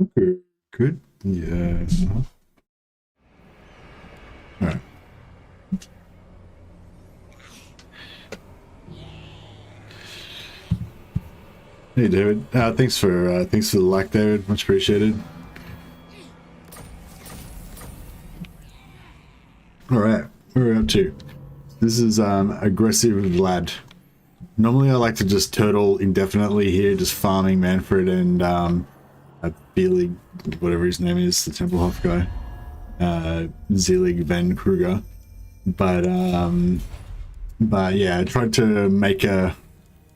Okay, good. Yeah. All right. Hey, David. Thanks for the like, David. Much appreciated. All right, where are we up to? This is aggressive Vlad. Normally, I like to just turtle indefinitely here, just farming Manfred and Belig, whatever his name is, the Templehof guy, Zelig Van Kruger. But yeah, I tried to make a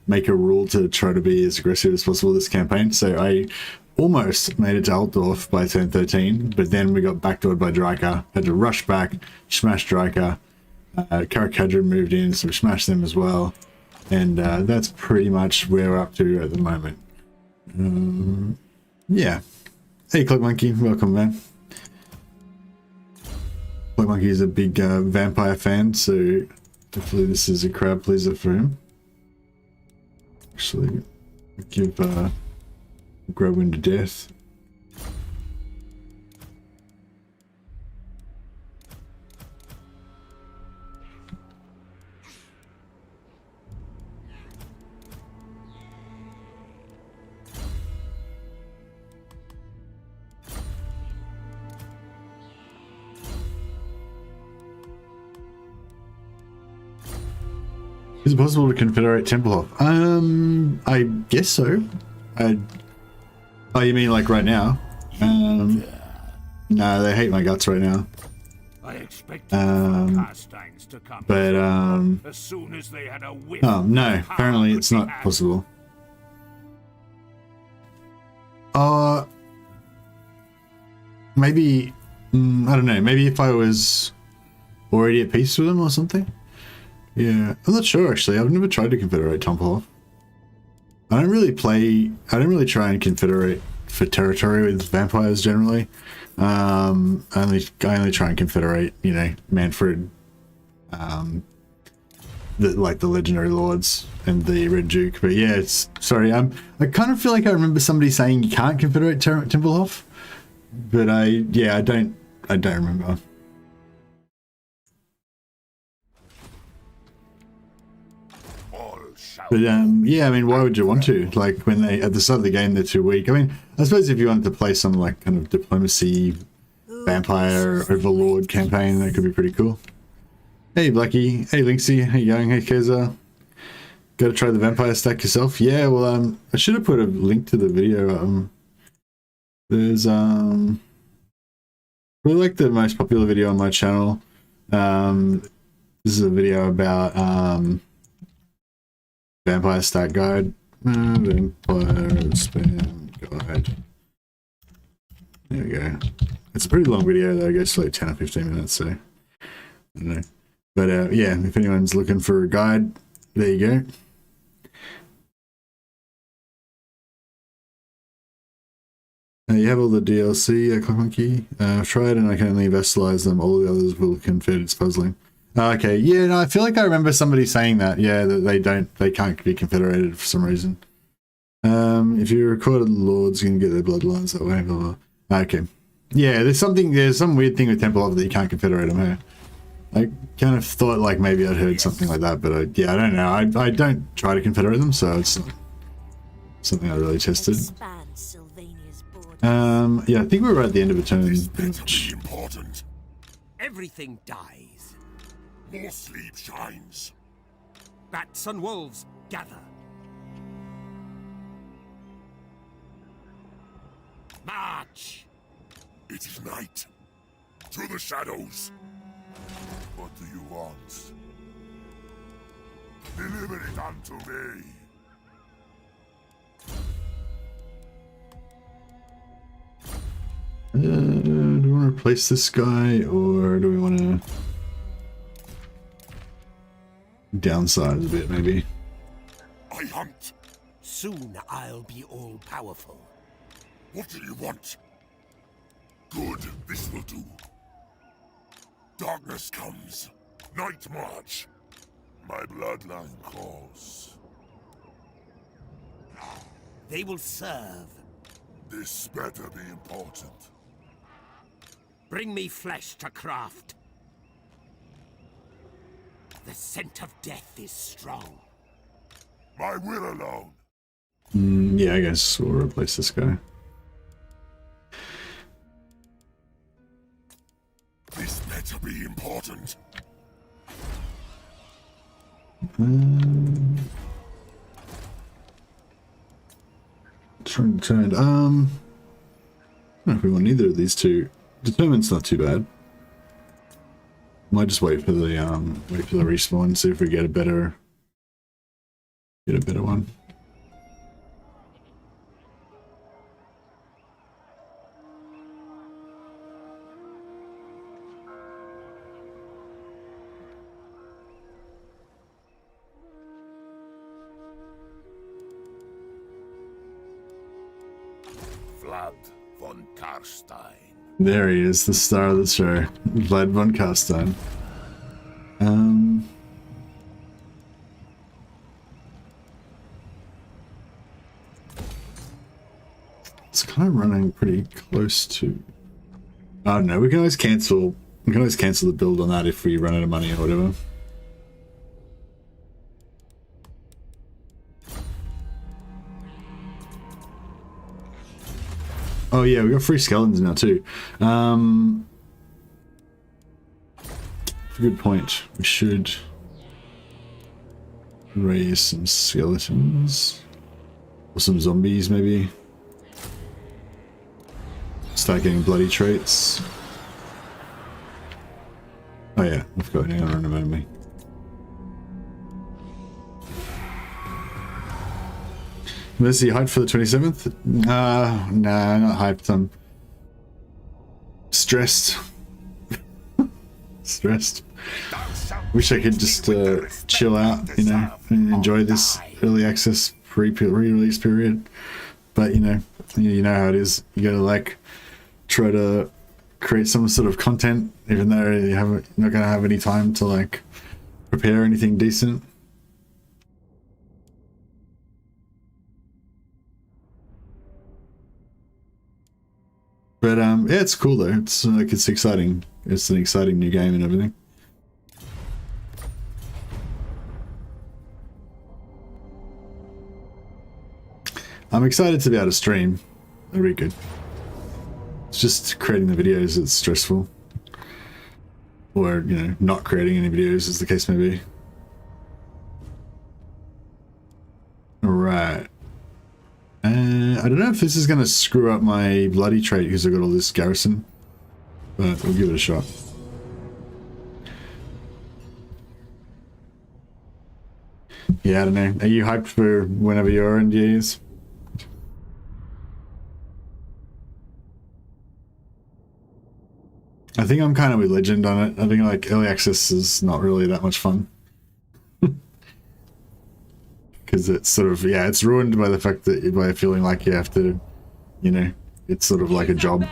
rule to try to be as aggressive as possible this campaign. So I almost made it to Altdorf by turn 13, but then we got backdoored by Dryker. Had to rush back, smash Dryker. Karakadra moved in, so we smashed them as well. And that's pretty much where we're up to at the moment. Yeah. Hey, Cloak Monkey, welcome, man. Cloak Monkey is a big vampire fan, so hopefully this is a crowd pleaser for him. Actually, give Grobin to death. Is it possible to confederate Templehof? I guess so. Oh, you mean like right now? No, they hate my guts right now. I expect Von Carsteins to come But as soon as they had a whiff. oh no, apparently it's not possible. Maybe I don't know. Maybe if I was already at peace with them or something. Yeah, I'm not sure actually. I've never tried to confederate Templehof. I don't really try and confederate for territory with vampires generally. I only try and confederate, you know, Manfred, the legendary lords and the Red Duke. But yeah, sorry. I kind of feel like I remember somebody saying you can't confederate Templehof, but I don't remember. But yeah, I mean, why would you want to? Like when they at the start of the game they're too weak. I mean, I suppose if you wanted to play some like kind of diplomacy, vampire overlord campaign, that could be pretty cool. Hey Blackie, hey Linksy, how you going? Hey Keza, got to try the vampire stack yourself? Yeah, well, I should have put a link to the video. There's probably like the most popular video on my channel. This is a video about vampire stack guide. Vampire spam guide. There we go. It's a pretty long video though, I guess like 10 or 15 minutes, so I don't know. But yeah, if anyone's looking for a guide, there you go. You have all the DLC, Clock Monkey. I've tried and I can only vassalize them. All the others will convert. It's puzzling. Okay, yeah, no, I feel like I remember somebody saying that. Yeah, that they can't be confederated for some reason. If you recorded lords, you can get their bloodlines that way. Blah, blah. Okay, yeah, there's some weird thing with Templehof that you can't confederate them here. I kind of thought like maybe I'd heard something like that, but I don't know. I don't try to confederate them, so it's not something I really tested. Yeah, I think we're at the end of a turn. Important. Everything dies. More sleep shines. Bats and wolves gather. March! It is night. To the shadows. What do you want? Deliver it unto me. Do we want to replace this guy, or do we want to downsize a bit, maybe? I hunt. Soon I'll be all-powerful. What do you want? Good, this will do. Darkness comes. Night march. My bloodline calls. They will serve. This better be important. Bring me flesh to craft. The scent of death is strong. My will alone. Yeah, I guess we'll replace this guy. This better be important. Turn. I don't know if we want either of these two. Determine's not too bad. Might just wait for the respawn, see if we get a better one. Vlad Von Carstein. There he is, the star of the show, Vlad Von Carstein. It's kind of running pretty close to. Oh no, we can always cancel. We can always cancel the build on that if we run out of money or whatever. Oh yeah, we got free skeletons now too. Good point. We should raise some skeletons or some zombies maybe. Start getting bloody traits. Oh yeah, I've got it. Run about me. Where's he hyped for the 27th? Nah, not hyped. I'm stressed. Stressed. Wish I could just chill out, you know, and enjoy this early access pre-release period. But you know how it is. You gotta like try to create some sort of content, even though you're not gonna have any time to like prepare anything decent. But yeah, it's cool though. It's like it's exciting. It's an exciting new game and everything. I'm excited to be able to stream. That'll be good. It's just creating the videos that's stressful. Or, you know, not creating any videos as the case may be. Alright. I don't know if this is going to screw up my bloody trait because I've got all this garrison. But we'll give it a shot. Yeah, I don't know. Are you hyped for whenever your NDA is? I think I'm kind of with Legend on it. I think like early access is not really that much fun. Because it's sort of, yeah, it's ruined by the fact that, by feeling like you have to, you know, it's sort of like a job.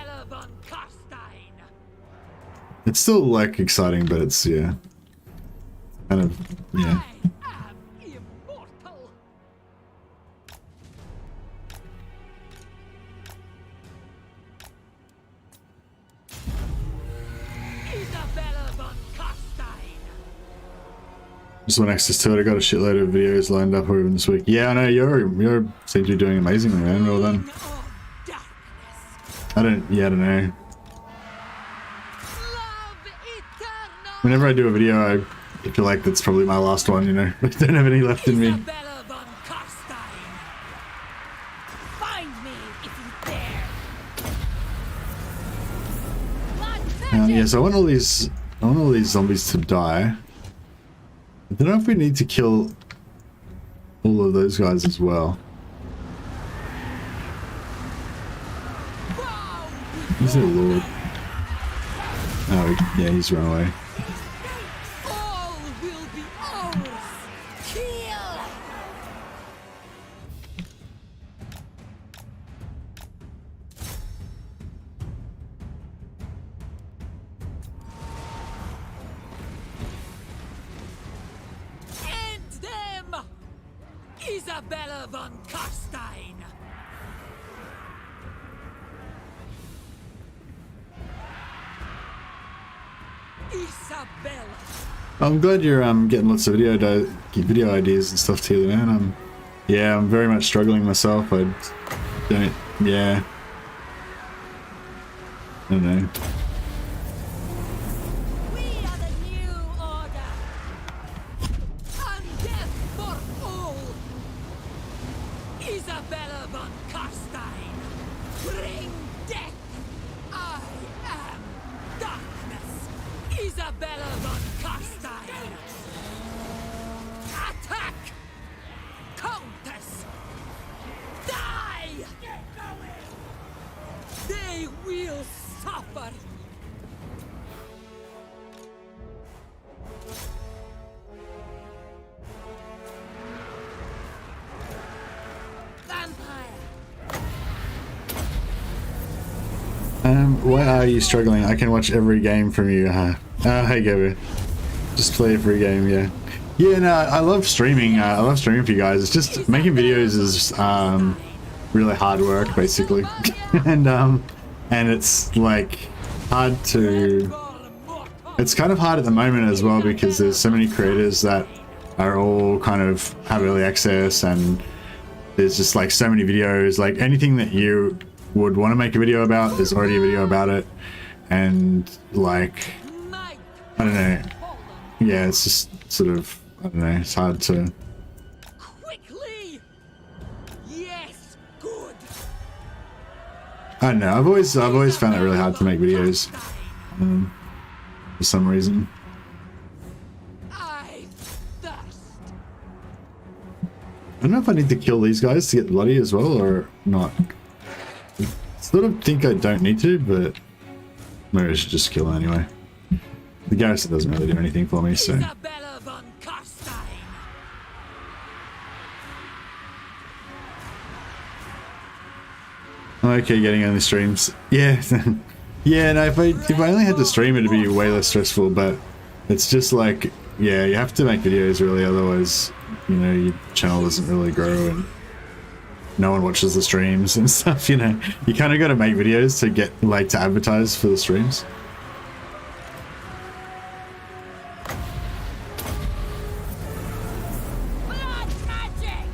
It's still like exciting, but it's, yeah, kind of, yeah. Just want access to it. I got a shitload of videos lined up for even this week. Yeah, I know you're seem to be doing amazingly, man. Well done. I don't know. Whenever I do a video, I feel like that's probably my last one. You know, I don't have any left in me. Yeah, so I want all these zombies to die. I don't know if we need to kill all of those guys as well. He's a lord. Oh, yeah, he's run away. All will be ours. Kill. End them. Isabella von Carstein. Isabella. I'm glad you're getting lots of video ideas and stuff together, man. Yeah, I'm very much struggling myself. I don't know. We are the new order. And death for all. Isabella Von Carstein. Bring death. I am darkness. Isabella Von Carstein. Attack. Countess. Die. They will suffer. Vampire. Why are you struggling? I can watch every game from you, huh? Oh, hey, Gabby. Just play every game, yeah. Yeah, no, I love streaming. I love streaming for you guys. It's just making videos is really hard work, basically, and it's like hard to. It's kind of hard at the moment as well because there's so many creators that are all kind of have early access, and there's just like so many videos. Like anything that you would want to make a video about, there's already a video about it, and like I don't know. Yeah, it's just sort of I don't know. It's hard to. Quickly. Yes, good. I don't know. I've always found it really hard to make videos for some reason. I thirst. I don't know if I need to kill these guys to get bloody as well or not. I sort of think I don't need to, but maybe I should just kill them anyway. The garrison doesn't really do anything for me, so. Isabella Von Carstein. I'm okay getting on the streams. Yeah. Yeah, no, if I only had to stream it'd be way less stressful, but it's just like, yeah, you have to make videos really, otherwise, you know, your channel doesn't really grow and no one watches the streams and stuff, you know. You kind of got to make videos to get, like, to advertise for the streams. Blood magic.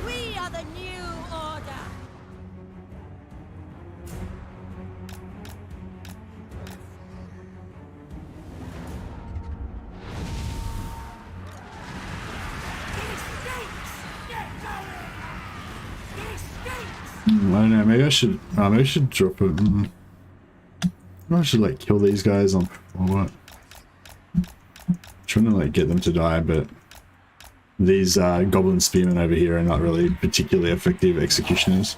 We are the new order. I don't know, maybe I should drop it. Maybe I should like kill these guys on or what? Trying to like get them to die, but these goblin spearmen over here are not really particularly effective executioners.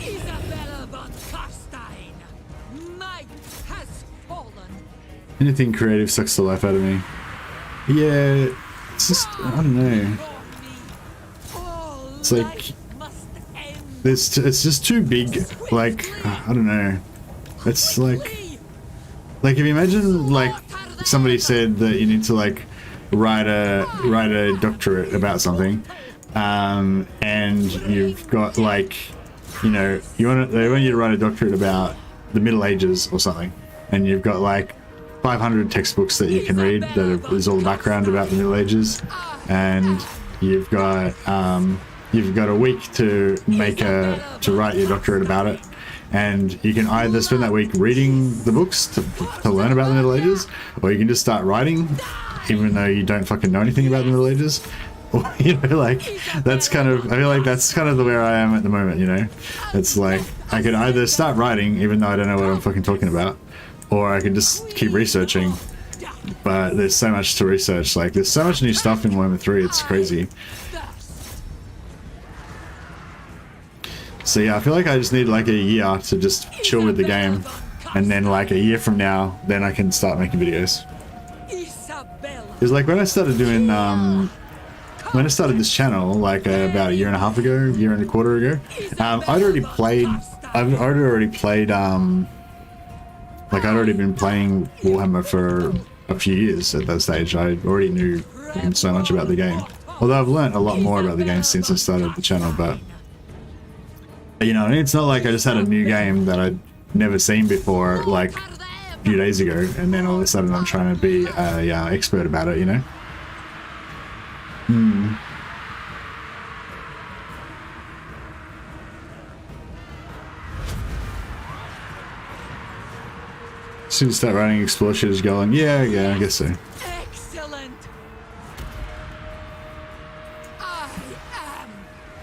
Isabella Von Carstein. Might has fallen. Anything creative sucks the life out of me. Yeah, it's just, I don't know. It's like, it's just too big, like, I don't know. It's like if you imagine, like, somebody said that you need to, like, write a doctorate about something, and you've got, like, you know, they want you to write a doctorate about the Middle Ages or something, and you've got, like, 500 textbooks that you can read that is all the background about the Middle Ages, and you've got a week to write your doctorate about it, and you can either spend that week reading the books to learn about the Middle Ages, or you can just start writing even though you don't fucking know anything about the Middle Ages. Or, you know, like, that's kind of, I feel like that's kind of the where I am at the moment, you know. It's like I could either start writing even though I don't know what I'm fucking talking about, or I can just keep researching, but there's so much to research. Like, there's so much new stuff in Warhammer 3, it's crazy. So yeah, I feel like I just need like a year to just chill with the game, and then like a year from now, then I can start making videos. Because like when I started doing, when I started this channel, like about a year and a half ago, year and a quarter ago, I'd already been playing Warhammer for a few years at that stage. I already knew so much about the game. Although I've learnt a lot more about the game since I started the channel, but you know, it's not like I just had a new game that I'd never seen before, like a few days ago, and then all of a sudden I'm trying to be expert about it, you know? As soon as you start writing explosions going, yeah, I guess so. Excellent. I am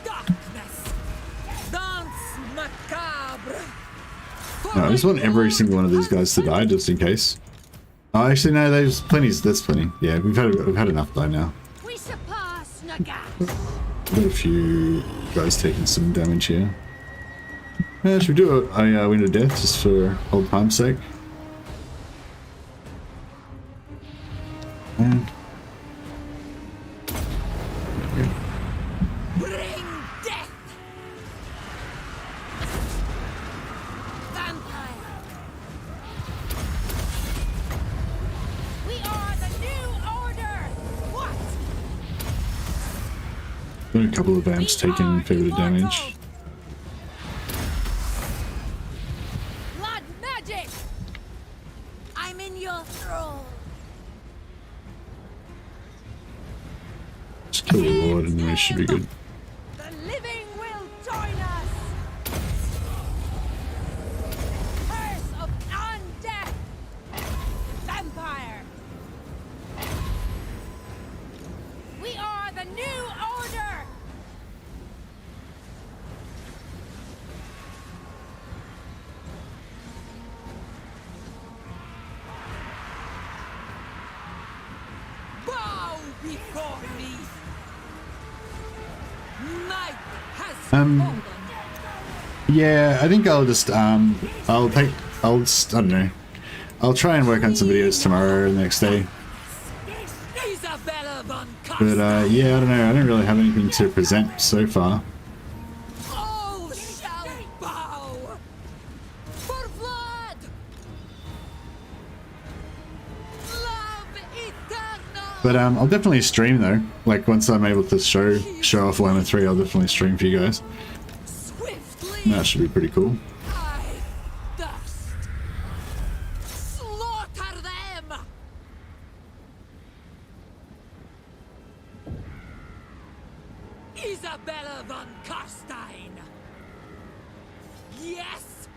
darkness. Dance macabre. No, I just want every single one of these guys to die, just in case. Oh, actually, no, there's plenty. That's plenty. Yeah, we've had enough die now. We surpass Nagas. Got a few guys taking some damage here. Should we do a win to death just for old time's sake? And Bring death. Vampire. We are the new order. What? got a couple of vamps taking a fair bit of damage. Blood magic. I'm in your thrall. Just kill the Lord and then we should be good. The living will join us. Curse of undeath. Vampire. We are the new order. Bow before me. Night has fallen. Yeah, I think I'll just I don't know. I'll try and work on some videos tomorrow or the next day. Isabella Von But Carstein. yeah, I don't know. I don't really have anything to present so far. All shall bow for Vlad. Love eternal. But I'll definitely stream though. Like once I'm able to show off Warhammer 3, I'll definitely stream for you guys. Swiftly. That should be pretty cool. I thirst. Slaughter them. Isabella Von Carstein. Yes.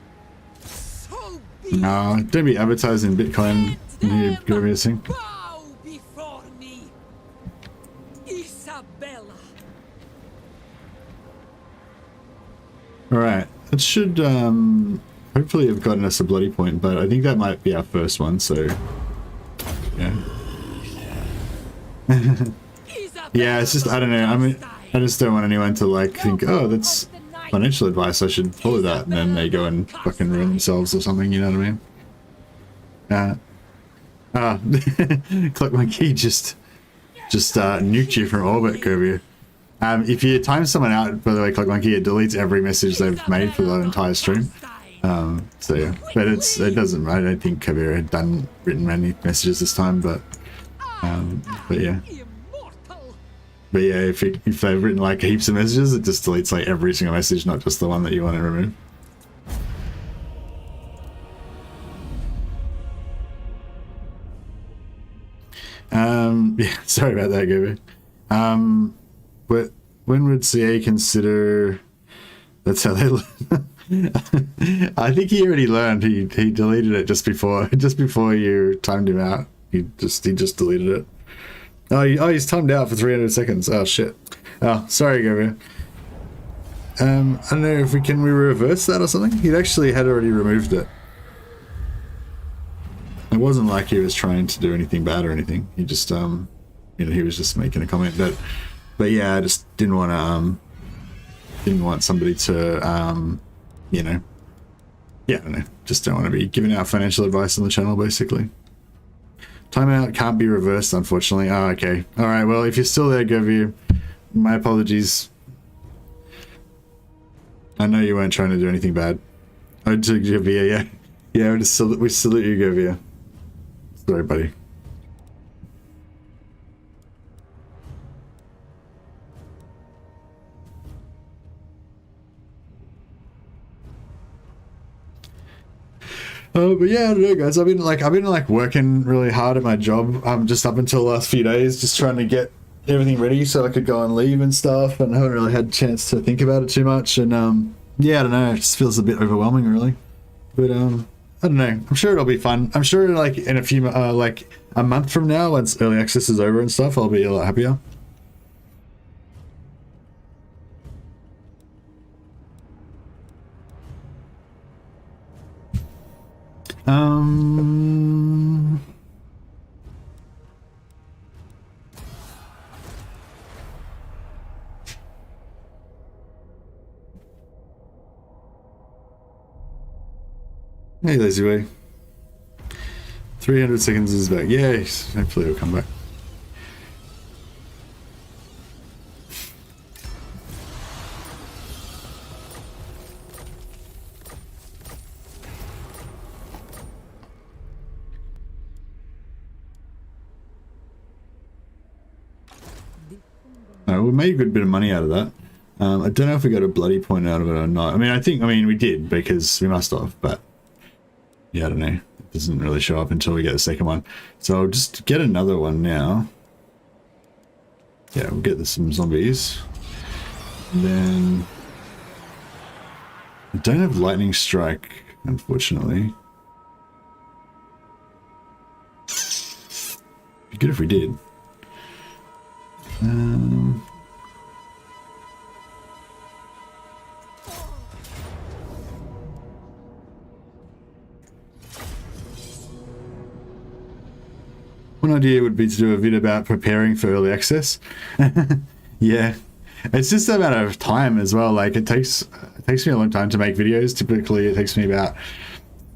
So be No, don't be advertising Bitcoin. You go missing. bow before me. Isabella. Alright, that should hopefully have gotten us a bloody point, but I think that might be our first one, so yeah. Yeah, it's just, I don't know, I mean, I just don't want anyone to like think, oh, that's financial advice, I should follow that, and then they go and fucking ruin themselves or something, you know what I mean? Click my key just nuked you from orbit, Kirby. If you time someone out, by the way, Click Monkey, it deletes every message they've made for the entire stream. So yeah, but it doesn't. I don't think Kabir had written many messages this time, but yeah. Immortal. But yeah, if they've written like heaps of messages, it just deletes like every single message, not just the one that you want to remove. Yeah, sorry about that, Gobi. But when would CA consider? That's how they learn. I think he already learned. He deleted it just before you timed him out. He just deleted it. Oh, he's timed out for 300 seconds. Oh shit. Oh, sorry, Gobi. I don't know if we reverse that or something. He actually had already removed it. It wasn't like he was trying to do anything bad or anything. He just he was just making a comment. But yeah, I just didn't want somebody to yeah, I don't know. Just don't want to be giving out financial advice on the channel, basically. Timeout can't be reversed, unfortunately. Oh, okay. All right. Well, if you're still there, Govia, my apologies. I know you weren't trying to do anything bad. Oh, to Govia, yeah. Yeah, we salute you, Govia. Sorry, buddy. But yeah, I don't know, guys. I've been like working really hard at my job. Just up until the last few days, just trying to get everything ready so I could go on leave and stuff. And I haven't really had a chance to think about it too much. And yeah, I don't know. It just feels a bit overwhelming, really. But I don't know. I'm sure it'll be fun. I'm sure like in a few like a month from now, once early access is over and stuff, I'll be a lot happier. Hey, Lazy Way. 300 seconds is back. Yay! Hopefully it'll come back. We made a good bit of money out of that. I don't know if we got a bloody point out of it or not. I mean, we did because we must have, but yeah, I don't know. It doesn't really show up until we get the second one. So I'll just get another one now. Yeah, we'll get some zombies. And then I don't have lightning strike, unfortunately. It'd be good if we did. One idea would be to do a video about preparing for early access. Yeah, it's just a matter of time as well. Like it takes me a long time to make videos. Typically, it takes me about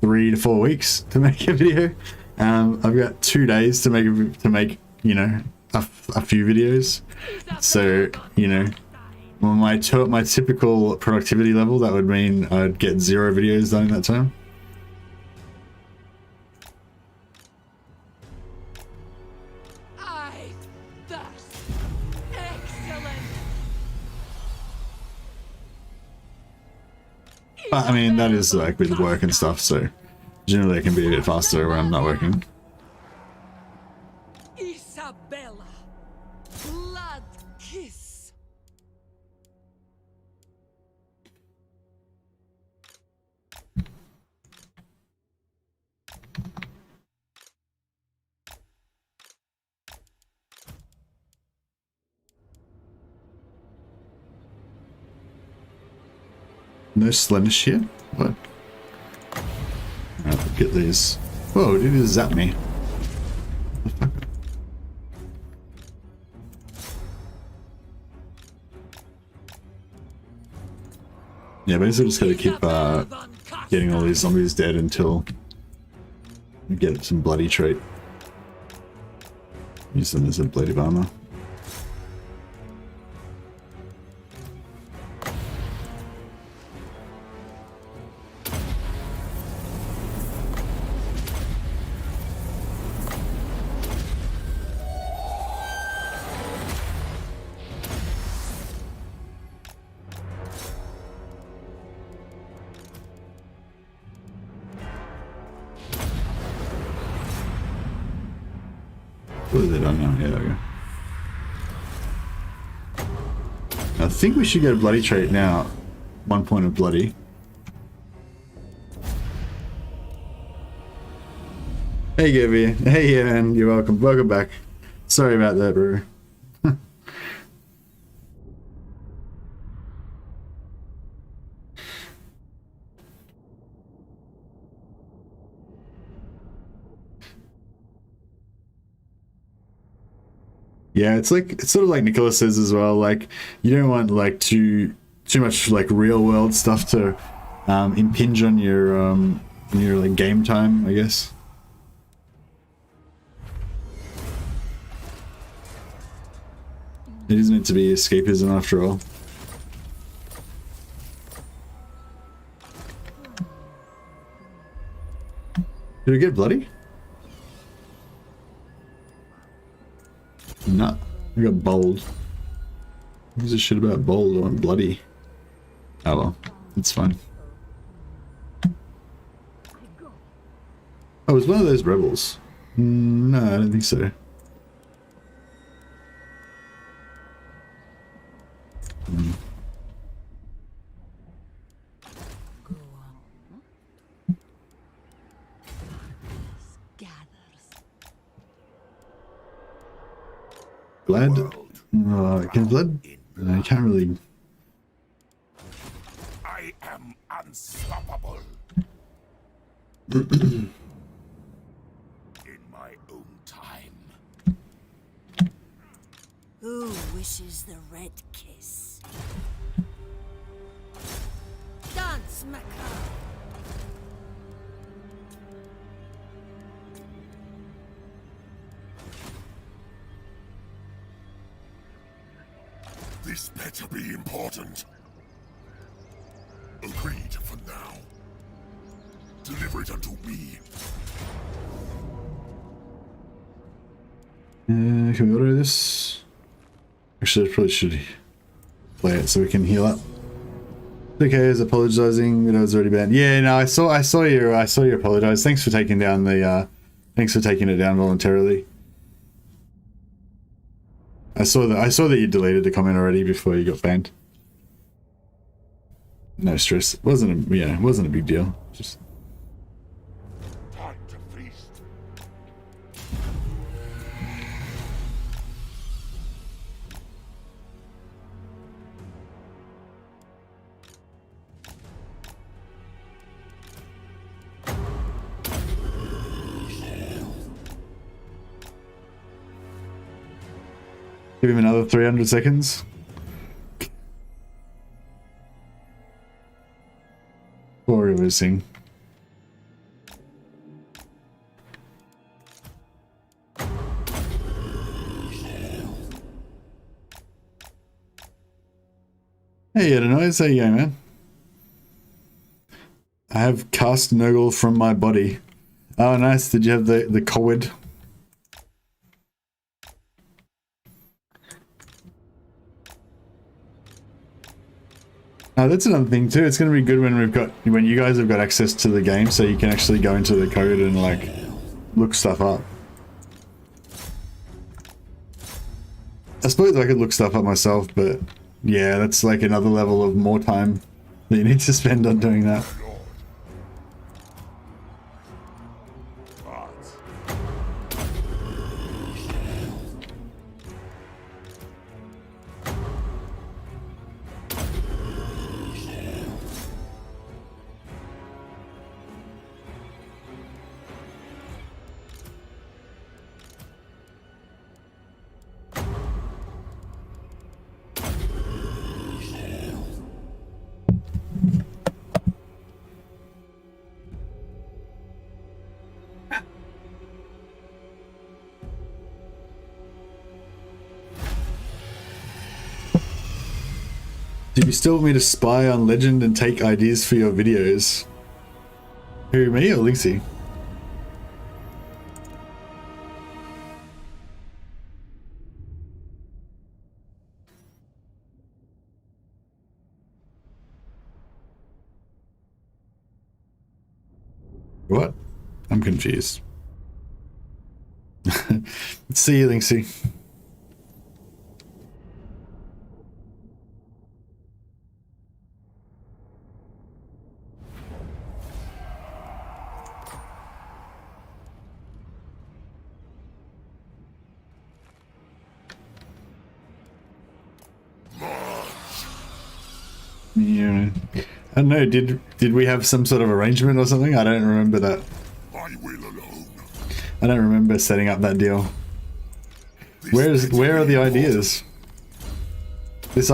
3 to 4 weeks to make a video. I've got 2 days to make you know a few videos. So you know, on my typical productivity level, that would mean I'd get 0 videos done in that time. But I mean, that is like with work and stuff, so generally it can be a bit faster when I'm not working. Isabella, blood kiss. No slenish here? What? I'll get these. Whoa, dude, just zap me. What the fuck? Yeah, basically just gotta keep getting all these zombies dead until we get some bloody trait. Use them as a blade of armor. What have they done now? Yeah, there we go. I think we should get a bloody trait now. 1 point of bloody. Hey Gabby. Hey Ian, you're welcome. Welcome back. Sorry about that, bro. Yeah, it's sort of like Nicholas says as well. Like, you don't want like too much like real world stuff to impinge on your like game time, I guess. It is meant to be escapism after all. Did it get bloody? No, I got bold. Who gives a shit about bold? I want bloody. Oh well, it's fine. Oh, it was one of those rebels. No, I don't think so. Vlad? Can Vlad? I can't really. I am unstoppable. In my own time. Who wishes the red kiss? Dance, macabre. This better be important. Agreed for now. Deliver it unto me. Can we order this? Actually, I probably should play it so we can heal up. Okay, is apologizing. It was already banned. Yeah, no, I saw you apologize. Thanks for taking down the. Thanks for taking it down voluntarily. I saw that you deleted the comment already before you got banned. No stress. It wasn't a big deal. Just. Time to feast. Give him another 300 seconds. Or reversing. Hey, Adenoise, how you going, man? I have cast Nurgle from my body. Oh, nice. Did you have the COVID? That's another thing too. It's going to be good when you guys have got access to the game, so you can actually go into the code and like look stuff up. I suppose I could look stuff up myself, but yeah, that's like another level of more time that you need to spend on doing that. Do you still want me to spy on Legend and take ideas for your videos? Who, me or Linksy? What? I'm confused. See you, Linksy. Yeah. I don't know, did we have some sort of arrangement or something? I don't remember that. I will alone. I don't remember setting up that deal. Where are the ideas? This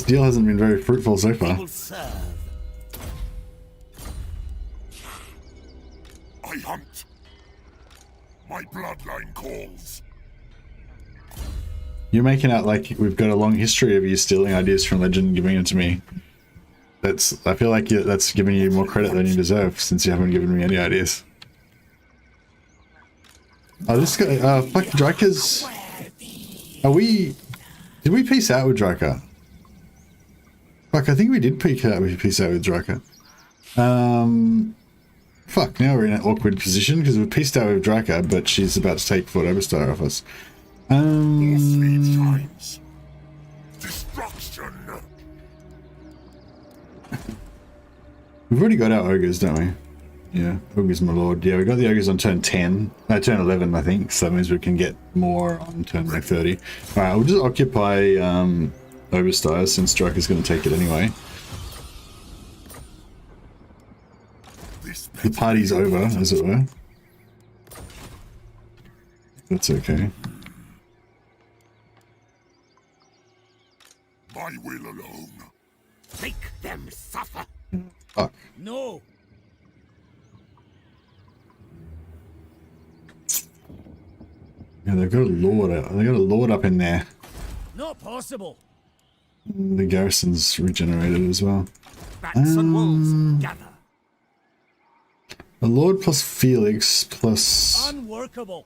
deal hasn't been very fruitful so far. I hunt. My bloodline calls. You're making out like we've got a long history of you stealing ideas from Legend and giving it to me. I feel like that's giving you more credit than you deserve, since you haven't given me any ideas. Oh, this guy, fuck, Dryker's... Did we peace out with Dryker? Fuck, I think we did peace out with Dryker. Fuck, now we're in an awkward position because we've pieced out with Draka, but she's about to take Fort Oberstar off us. 3 times. Destruction. We've already got our ogres, don't we? Yeah, ogres, my lord. Yeah, we got the ogres on turn 10. Turn 11, I think. So that means we can get more on turn like 30. Alright, we'll just occupy Oberstar since Draka's going to take it anyway. The party's over, as it were. That's okay. My will alone. Make them suffer. Fuck. No. Yeah, they've got a lord. They got a lord up in there. Not possible. The garrison's regenerated as well. Bats and wolves gather. A lord plus Felix plus Unworkable.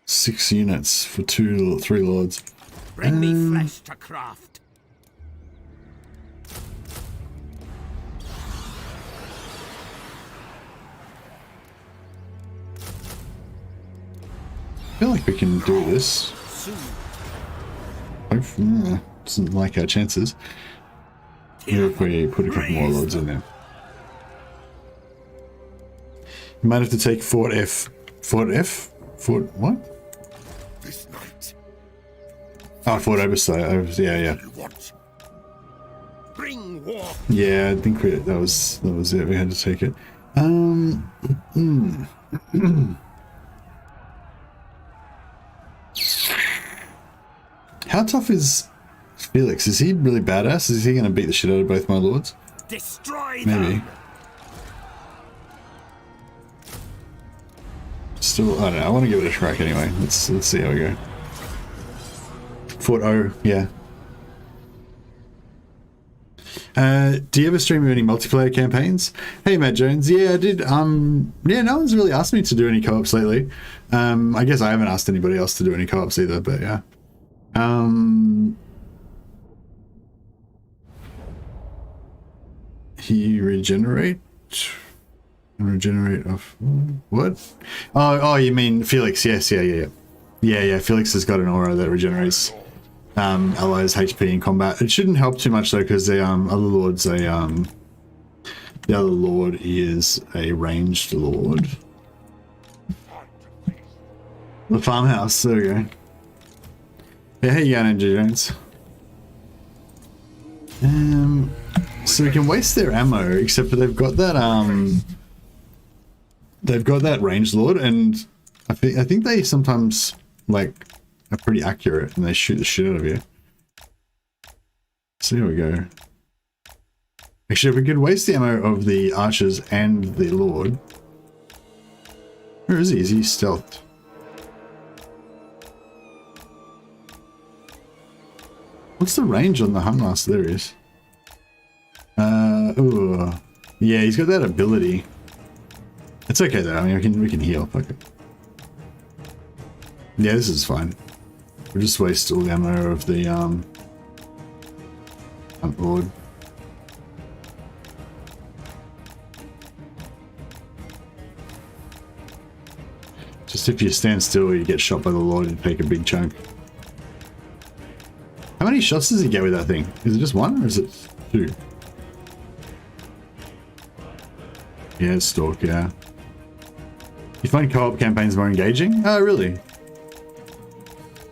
6 units for 3 lords. Bring me flesh to craft. I feel like we can do this. Doesn't like our chances. Maybe if we put a couple more lords in there. You might have to take Fort F. Fort F? Fort what? This night. Oh, Fort Oversight. Yeah. You want? Bring war. Yeah, I think that was it. We had to take it. How tough is Felix? Is he really badass? Is he going to beat the shit out of both my lords? Destroy Maybe. them. Still, I don't know. I want to give it a crack anyway. Let's see how we go. Fort O, yeah. Do you ever stream any multiplayer campaigns? Hey, Matt Jones. Yeah, I did. Yeah, no one's really asked me to do any co-ops lately. I guess I haven't asked anybody else to do any co-ops either, but yeah. He regenerate off what? Oh, you mean Felix? Yes, yeah. Felix has got an aura that regenerates allies' HP in combat. It shouldn't help too much though, because the other lord's the other lord is a ranged lord. The farmhouse. There we go. Yeah, hey, Ninja Jones. So we can waste their ammo, except for they've got that ranged lord, and I think they sometimes like are pretty accurate and they shoot the shit out of you. So here we go. Actually, if we could waste the ammo of the archers and the lord. Where is he? Is he stealthed? What's the range on the Hunmaster? There he is. Ooh. Yeah, he's got that ability. It's okay though. I mean, we can heal. Fuck it. Yeah, this is fine. We'll just waste all the ammo of the Hunt Lord. Just if you stand still, you get shot by the Lord and take a big chunk. How many shots does he get with that thing? Is it just one or is it 2? Yeah, Stalk, yeah. You find co-op campaigns more engaging? Oh, really?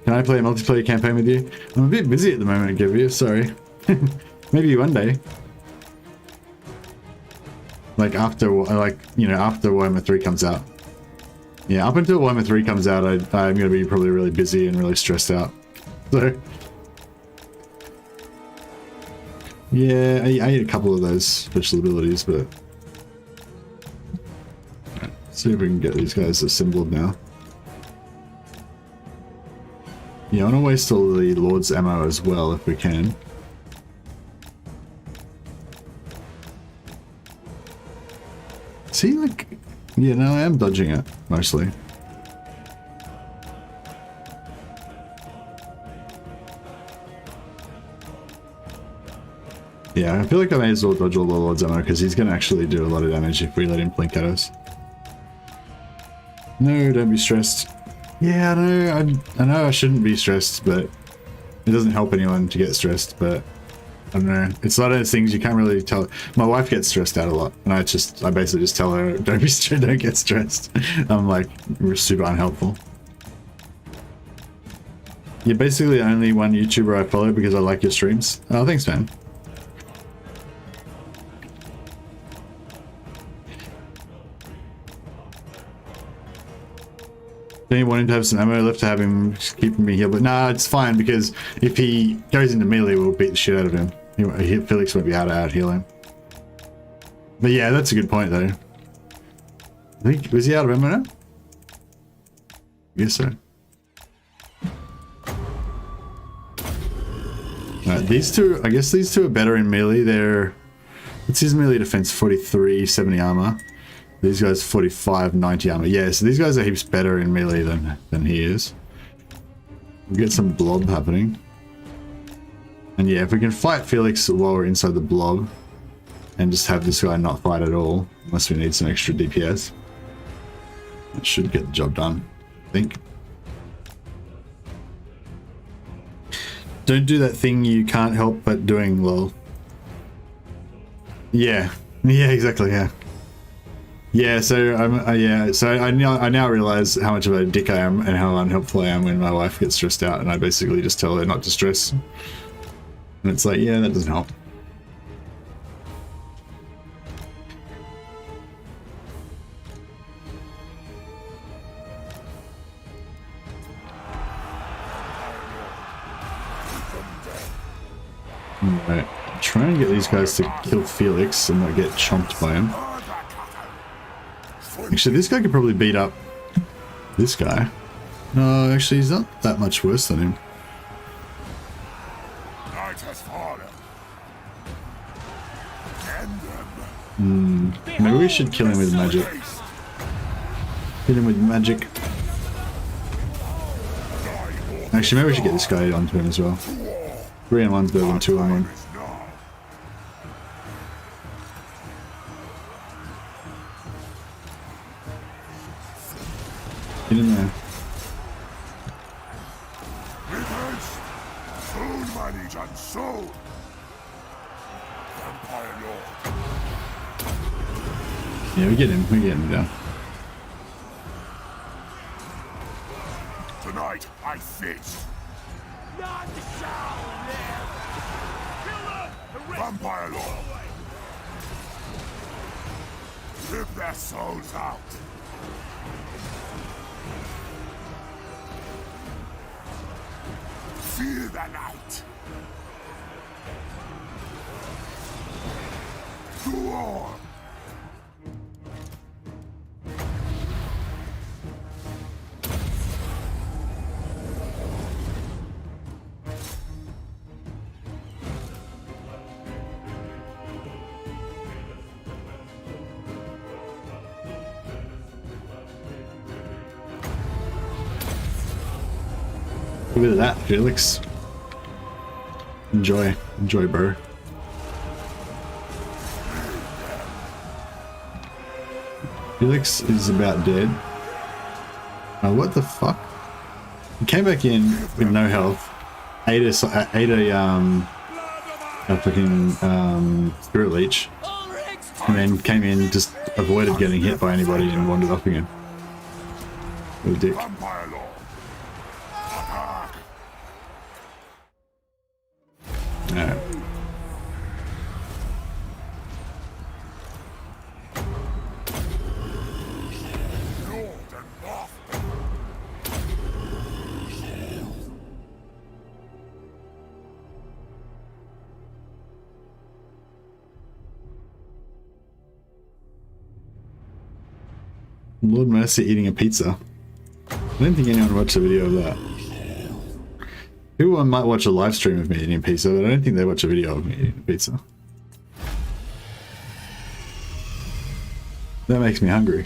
Can I play a multiplayer campaign with you? I'm a bit busy at the moment, Gavia, sorry. Maybe one day. Like after Warhammer 3 comes out. Yeah, up until Warhammer 3 comes out, I'm going to be probably really busy and really stressed out. So... yeah, I need a couple of those special abilities, but... see if we can get these guys assembled now. Yeah, I want to waste all the Lord's ammo as well, if we can. See, like... yeah, no, I am dodging it, mostly. Yeah, I feel like I may as well dodge all the Lord's ammo because he's going to actually do a lot of damage if we let him blink at us. No, don't be stressed. Yeah, I know I shouldn't be stressed, but it doesn't help anyone to get stressed, but I don't know. It's one of those things you can't really tell. My wife gets stressed out a lot, and I basically just tell her, don't be stressed, don't get stressed. I'm like, we're super unhelpful. You're basically the only one YouTuber I follow because I like your streams. Oh, thanks, man. Don't you want him to have some ammo left to have him keep me healed? But nah, it's fine because if he goes into melee, we'll beat the shit out of him. Felix won't be able to out heal him. But yeah, that's a good point though. I think, was he out of ammo now? I guess so. Alright, these two, I guess these two are better in melee. They're, what's his melee defense? 43, 70 armor. These guys 45, 90 armor. Yeah, so these guys are heaps better in melee than he is. We'll get some blob happening. And yeah, if we can fight Felix while we're inside the blob and just have this guy not fight at all, unless we need some extra DPS, that should get the job done, I think. Don't do that thing you can't help but doing, lol. Yeah, exactly, yeah. Yeah, so I now realize how much of a dick I am and how unhelpful I am when my wife gets stressed out, and I basically just tell her not to stress. And it's like, yeah, that doesn't help. Alright, try and get these guys to kill Felix and not get chomped by him. Actually, this guy could probably beat up this guy. No, actually, he's not that much worse than him. Maybe we should kill him with magic. Hit him with magic. Actually, maybe we should get this guy onto him as well. 3 on 1's better than 2 on 1. Get in there. Yeah, we get him down. Tonight, I feast. Not the shower there. Kill the Vampire Lord. Rip their souls out. Feel the night. Go on. Look at that, Felix. Enjoy, bro. Felix is about dead. Oh, what the fuck? He came back in with no health, ate a fucking spirit leech, and then came in, just avoided getting hit by anybody and wandered off again. What a dick. Alright. Lord Mercy eating a pizza. I don't think anyone watched a video of that. People might watch a live stream of me eating pizza, but I don't think they watch a video of me eating pizza. That makes me hungry.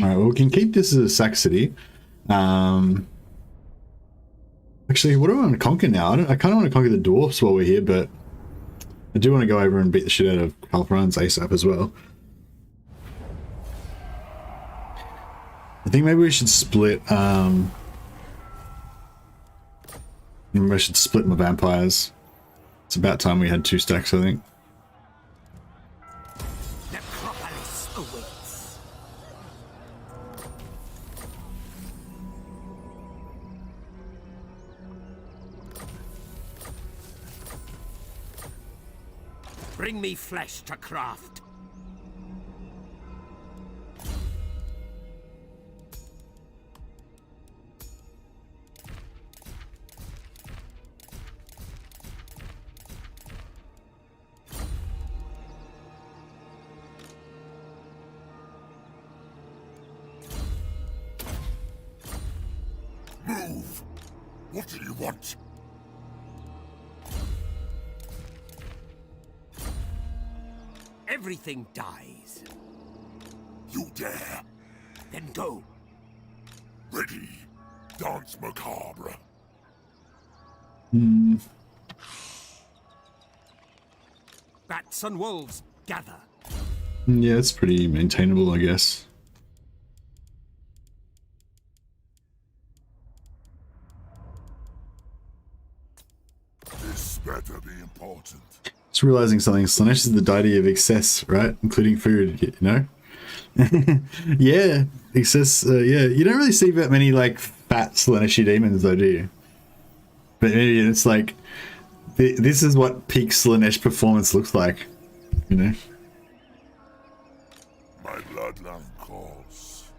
Alright, well, we can keep this as a sack city. Actually, what do I want to conquer now? I kind of want to conquer the dwarfs while we're here, but I do want to go over and beat the shit out of Halfrans ASAP as well. I think maybe we should split, maybe I should split my vampires. It's about time we had 2 stacks, I think. Necropolis awaits. Bring me flesh to craft. Move! What do you want? Everything dies. You dare! Then go. Ready! Dance macabre! Bats and wolves, gather. Yeah, it's pretty maintainable, I guess. This better be important. Just realizing something. Slanesh is the deity of excess, right? Including food, you know? Yeah, excess, yeah. You don't really see that many, like, fat Slaneshi demons, though, do you? But maybe it's like, this is what peak Slanesh performance looks like, you know? My bloodline calls.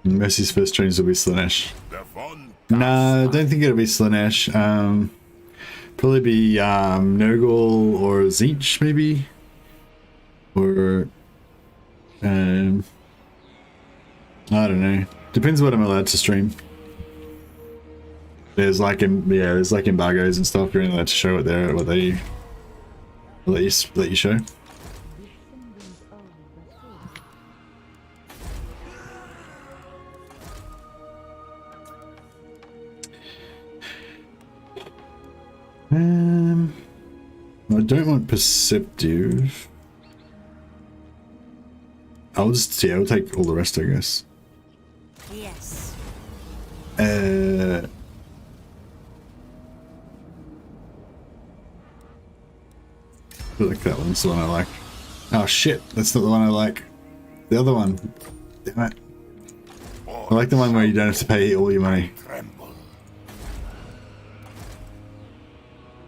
Mercy's first trains will be Slanesh. The Von Nah, I don't think it'll be Slanesh. Probably be Nurgle or Zinch, maybe, or I don't know. Depends what I'm allowed to stream. There's like there's like embargoes and stuff. You're only allowed to show what they let you show. I don't want perceptive. I'll take all the rest, I guess. Yes. I feel like that one's the one I like. Oh shit, that's not the one I like. The other one. Damn it. I like the one where you don't have to pay all your money. tremble.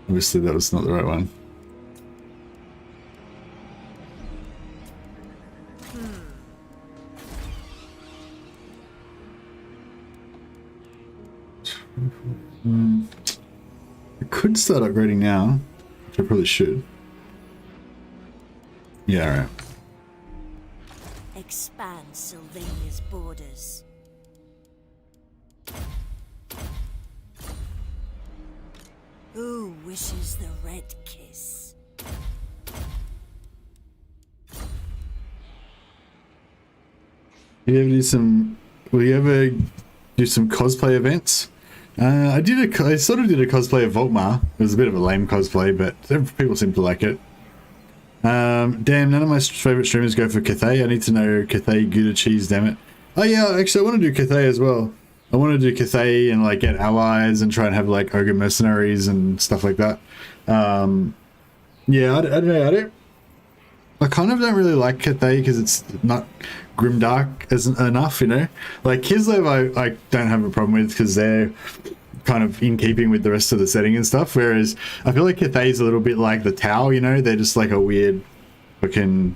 Obviously that was not the right one. I could start upgrading now, which I probably should. Yeah, alright. Expand Sylvania's borders. Who wishes the red kiss? Will you ever do some cosplay events? I sort of did a cosplay of Volkmar. It was a bit of a lame cosplay, but people seem to like it. Damn, none of my favorite streamers go for Cathay. I need to know Cathay Gouda cheese, damn it. Oh yeah, actually I want to do Cathay as well. I want to do Cathay and like get allies and try and have like ogre mercenaries and stuff like that. Yeah, I don't know. I kind of don't really like Cathay because it's not grimdark enough, you know. Like Kislev, I don't have a problem with because they're kind of in keeping with the rest of the setting and stuff. Whereas I feel like Cathay's a little bit like the Tau, you know. They're just like a weird, fucking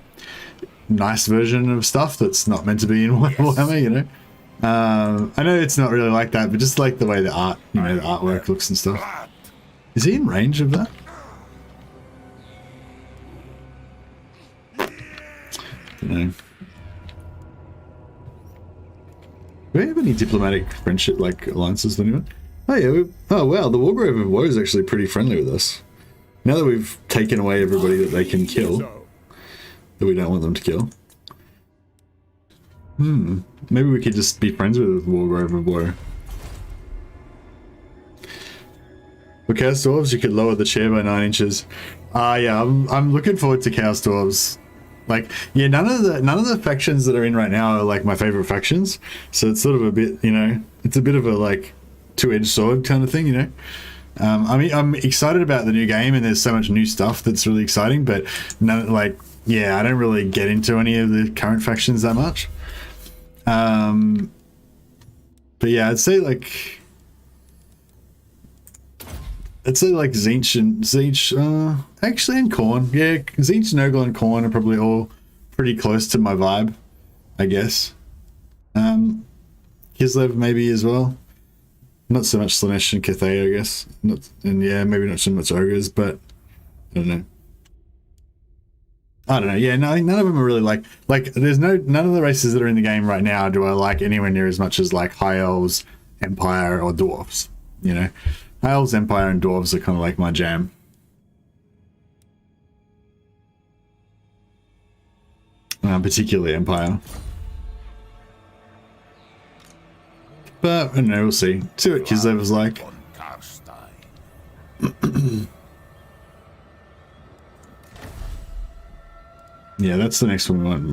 nice version of stuff that's not meant to be in Warhammer, you know. I know it's not really like that, but just like the way the art, you know, the artwork looks and stuff. Is he in range of that? Don't know. Do we have any diplomatic friendship like alliances with anyone? Oh yeah. Oh wow, the Wargrave of Woe is actually pretty friendly with us. Now that we've taken away everybody that they can kill, that we don't want them to kill. Maybe we could just be friends with Wargrove of War. For Chaos Dwarves, you could lower the chair by 9 inches. Yeah, I'm looking forward to Chaos Dwarves. Like, yeah, none of the factions that are in right now are like my favorite factions. So it's sort of a bit, you know, it's a bit of a like two-edged sword kind of thing, you know. I mean, I'm excited about the new game, and there's so much new stuff that's really exciting. But none, like, yeah, I don't really get into any of the current factions that much. But yeah, I'd say like Tzeentch, actually, and Khorne. Yeah, Tzeentch, Nurgle, and Khorne are probably all pretty close to my vibe, I guess. Kislev maybe as well. Not so much Slaanesh and Cathay, I guess. And yeah, maybe not so much Ogres, but I don't know. I don't know. Yeah, no, none of them are really like there's none of the races that are in the game right now do I like anywhere near as much as like High Elves, Empire, or Dwarves. You know, High Elves, Empire, and Dwarves are kind of like my jam. Particularly Empire. But I don't know, we'll see. See what Kislev is like. Von Carstein. Yeah, that's the next one we want.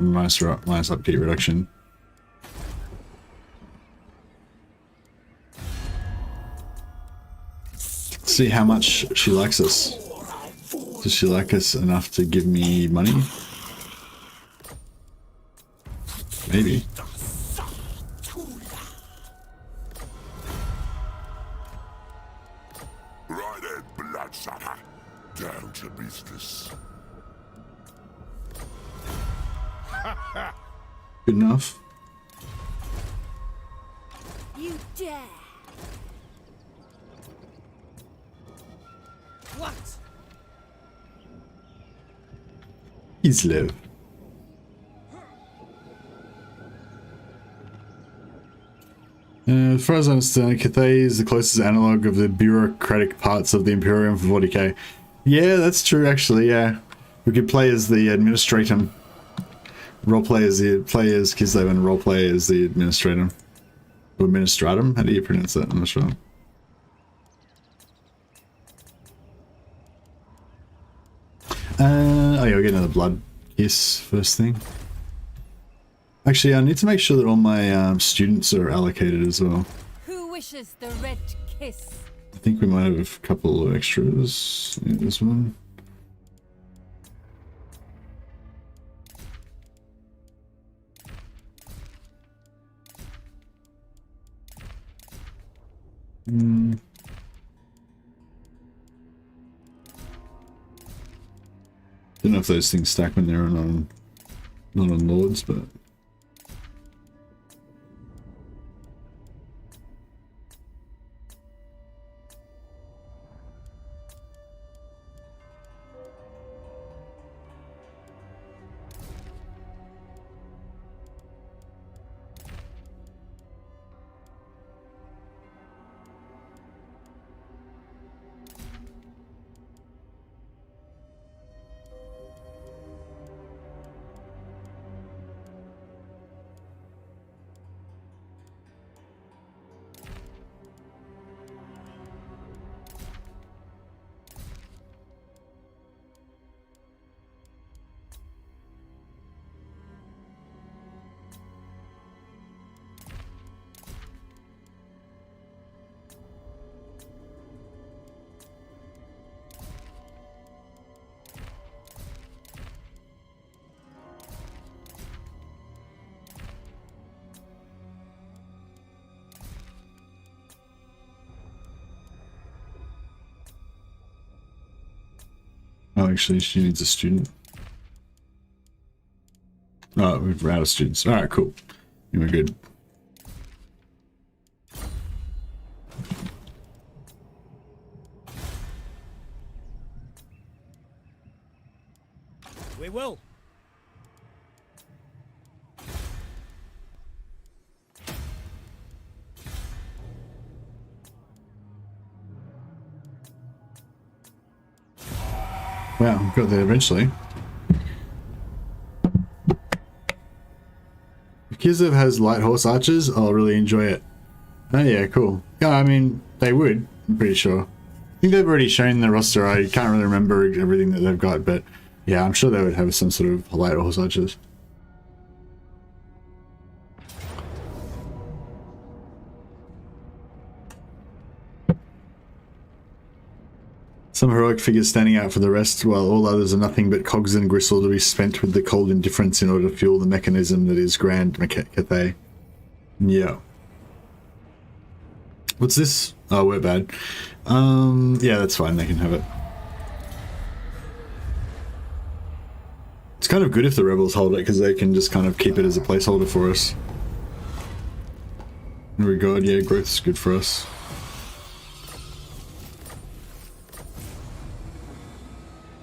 Minus upkeep reduction. See how much she likes us. Does she like us enough to give me money? Maybe. Right then, bloodsucker. Down to business. Good enough. You dare! What? Kislev. As far as I understand, Cathay is the closest analog of the bureaucratic parts of the Imperium for 40k. Yeah, that's true actually, yeah. We could play as the administratum. Roleplay as the players, Kislev, and roleplay as the administratum. Or administratum? How do you pronounce that? I'm not sure. Oh yeah, we'll get another blood kiss first thing. Actually, I need to make sure that all my students are allocated as well. Who wishes the red kiss? I think we might have a couple of extras in this one. Don't know if those things stack when they're not on Lords, but oh, actually, she needs a student. Oh, we're out of students. All right, cool. We're good. We will. Wow, got there eventually. If Kislev has light horse archers, I'll really enjoy it. Oh yeah, cool. Yeah, I mean, they would, I'm pretty sure. I think they've already shown the roster. I can't really remember everything that they've got, but yeah, I'm sure they would have some sort of light horse archers. Some heroic figures standing out for the rest, while all others are nothing but cogs and gristle to be spent with the cold indifference in order to fuel the mechanism that is Grand Cathay. Yeah. What's this? Oh, we're bad. Yeah, that's fine. They can have it. It's kind of good if the rebels hold it, because they can just kind of keep it as a placeholder for us. In regard, yeah, growth's good for us.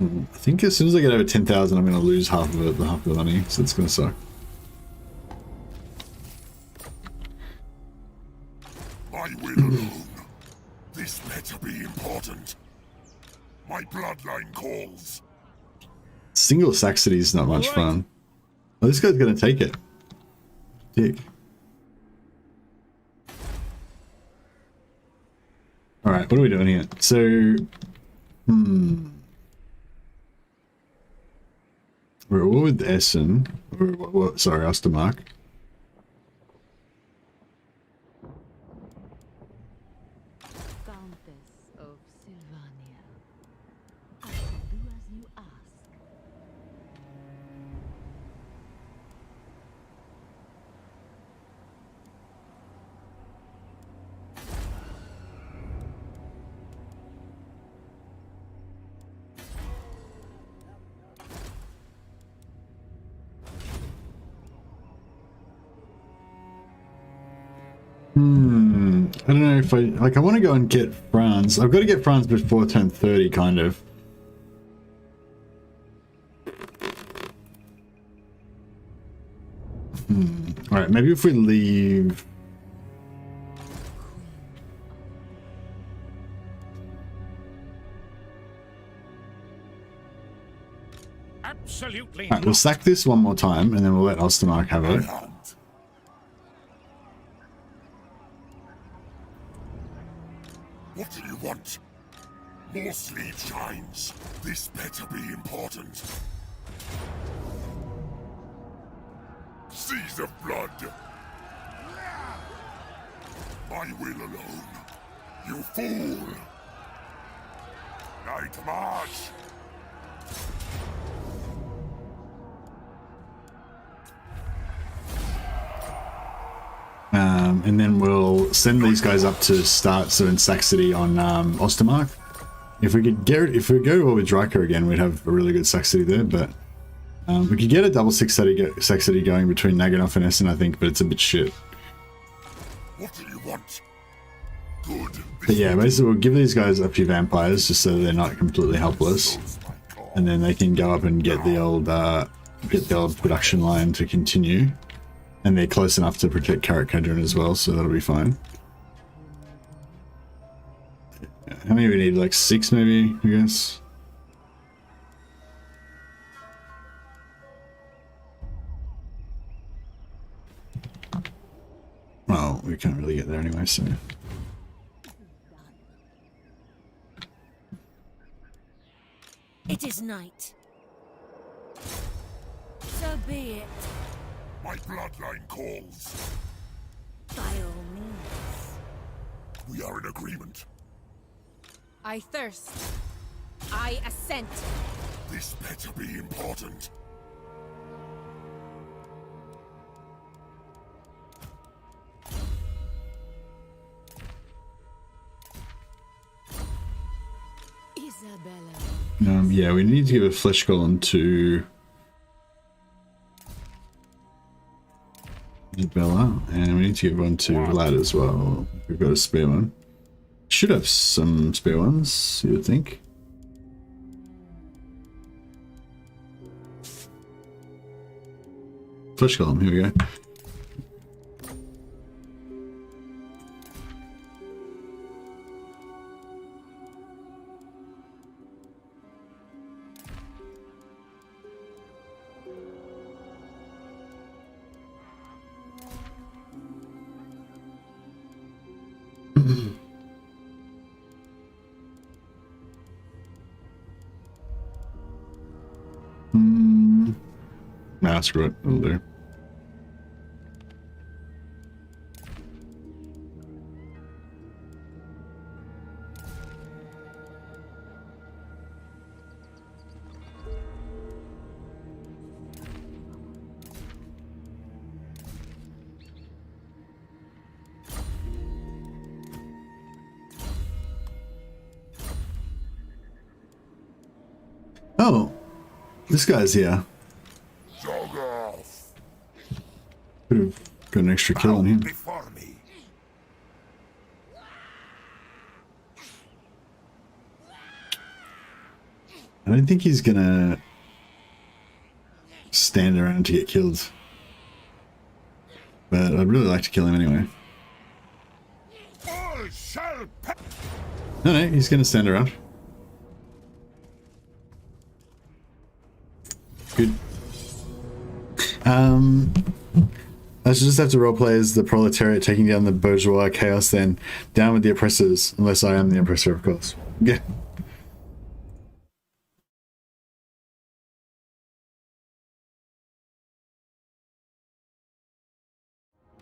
I think as soon as I get over 10,000, I'm going to lose half of it, half of the money, so it's going to suck. My will alone. This better be important. My bloodline calls. Single Saxony is not much fun. Oh, this guy's going to take it. Dick. Alright, what are we doing here? So, we're all with Essen. Sorry, Ostermark. Countess of Sylvania. I shall do as you ask. I don't know if I want to go and get France. I've got to get France before turn 30, kind of. Alright, maybe if we leave... Absolutely. Alright, we'll sack this one more time, and then we'll let Ostermark have it. What do you want? More sleep shines. This better be important. Seas of blood. My will alone. You fool. Night march. And then we'll send these guys up to start so in Saxony on Ostermark. If we could get, if we go with Riker again, we'd have a really good Saxony there. But we could get a double Saxony going between Naganoff and Essen, I think, but it's a bit shit. What do you want? Good. But yeah, basically we'll give these guys a few vampires just so they're not completely helpless, and then they can go up and get the old production line to continue. And they're close enough to protect Karak Kadron as well, so that'll be fine. How many do we need? Like 6 maybe, I guess? Well, we can't really get there anyway, so... It is night. So be it. My bloodline calls. By all means. We are in agreement. I thirst. I assent. This better be important. Isabella. Yeah, we need to give a flesh golem to Isabella, and we need to give one to Vlad as well. We've got a spare one. Should have some spare ones, you would think. Flesh golem, here we go. Nah, screw it. It'll do. Oh, this guy's here. Jog off. Could have got an extra kill on him. Before me. I don't think he's gonna stand around to get killed. But I'd really like to kill him anyway. All shall perish. No, he's gonna stand around. Good. I should just have to roleplay as the proletariat taking down the bourgeois chaos, then down with the oppressors, unless I am the oppressor, of course. Yeah.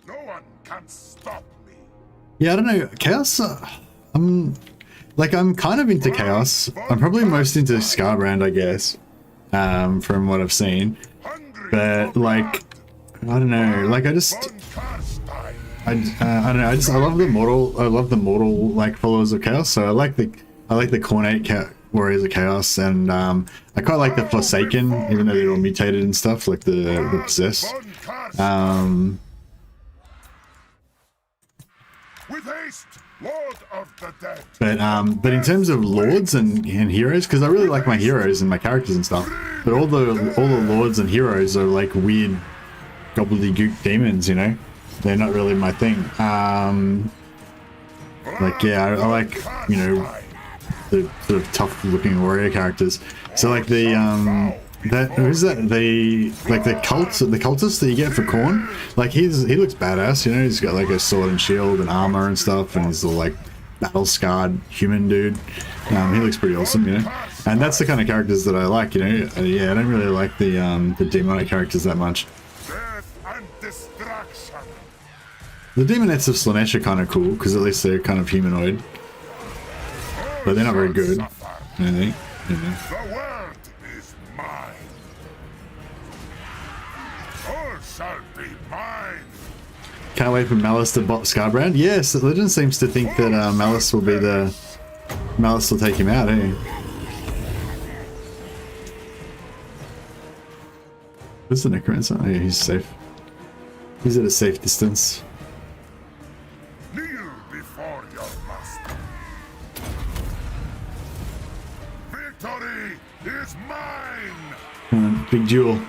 No one can stop me. Yeah, I don't know. Chaos, I'm kind of into chaos. I'm probably most into Scarbrand, I guess, from what I've seen. Hungry But, for like, I don't know. Like, I blood. just... Von Carstein. I don't know. I love the mortal like followers of chaos. So I like the Cornate warriors of chaos, and I quite like the Forsaken, even though they're all mutated and stuff, like the possessed. Von Carstein. With haste, Lord of the Dead. But in terms of lords and heroes, because I really like my heroes and my characters and stuff, but all the lords and heroes are like weird gobbledygook demons, you know. They're not really my thing. Like, yeah, I like, you know, the sort of tough looking warrior characters. So like the who's that? The cultist that you get for Khorne. Like he looks badass, you know. He's got like a sword and shield and armor and stuff, and he's all like battle scarred human dude. He looks pretty awesome, you know. And that's the kind of characters that I like, you know. Yeah, I don't really like the demonic characters that much. Death and destruction. The demonettes of Slanesh are kind of cool because at least they're kind of humanoid, but they're not very good. I think. The world is mine. All shall be mine. Can't wait for Malice to bop Scarbrand. Yes, the legend seems to think that Malice will take him out, eh? Where's the Necromancer? Oh yeah, he's safe. He's at a safe distance. Kneel before your master. Victory is mine. Come on, big duel.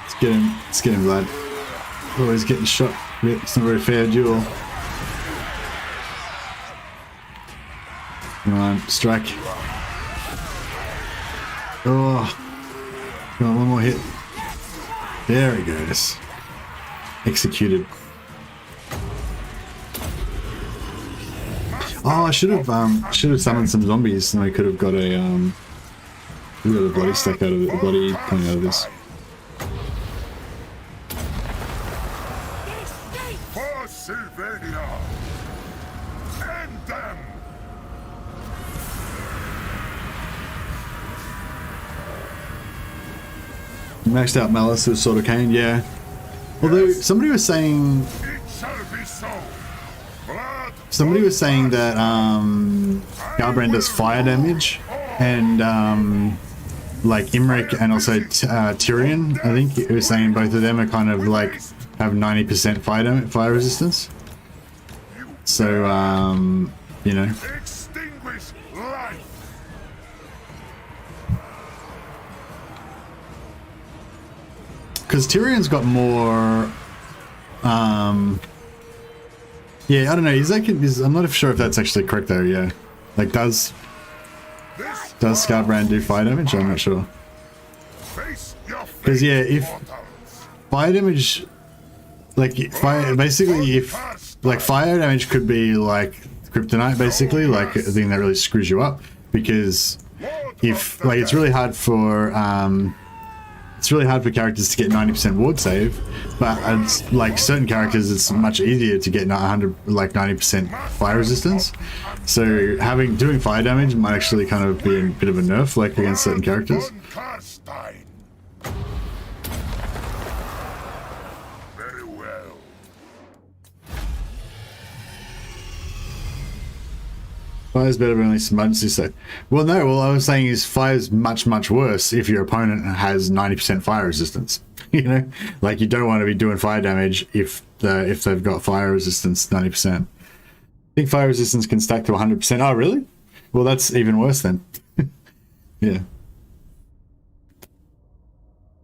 Let's get him. Let's get him, Vlad. Oh, he's getting shot. It's not a very fair duel. Come on, strike. Oh, come on, one more hit. There he goes. Executed. Oh, I should have summoned some zombies, and I could have got a bloody stack out of it, a bloody coming out of this. For Sylvania. End them. Maxed out Malice with Sword of Cain, yeah. Although somebody was saying It shall be so. Blood. somebody was saying that Scarbrand does fire damage, and like Imric and also Tyrion, I think he was saying both of them are kind of like have 90% fire resistance. So you know. Extinguish life. Because Tyrion's got more, yeah, I don't know. I'm not sure if that's actually correct though. Yeah, like does Scarbrand do fire damage? I'm not sure. Face your Because yeah, if mortals. fire damage, like fire, basically if like fire damage could be like kryptonite, basically like a thing that really screws you up. Because if like it's really hard for it's really hard for characters to get 90% ward save, but it's, like certain characters, it's much easier to get 90% fire resistance. So doing fire damage might actually kind of be a bit of a nerf, like against certain characters. Von Carstein. Very well. Fire's better than at least emergency save. Well, no. Well, I was saying is fire's much worse if your opponent has 90% fire resistance. You know, like you don't want to be doing fire damage if they've got fire resistance 90%. I think fire resistance can stack to 100%. Oh, really? Well, that's even worse then. Yeah.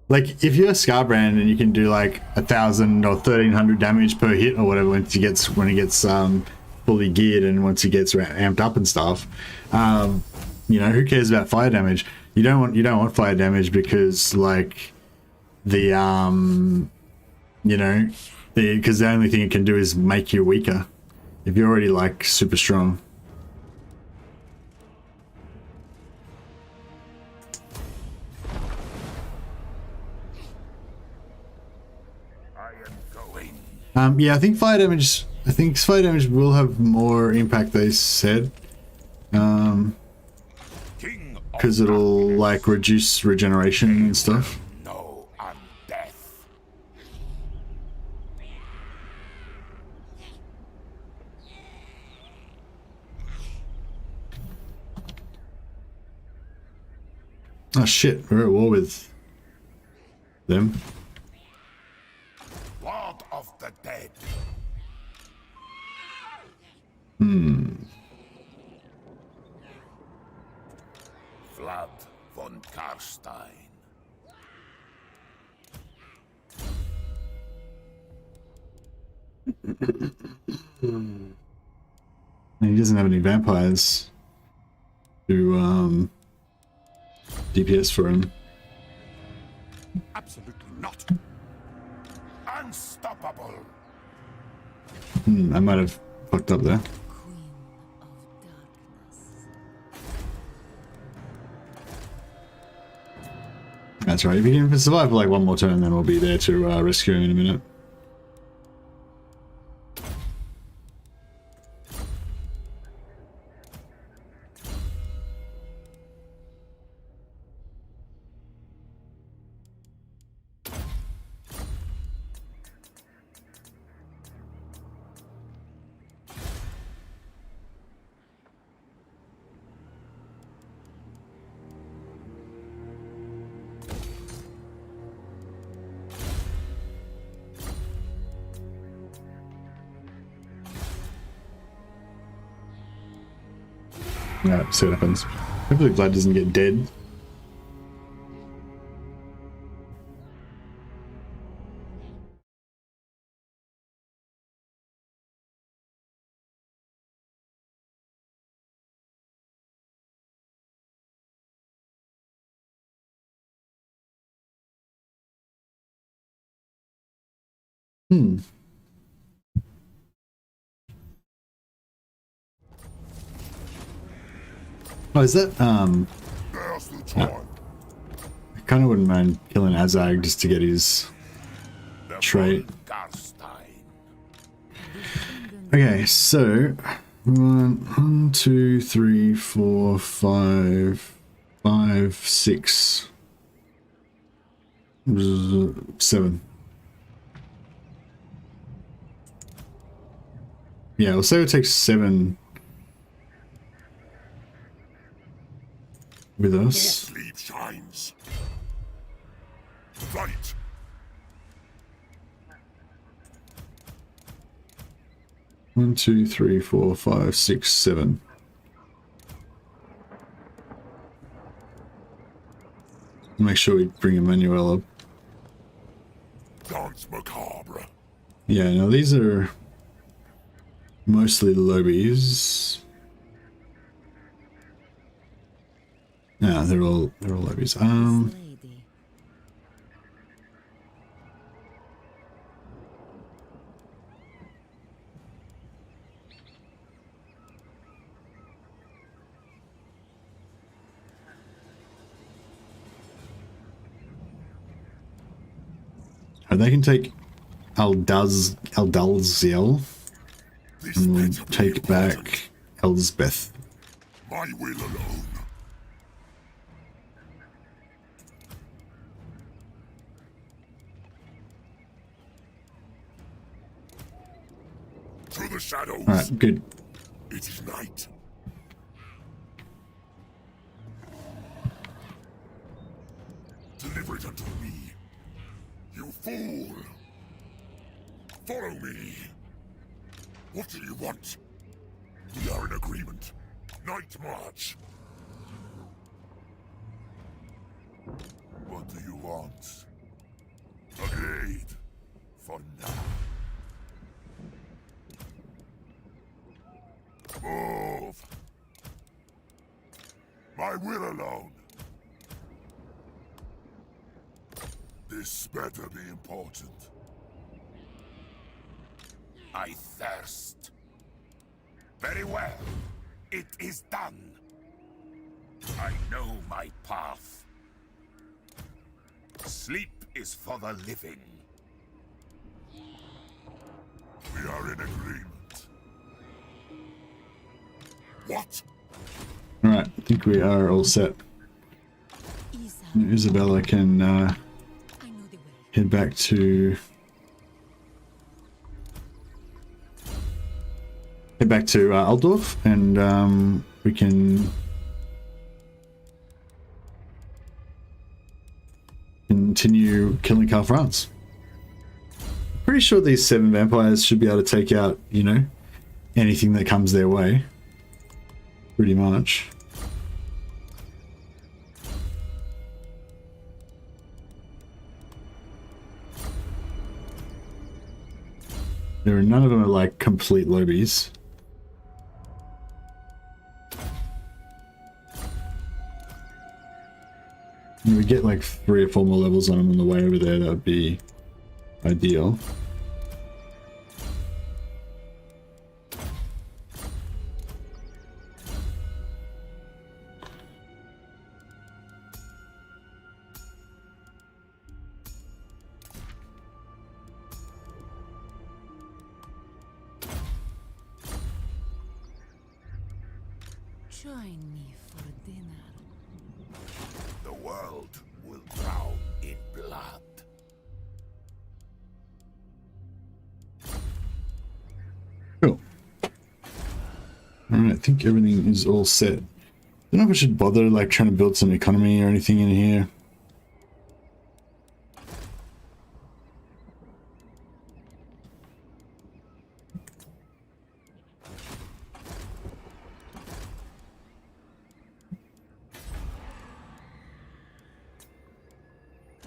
Like if you're Scarbrand and you can do like 1,000 or 1,300 damage per hit or whatever when he gets fully geared and once he gets amped up and stuff, you know, who cares about fire damage? You don't want fire damage because like the you know, because the only thing it can do is make you weaker if you're already like super strong. I am going. Yeah, I think fire damage will have more impact, they said, King of because it'll like reduce regeneration and stuff. no and death. Oh shit, we're at war with them. Lord of the dead. Vlad Von Carstein. And he doesn't have any vampires to DPS for him. Absolutely not. Unstoppable. I might have fucked up there. Queen of darkness. That's right. If he can survive for like one more turn, then we'll be there to rescue him in a minute. Yeah, see what happens. Hopefully Vlad doesn't get dead. Oh, is that There's the time. I kind of wouldn't mind killing Azag just to get his The trait. Von Carstein. Okay, so 1, 2, 3, 4, 5, 5, 6, 7. Yeah, we'll say it takes 7 with More us. sleep shines. Right. One, 2, 3, 4, 5, 6, 7. Make sure we bring Emmanuel up. Dance macabre. Yeah, now these are mostly lobies. No, they're all lobies. Lady. They can take Aldalziel, This and we'll better be take important. back Elsbeth. My will alone. To the shadows. Alright, good. It is night. Deliver it unto me. You fool! Follow me. What do you want? We are in agreement. Night march. What do you want? Agreed. For now. Move. My will alone. This better be important. I thirst. Very well. It is done. I know my path. Sleep is for the living. We are in agreement. What? Alright, I think we are all set. Isa, Isabella can I know the way. head back to Altdorf, and we can continue killing Karl Franz. Pretty sure these 7 vampires should be able to take out, you know, anything that comes their way. Pretty much. None of them are like complete lobies. If we get like 3 or 4 more levels on them on the way over there, that would be ideal. Join me for dinner. The world will drown in blood. Cool. Alright, I think everything is all set. Don't know if I should bother like trying to build some economy or anything in here.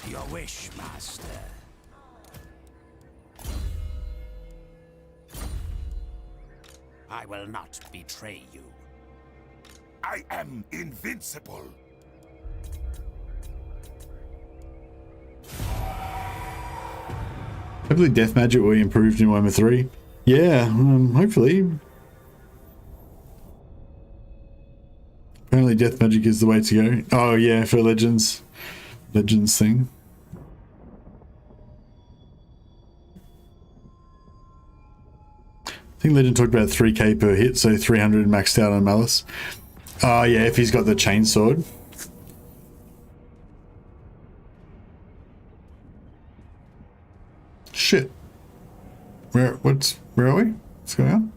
Your wish, master. I will not betray you. I am invincible. Hopefully death magic will be improved in Warhammer 3. Yeah, hopefully. Apparently death magic is the way to go. Oh yeah, for Legends thing. I think Legend talked about 3k per hit, so 300 maxed out on Malice. Oh yeah, if he's got the chainsword. Shit. Where are we? What's going on?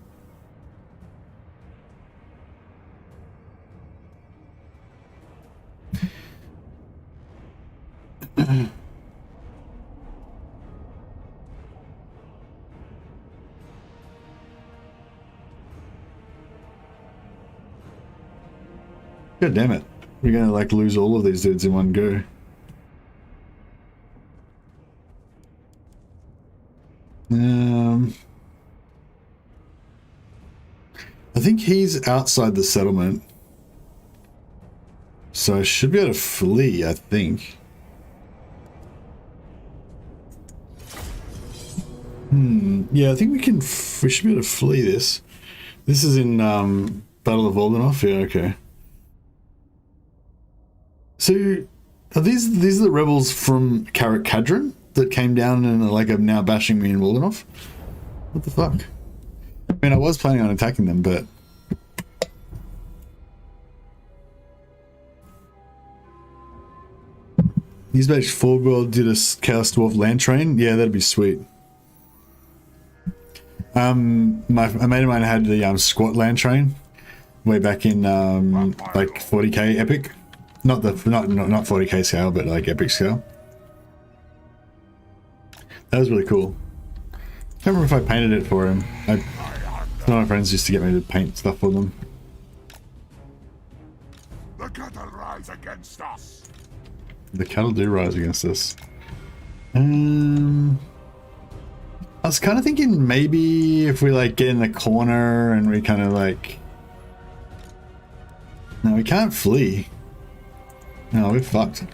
God damn it. We're gonna like lose all of these dudes in one go. I think he's outside the settlement. So I should be able to flee, I think. Yeah, I think we should be able to flee this. This is in Battle of Volganov. Yeah, okay. So are these are the rebels from Karak Kadron? that came down and like are now bashing me in Waldenhof? What the fuck? I mean, I was planning on attacking them, but He's based Forgold did a Chaos Dwarf land train. Yeah, that'd be sweet. A mate of mine had the squat land train way back in like 40k epic, not 40k scale, but like epic scale. That was really cool. I can't remember if I painted it for him. Some of my friends used to get me to paint stuff for them. The cattle rise against us. The cattle do rise against us. I was kind of thinking maybe if we like get in the corner and we kind of like... No, we can't flee. No, we're fucked.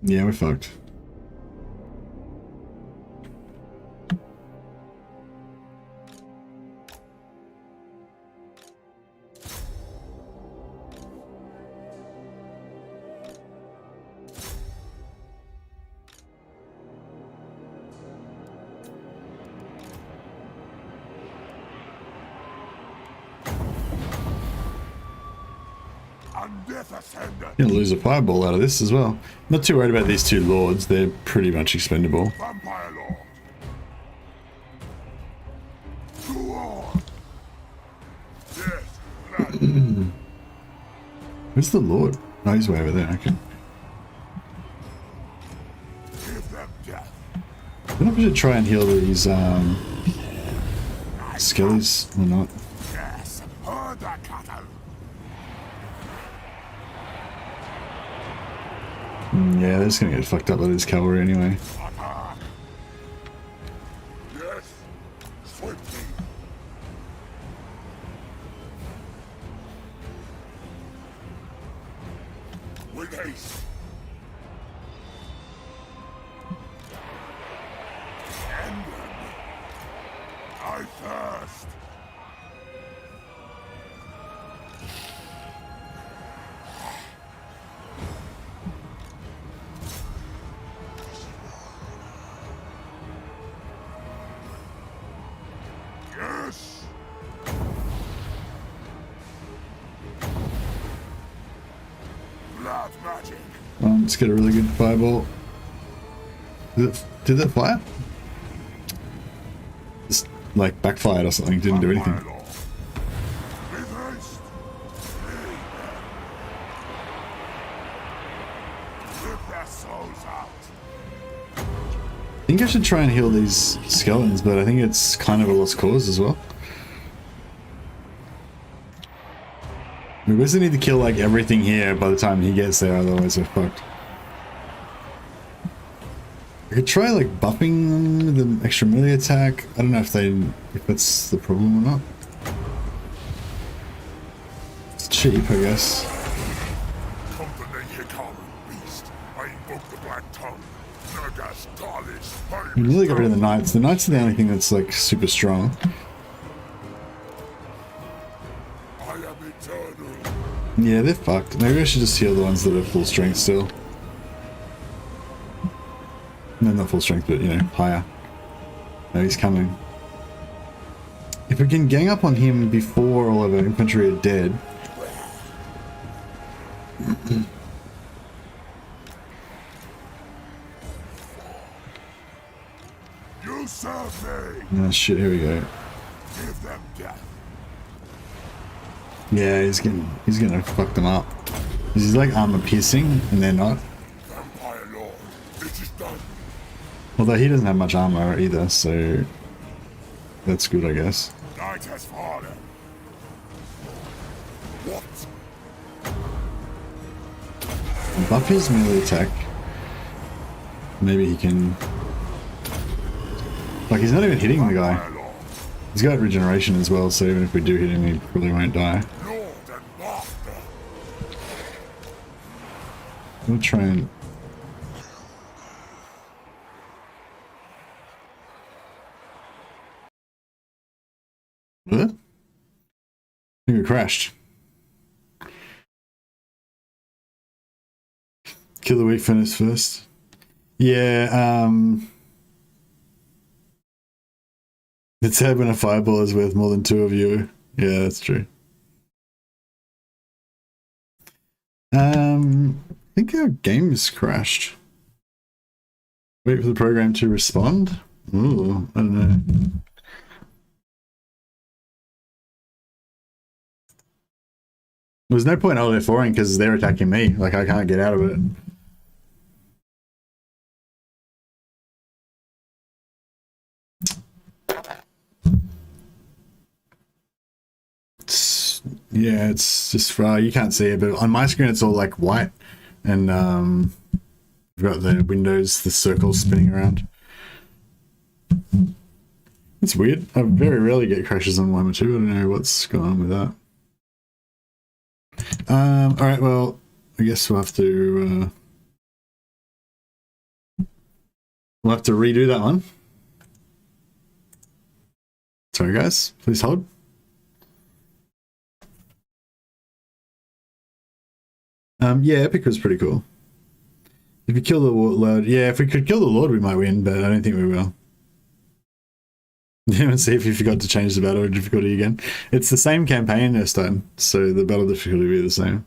Yeah, we're fucked. Gonna lose a fireball out of this as well. Not too worried about these two lords, they're pretty much expendable. Vampire Lord. Go on. Yes, blood. Where's the lord? Oh, he's way over there, okay. Give them death. I don't know if we should try and heal these skellies or not. Yes, herd the cattle. Yeah, they're just gonna get fucked up by this cavalry anyway. Attack. Yes, swiftly. With haste. End them. I thirst. Yes. Blood magic. Let's get a really good fireball. Did that fire? Just like backfired or something, didn't do anything. Vampire Lord. With haste. Rip their souls out. I think I should try and heal these skeletons, but I think it's kind of a lost cause as well. We basically need to kill like everything here by the time he gets there, otherwise we're fucked. I could try like buffing the extra melee attack. I don't know if that's the problem or not. It's cheap, I guess. Come to the Hikaru beast. I invoke the black tongue. Nurgas Talis. We really got rid of the knights. The knights are the only thing that's like super strong. I am eternal. Yeah, they're fucked. Maybe I should just heal the ones that are full strength still. No, not full strength, but you know, higher. No, he's coming. If we can gang up on him before all of our infantry are dead. You serve me. Oh shit, here we go. Give them death. Yeah, he's gonna fuck them up. He's like armor piercing, and they're not. Vampire Lord. It is done. Although he doesn't have much armor either, so that's good, I guess. Night has fallen. What? Buff his melee attack. Maybe he can. Like, he's not even hitting the guy. Vampire Lord. He's got regeneration as well, so even if we do hit him, he probably won't die. Lord and master. We'll try and. What? think we crashed. Kill the weak finish first. Yeah, it's sad when a fireball is worth more than two of you. Yeah, that's true. I think our game's crashed. Wait for the program to respond? Ooh, I don't know. There's no point Alt F4ing because they're attacking me. Like, I can't get out of it. Yeah, it's just you can't see it, but on my screen it's all like white, and I've got the windows, the circles spinning around. It's weird. I very rarely get crashes on Warhammer 2. I don't know what's going on with that. All right, well, I guess we'll have to redo that one. Sorry, guys. Please hold. Yeah, Epic was pretty cool. If you kill the Lord, yeah, if we could kill the Lord, we might win, but I don't think we will. Didn't even see if you forgot to change the battle difficulty again. It's the same campaign this time, so the battle difficulty will be the same.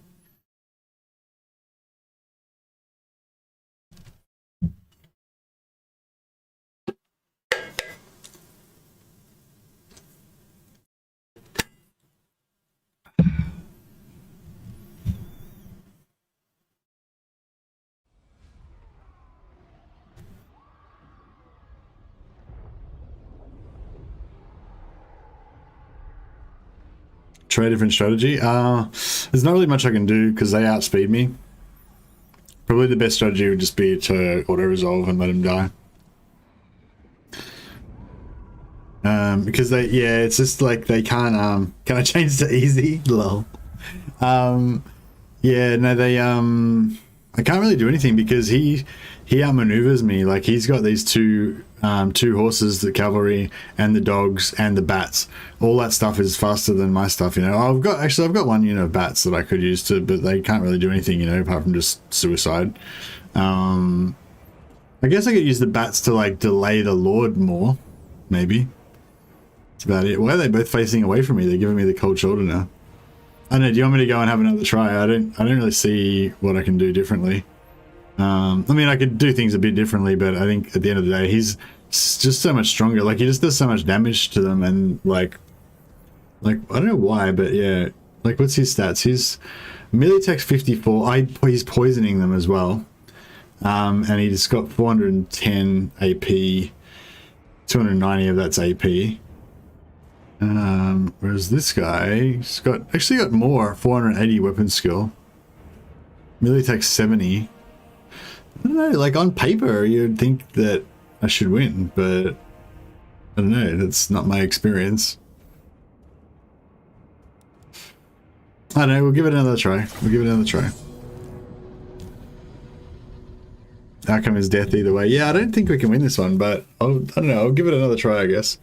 Try a different strategy. There's not really much I can do because they outspeed me. Probably the best strategy would just be to auto-resolve and let him die. Because they, yeah, it's just like they can't, can I change to easy? Lol. Yeah, no, they, I can't really do anything because he outmaneuvers me. Like, he's got these two horses, the cavalry and the dogs and the bats. All that stuff is faster than my stuff, you know. I've got one unit of bats that I could use to, but they can't really do anything, you know, apart from just suicide. I guess I could use the bats to like delay the Lord more, maybe. That's about it. Why are they both facing away from me? They're giving me the cold shoulder now. I don't know, do you want me to go and have another try? I don't really see what I can do differently. I mean, I could do things a bit differently, but I think at the end of the day, he's just so much stronger. Like, he just does so much damage to them, and like I don't know why, but yeah. Like, what's his stats? His melee attack's 54. He's poisoning them as well. And he just got 410 AP. 290 of that's AP. Whereas this guy, he's actually got more. 480 weapon skill. Melee attack 70. I don't know, like on paper you'd think that I should win, but I don't know, that's not my experience. I don't know, we'll give it another try. Outcome is death either way. Yeah, I don't think we can win this one, but I don't know, I'll give it another try, I guess.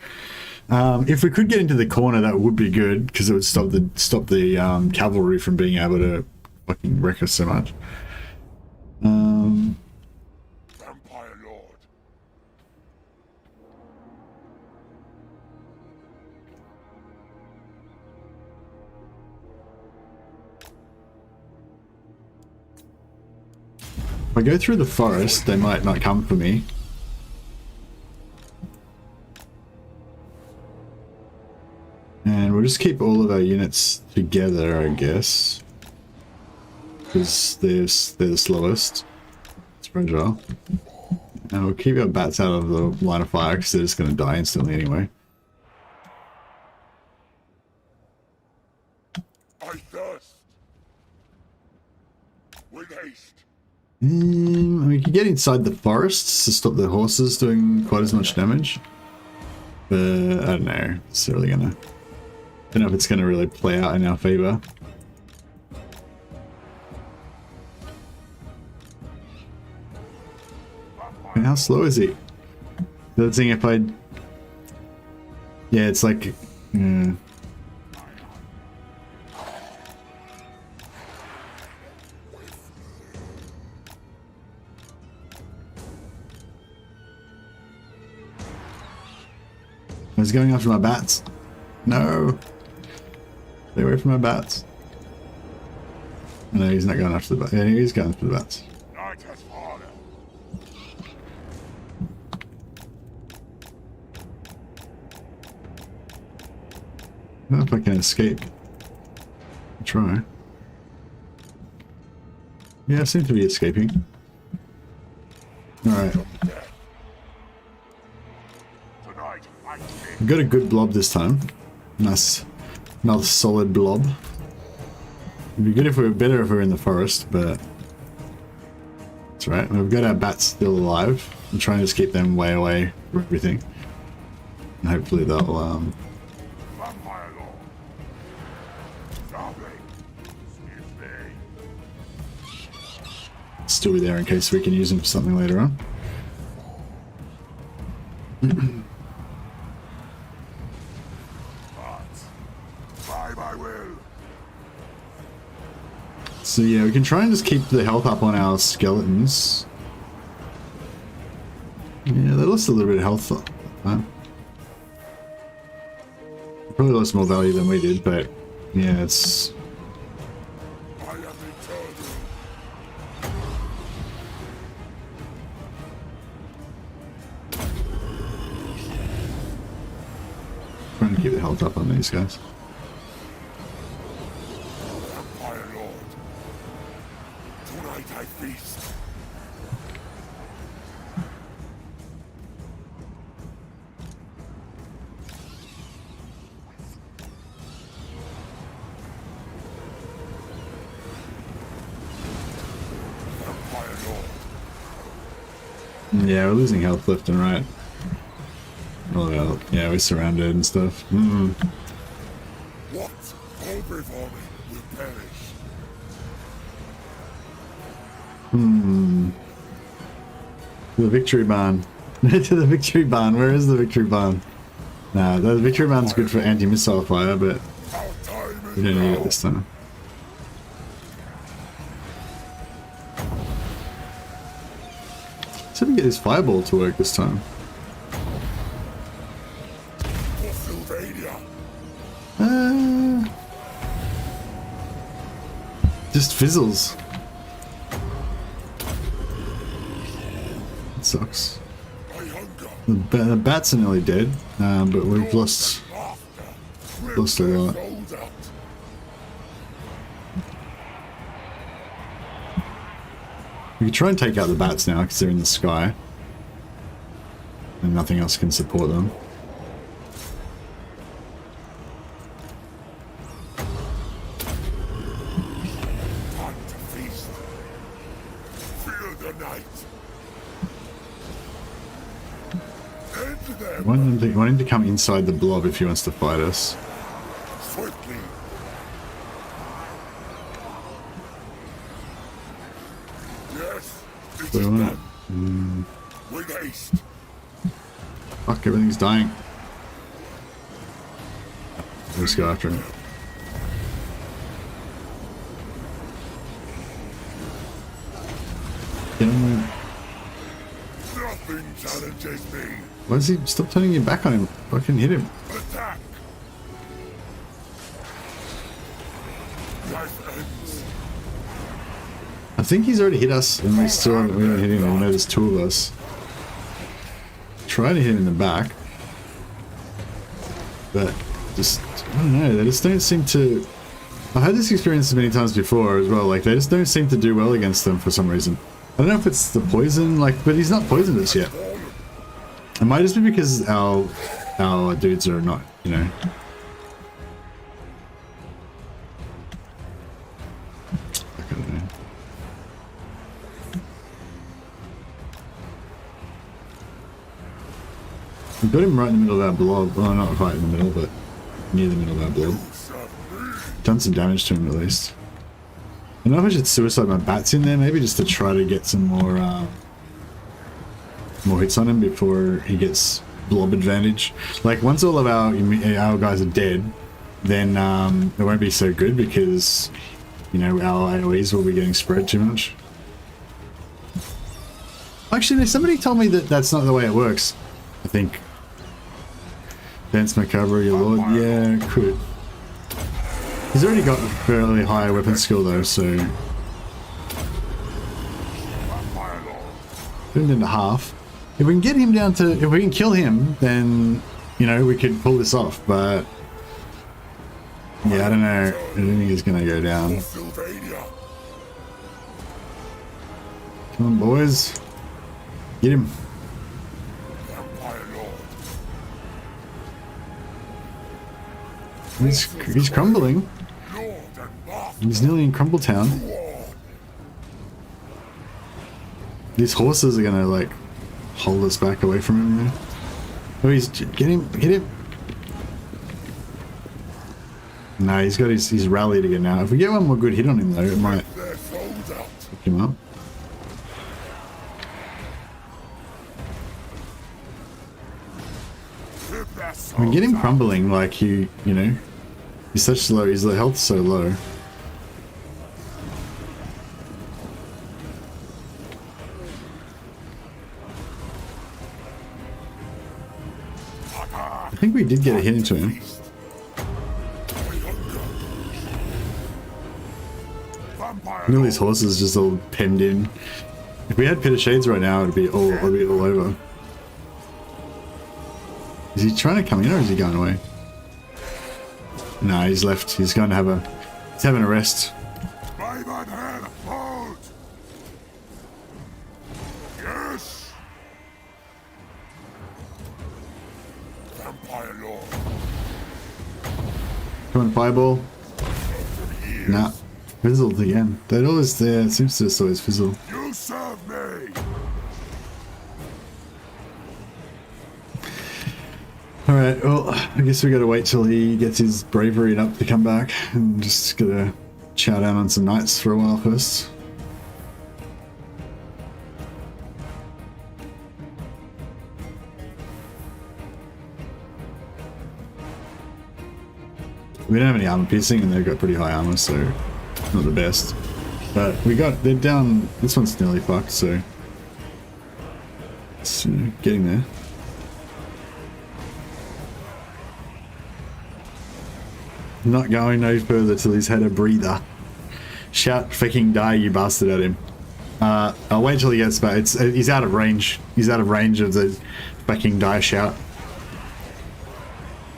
If we could get into the corner, that would be good, because it would stop the cavalry from being able to fucking wreck us so much. Vampire Lord. If I go through the forest, they might not come for me. And we'll just keep all of our units together, I guess. Because they're the slowest. It's fragile. And we'll keep our bats out of the line of fire because they're just going to die instantly anyway. I thirst. With haste. We could get inside the forests to stop the horses doing quite as much damage. But I don't know. It's really gonna... I don't know if it's gonna really play out in our favor. And how slow is he? The thing, if I... Yeah, it's like... He's going after my bats. No. Stay away from my bats. No, he's not going after the bats. Yeah, he's going after the bats. Night has fallen. I don't know if I can escape. I'll try. Yeah, I seem to be escaping. Alright. Tonight, I We got a good blob this time. Nice. Another solid blob. It'd be good if we were better if we were in the forest, but that's right. We've got our bats still alive. I'm trying to just keep them way away from everything. And hopefully they'll vampire lord. Zombie. Excuse me. still be there in case we can use them for something later on. By my will. So yeah, we can try and just keep the health up on our skeletons. Yeah, they lost a little bit of health. Probably lost more value than we did, but yeah, it's... I am eternal. trying to keep the health up on these guys. Vampire lord. Tonight I feast. Vampire lord. Yeah, we're losing health left and right. Oh well, yeah, we're surrounded and stuff. What? All before me will perish. To the victory barn. To the victory barn. Where is the victory barn? Nah, the victory barn's good for anti-missile fire, but Our time is we don't need it now. this time. So we get this fireball to work this time. For Sylvania. Just fizzles. It sucks. I hunger. The bats are nearly dead, but we've lost Laughter. a lot. Souls out. We can try and take out the bats now because they're in the sky. And nothing else can support them. Time to feast. Feel the night. End them. I want him to come inside the blob if he wants to fight us. Swiftly. Yes, it We is want done. With haste. Fuck, everything's dying. Let's go after him. Get him there. Nothing challenges me. Why does he stop turning your back on him? Fucking hit him. Attack. Life ends. I think he's already hit us and we still haven't hit him. I know there's two of us. Try to hit him in the back. But just, I don't know, they just don't seem to... I've had this experience many times before as well, like they just don't seem to do well against them for some reason. I don't know if it's the poison, like, but he's not poisoned us yet. It might just be because our dudes are not, you know... I don't know. We've got him right in the middle of our blob. Well, not quite in the middle, but near the middle of our blob. Done some damage to him at least. I don't know if I should suicide my bats in there, maybe just to try to get some more hits on him before he gets blob advantage. Like once all of our guys are dead, then it won't be so good because you know our AOEs will be getting spread too much. Actually, somebody told me that that's not the way it works. I think Dance Macabre, your lord. Yeah, could. He's already got fairly high weapon skill though, so turned into half. If we can get him down to, if we can kill him, then you know we could pull this off. But yeah, I don't know. I don't think he's gonna go down. Come on, boys, get him. He's crumbling. He's nearly in Crumble Town. These horses are gonna like hold us back away from him. Now. Oh, get him! No, he's got his rallied again now. If we get one more good hit on him though, it might pick him up. I mean, get him crumbling like you know. He's such low. His health's so low. I think we did get a hit into him. Look at these horses just all penned in. If we had Pit of Shades right now, it'd be all over. Is he trying to come in or is he going away? No, he's left. He's going to have a. He's having a rest. Yes. Vampire Lord. Come on, fireball. Nah, fizzled again. That always there. It seems to just always fizzle. You serve me. Alright, well, I guess we gotta wait till he gets his bravery up to come back and just gotta chow down on some knights for a while first. We don't have any armor piercing and they've got pretty high armor, so not the best. But they're down, this one's nearly fucked, so it's getting there. Not going no further till he's had a breather. Shout fucking die, you bastard, at him. I'll wait till he gets back. He's out of range. He's out of range of the fucking die shout.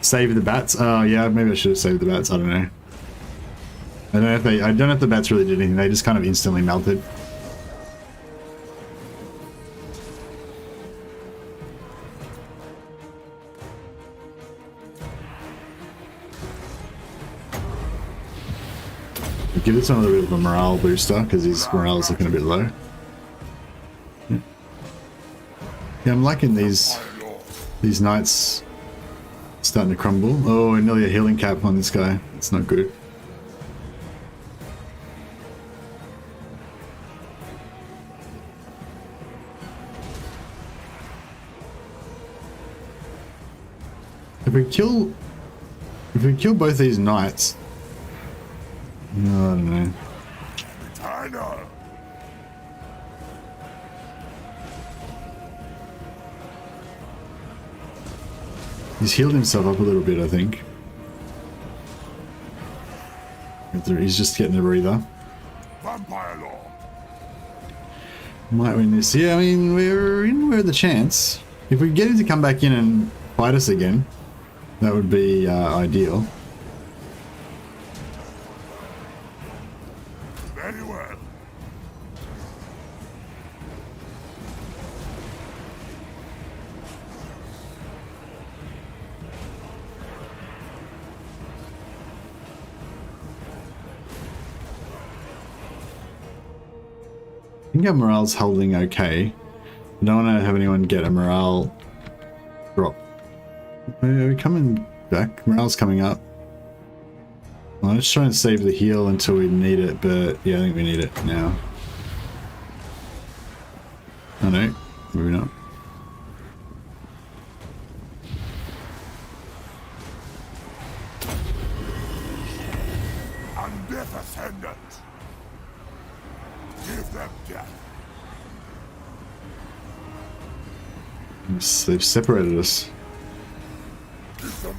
Save the bats. Oh yeah, maybe I should have saved the bats. I don't know. I don't know if the bats really did anything. They just kind of instantly melted. Give this one a little bit of a morale booster because his morale is looking a bit low. Yeah, I'm liking these knights starting to crumble. Oh, and nearly a healing cap on this guy. It's not good. If we kill both these knights. No, I don't know. I know. He's healed himself up a little bit, I think. He's just getting a breather. Vampire Lord. Might win this. Yeah, I mean, we're the chance. If we get him to come back in and fight us again, that would be ideal. Very well. I think our morale's holding okay. I don't want to have anyone get a morale drop. We're coming back. Morale's coming up. Well, let's try and save the heal until we need it, but yeah, I think we need it now. Oh no, maybe not. Undeath Ascendant. Give them death. They've separated us. Give them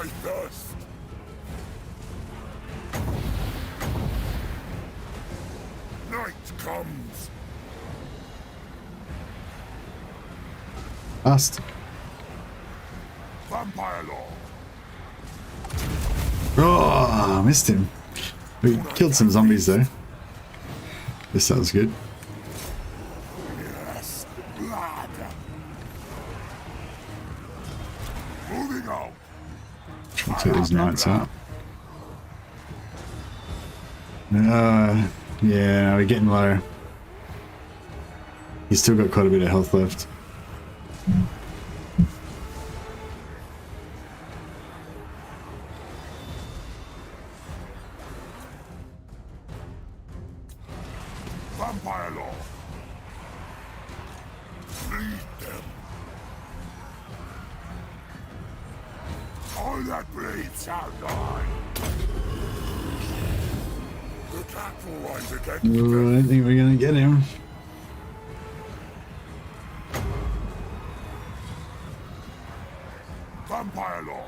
I thirst. Night comes. Fast. Vampire Lord. Oh, I missed him. We killed some zombies though. This sounds good. Yes, blood. Moving on. Try to take these knights out. Yeah, we're getting low. He's still got quite a bit of health left. Vampire Lord. Lead them. All that bleeds shall die. The cat will rise again. I don't think we're gonna get him. Vampire Lord.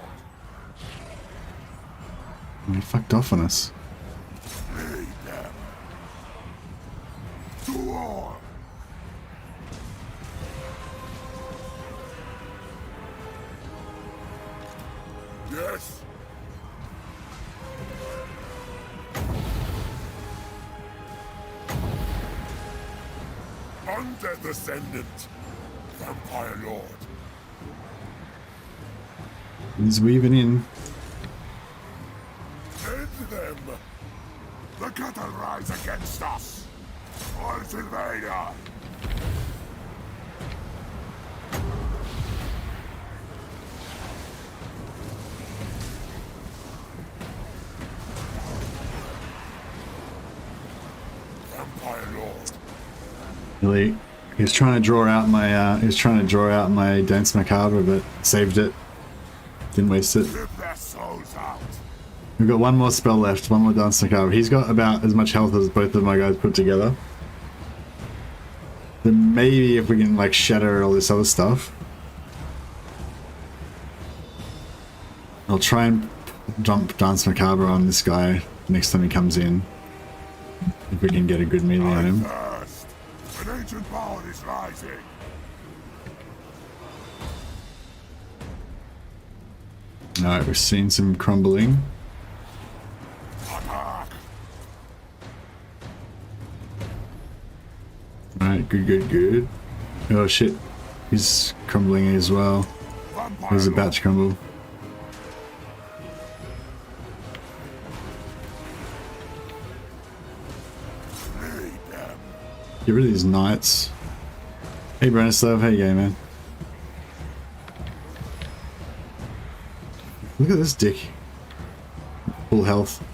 He fucked off on us. Lead them. To war. Yes. Undead Ascendant. Vampire Lord. He's weaving in. End them. The cattle rise against us. Earth Invader. Vampire Lord. Really, he was trying to draw out my Dance Macabre, but saved it. Didn't waste it. Rip their souls out. We've got one more spell left, one more Dance Macabre. He's got about as much health as both of my guys put together. Then maybe if we can like shatter all this other stuff. I'll try and dump Dance Macabre on this guy next time he comes in. If we can get a good melee on him. Thirst. An ancient power is rising. Alright, we're seeing some crumbling. Attack. Alright, good. Oh shit. He's crumbling as well. Vampire He's Lord. about to crumble. Lead them. Get rid of these knights. Hey Branislav, how you going, man? Look at this dick. Full health.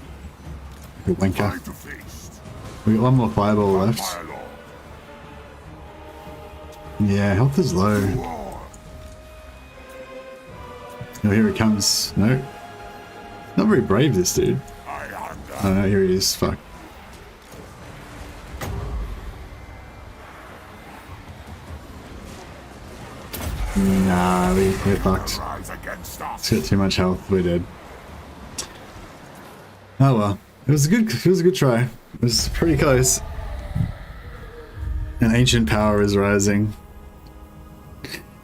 Good wanker. Time to feast. We got one more fireball left. Vampire Lord. Yeah, health is low. War. Oh, here he comes. No. Not very brave, this dude. I hunger. Oh no, here he is. Fuck. Nah, we're fucked. Rise against us. He's got too much health. We're dead. Oh well. It was a good try. It was pretty close. An ancient power is rising.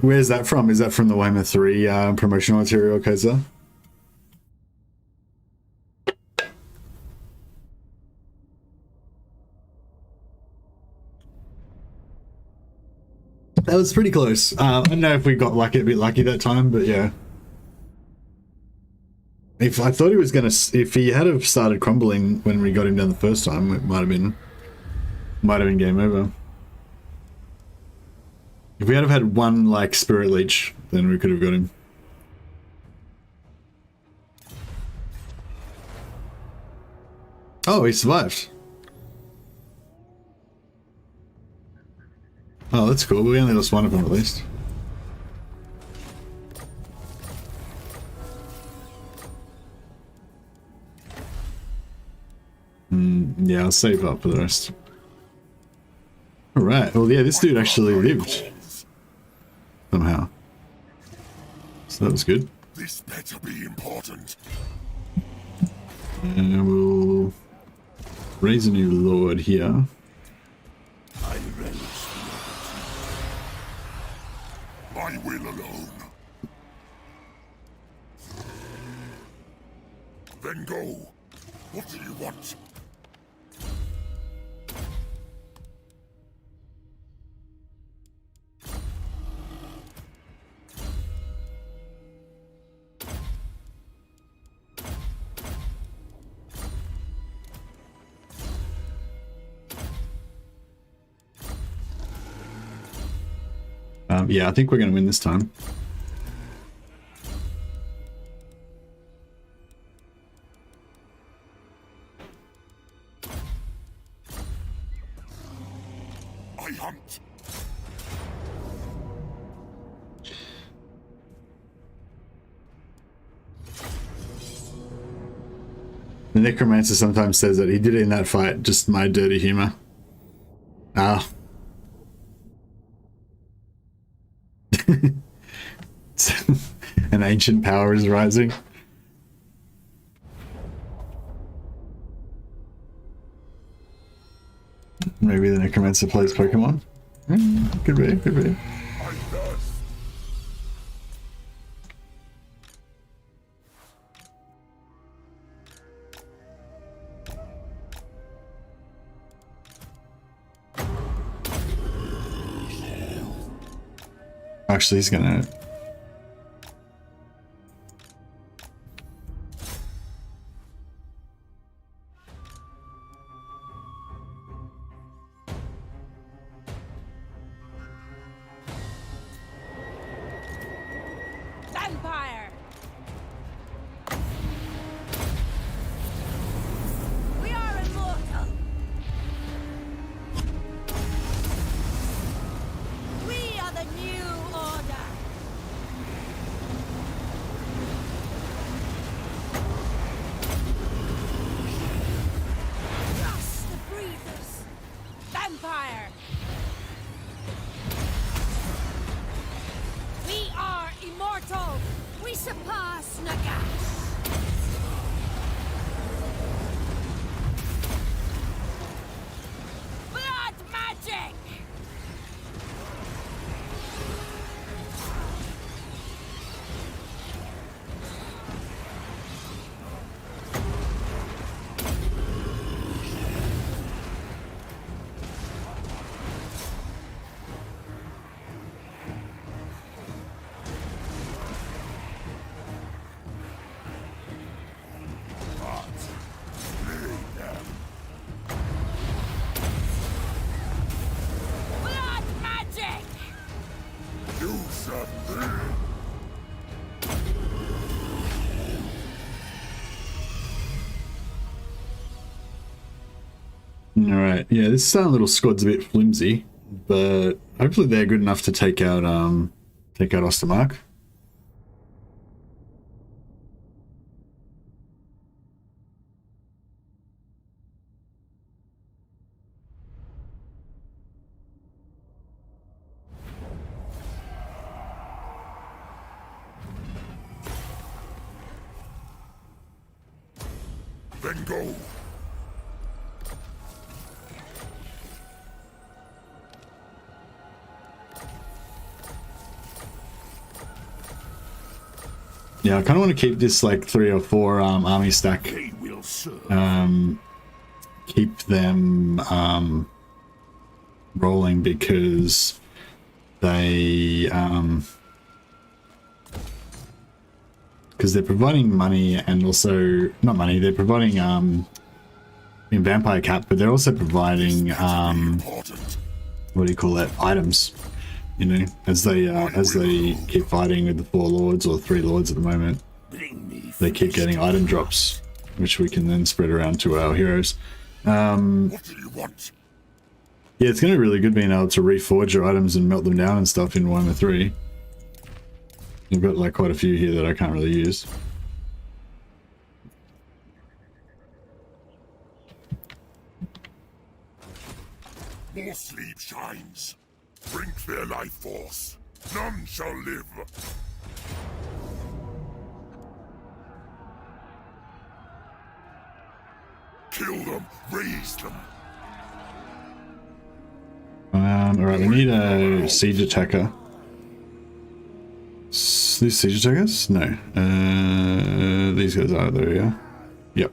Where's that from? Is that from the Warhammer 3 promotional material, Koza? That was pretty close. I don't know if we got a bit lucky that time, but yeah. If I thought he was gonna, if he had have started crumbling when we got him down the first time, it might have been game over. If we had have had one like spirit leech, then we could have got him. Oh, he survived. Oh, that's cool. We only lost one of them at least. Yeah, I'll save up for the rest. Alright, well yeah, this dude actually lived. Somehow. So that was good. This better be important. And we'll raise a new lord here. I relish the opportunity. My will alone. Then go. What do you want? Yeah, I think we're going to win this time. I hunt. The necromancer sometimes says that he did it in that fight, just my dirty humor. Ah. An ancient power is rising. Maybe the necromancer plays Pokemon. Could be, could be. I thirst. Actually, he's gonna. Vampire! We are immortal! We are the new order! Trust the breathers! Vampire! We are immortal! We surpass Nagash! Blood magic! Blood magic! You serve me. Alright, yeah, this little squad's a bit flimsy, but hopefully they're good enough to take out Ostermark. Then go. Yeah, I kind of want to keep this like 3 or 4 army stack. They will serve. Keep them rolling because they because they're providing money and also not money. They're providing in vampire cap, but they're also providing Important. what do you call that? Items. You know, as they keep fighting with the 4 lords or 3 lords at the moment, Bring me. they keep getting item drops, which we can then spread around to our heroes. What do you want? Yeah, it's going to be really good being able to reforge your items and melt them down and stuff in Warhammer 3. I've got like quite a few here that I can't really use. More sleep shines. Drink their life force. None shall live. Kill them, raise them. Alright, we need a siege attacker. These siege attackers? No. These guys are there, yeah? Yep.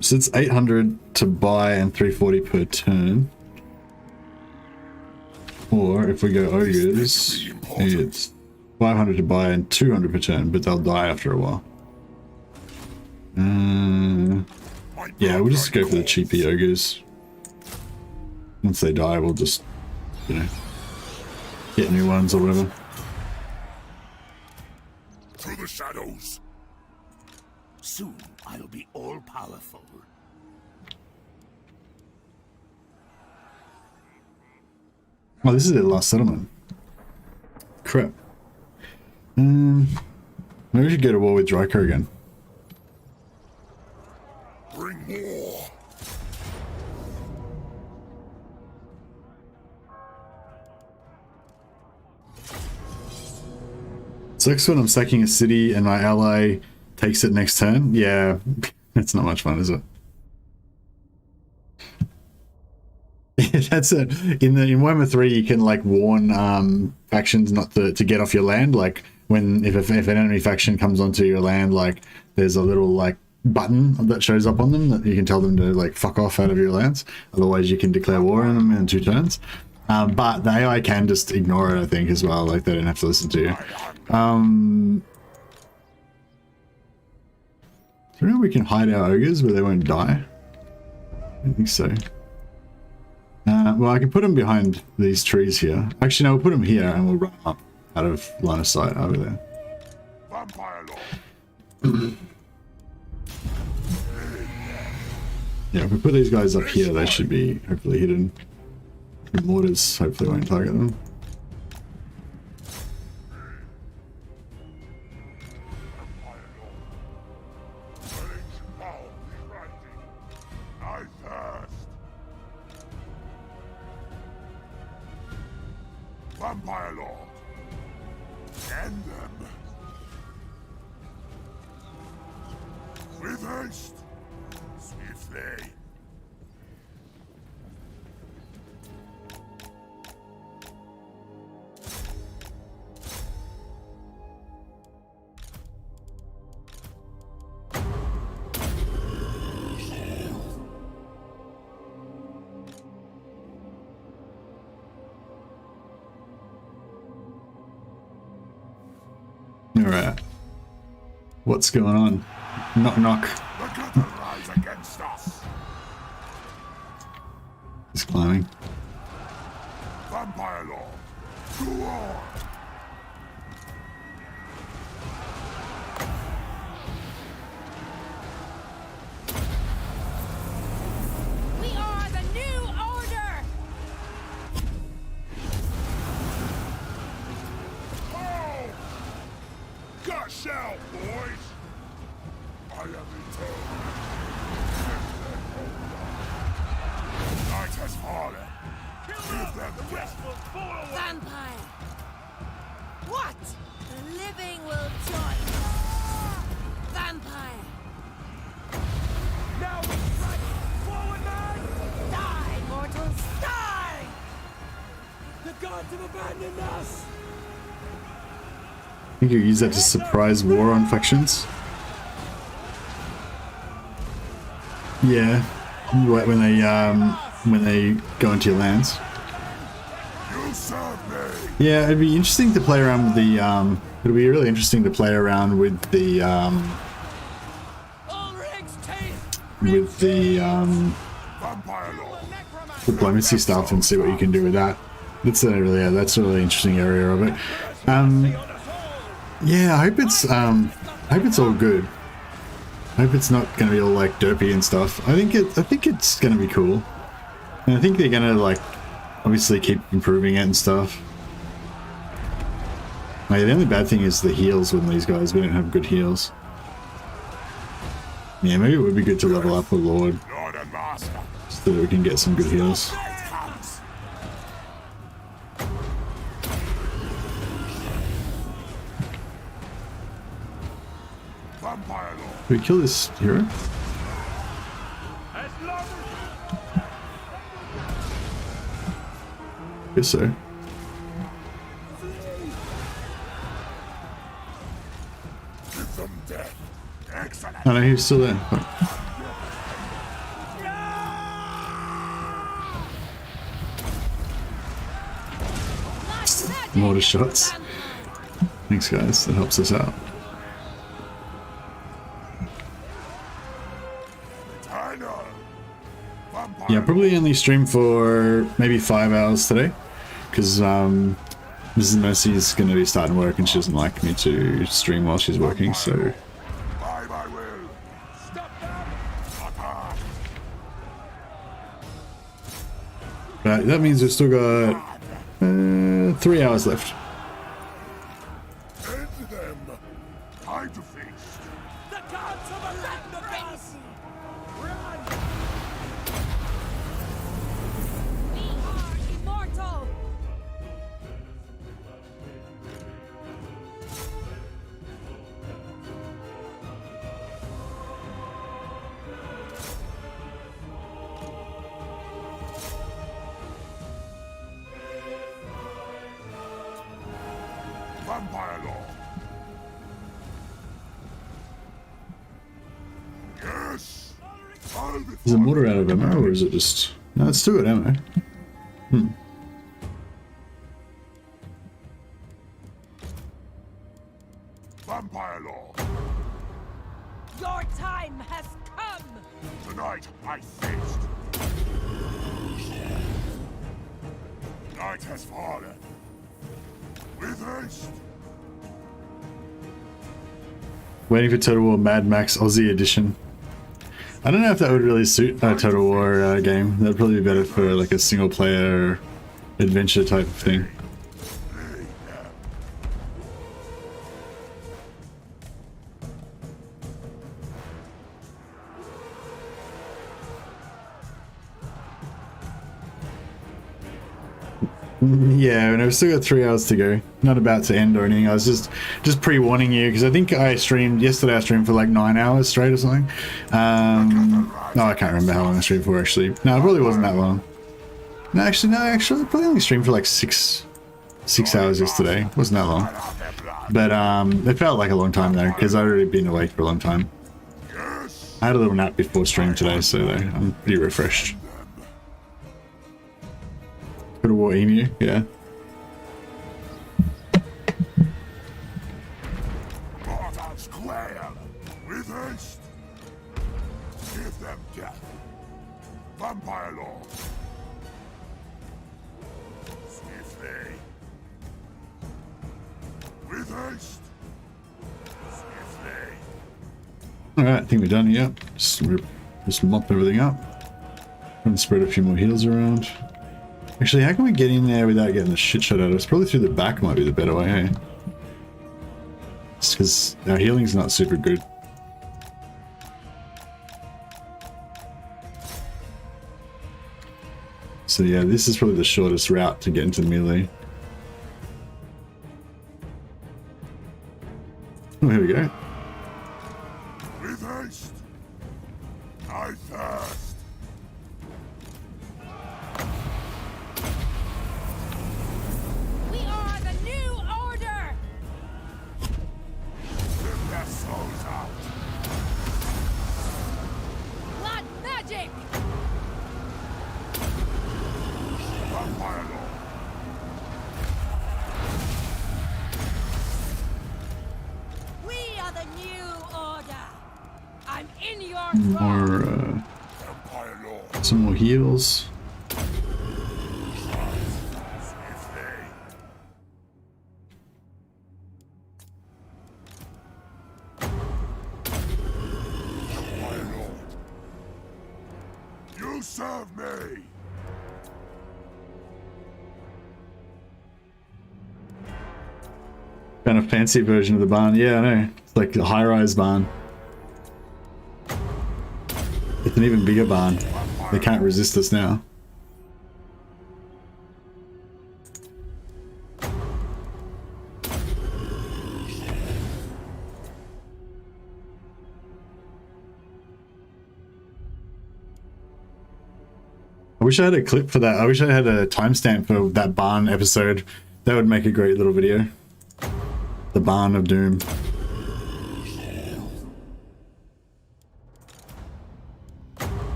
So it's 800 to buy and 340 per turn. Or if we go ogres, it's 500 to buy and 200 per turn, but they'll die after a while. Yeah, we'll just go for the cheapy ogres. Once they die, we'll just, you know, get new ones or whatever. Through the shadows. Soon I'll be all-powerful. Oh, this is their last settlement. Crap. Maybe we should go to war with Draco again. Bring more. Sucks when I'm sacking a city and my ally takes it next turn. Yeah, that's not much fun, is it? That's it. In Warhammer 3, you can like warn factions not to get off your land. Like when if an enemy faction comes onto your land, like there's a little like button that shows up on them that you can tell them to like fuck off out of your lands. Otherwise, you can declare war on them in 2 turns. But the AI can just ignore it, I think, as well. Like they don't have to listen to you. Do you know we can hide our ogres where they won't die? I don't think so. Well, I can put them behind these trees here. Actually, no, we'll put them here and we'll run up out of line of sight over there. Vampire Lord. Yeah, if we put these guys up here, they should be hopefully hidden. The mortars hopefully won't target them. Vampire Lord. End them. With haste. Swiftly. Alright. What's going on? Knock knock. The good rise against us. He's climbing. Vampire Lord. Go on. We are the new order! Oh! Gush out, boys! I have returned. Night has fallen. Give them the rest will fall away. Vampire! What? The living will join us. Vampire! Now we strike! Forward, man! Die, mortals! Die! The gods have abandoned us! I think you use that to surprise war on factions. Yeah, when they go into your lands. You serve me. Yeah, it'd be interesting to play around with the it'll be really interesting to play around with the Vampire Lord. diplomacy stuff and see what you can do with that. That's a really interesting area of it. Yeah, I hope it's all good. I hope it's not gonna be all like derpy and stuff. I think it's gonna be cool. And I think they're gonna like obviously keep improving it and stuff. Like, the only bad thing is the heals with these guys. We don't have good heals. Yeah, maybe it would be good to level up with Lord Lord and Master. so that we can get some good heals. It comes. Vampire Lord. Did we kill this hero? Guess so. Give them death. Excellent. I know he's still there. Mortar shots. Thanks, guys. That helps us out. Yeah, probably only stream for maybe 5 hours today, because Mrs. Mercy is going to be starting work and she doesn't like me to stream while she's working, so... Right, that means we've still got 3 hours left. End them. Time to feast. The gods of the land of us! Run! We are immortal! Vampire law. Yes. Is the mortar out of ammo, or is it just... No, it's still got ammo. Vampire law. Your time has come! Tonight I feast. Night has fallen. With haste. Waiting for Total War Mad Max Aussie Edition. I don't know if that would really suit a Total War game. That'd probably be better for like a single player adventure type of thing. Yeah, and I've still got 3 hours to go. Not about to end or anything. I was just pre-warning you because I think I streamed yesterday. I streamed for like 9 hours straight or something. No, I can't remember how long I streamed for actually. No, it probably wasn't that long. No, actually, I probably only streamed for like six hours yesterday. It wasn't that long. But it felt like a long time though because I'd already been awake for a long time. I had a little nap before stream today, so I'm pretty refreshed. Total War Emu, yeah. With haste. Give them death. Vampire law. Swiftly. With haste. Swiftly. Alright, I think we're done, yeah. Just mop everything up. And spread a few more heals around. Actually, how can we get in there without getting the shit shot out of us? Probably through the back might be the better way, hey? Just because our healing's not super good. So yeah, this is probably the shortest route to get into melee. Oh, here we go. With haste. I thirst. We are the new order! Rip their souls out. Blood magic! Vampire law. We are the new order! I'm in your throne! More, Vampire law. some more heals. Swiftly. Vampire law. You serve me. Kind of fancy version of the barn. Yeah, I know. It's like a high-rise barn. It's an even bigger barn. They can't resist us now. wish I had a clip for that. I wish I had a timestamp for that barn episode. That would make a great little video. The Barn of Doom.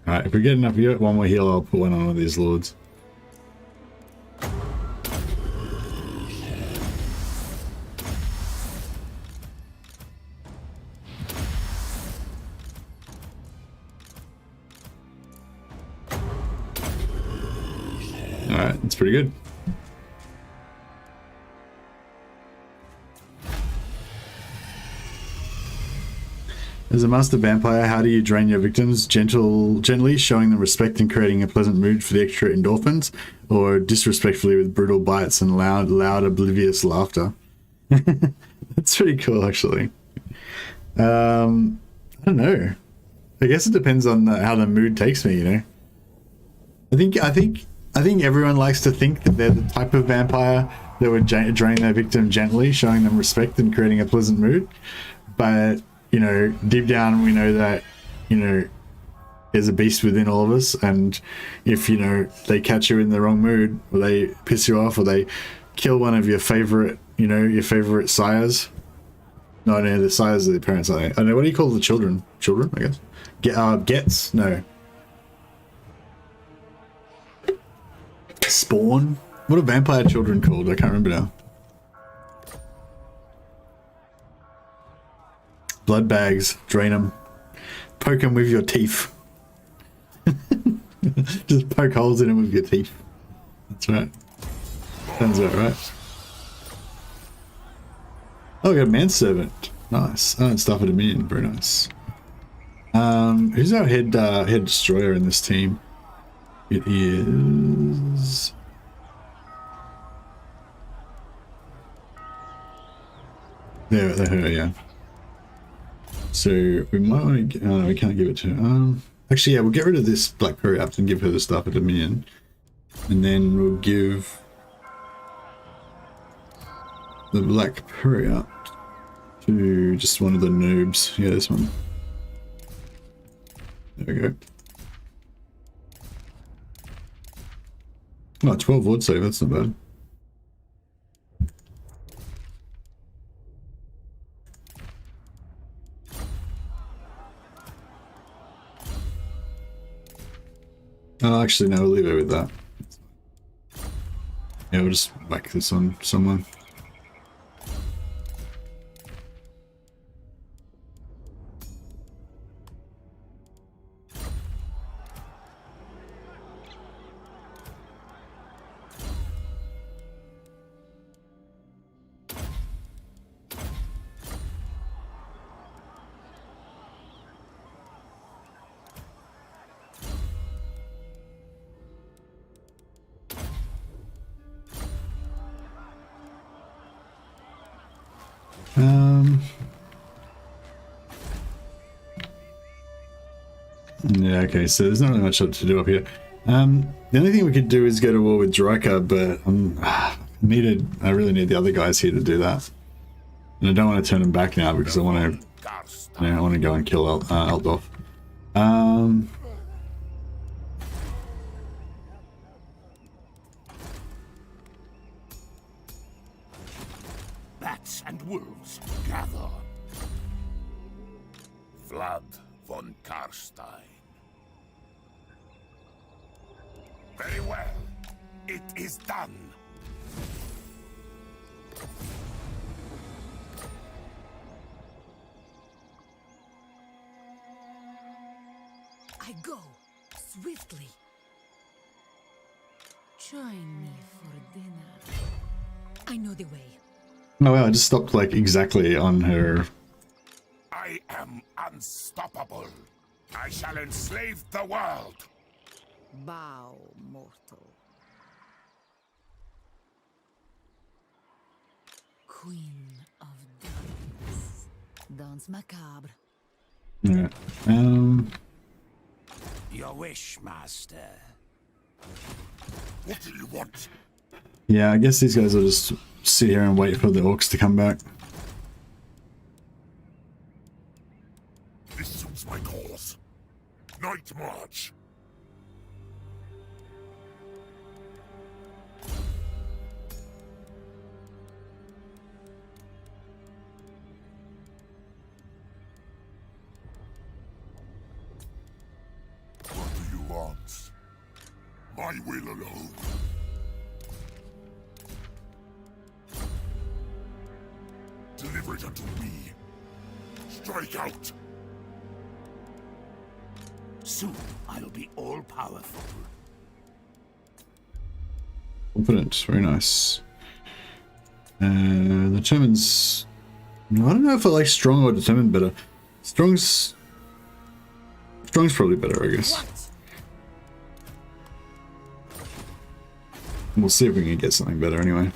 Alright, if we get enough, you get one more heal, I'll put one on these lords. Alright, that's pretty good. As a master vampire, how do you drain your victims? Gently showing them respect and creating a pleasant mood for the extra endorphins, or disrespectfully with brutal bites and loud oblivious laughter? That's pretty cool, actually. I don't know. I guess it depends on how the mood takes me, you know. I think everyone likes to think that they're the type of vampire that would drain their victim gently, showing them respect and creating a pleasant mood. But, you know, deep down we know that, you know, there's a beast within all of us, and if, you know, they catch you in the wrong mood, or they piss you off, or they kill one of your favorite, you know, your favorite sires. No, the sires are the parents, I know. What do you call the children? Children, I guess. Gets? No. Spawn? What are vampire children called? I can't remember now. Blood bags. Drain them. Poke them with your teeth. Just poke holes in them with your teeth. That's right. Sounds about right. Oh, we got a manservant. Nice. Oh, and stuff at a million. Very nice. Who's our head destroyer in this team? It is... There, her, yeah. So we might want to. We can't give it to her. Actually, yeah, we'll get rid of this Black Periapt and give her the stuff at Dominion, and then we'll give the Black Periapt to just one of the noobs. Yeah, this one. There we go. Oh, 12 ward save. That's not bad. Oh, actually, no, we'll leave it with that. Yeah, we'll just whack this on someone. Yeah, okay, so there's not really much to do up here. The only thing we could do is go to war with Dryka, but I really need the other guys here to do that. And I don't want to turn them back now because I want to go and kill Eldorf. Bats and wolves gather. Vlad Von Carstein. Very well. It is done. I go swiftly. Join me for dinner. I know the way. Oh wow, I just stopped like exactly on her. I am unstoppable. I shall enslave the world. Bow, mortal. Queen of darkness. Dance macabre. Yeah. Your wish, master. What do you want? Yeah, I guess these guys will just sit here and wait for the orcs to come back. This suits my cause. Night march. What do you want? My will alone. Deliver it unto me. Strike out. Soon I'll be all-powerful. Confident, very nice. Determines. I don't know if I like strong or determined better. Strong's probably better, I guess. We'll see if we can get something better anyway.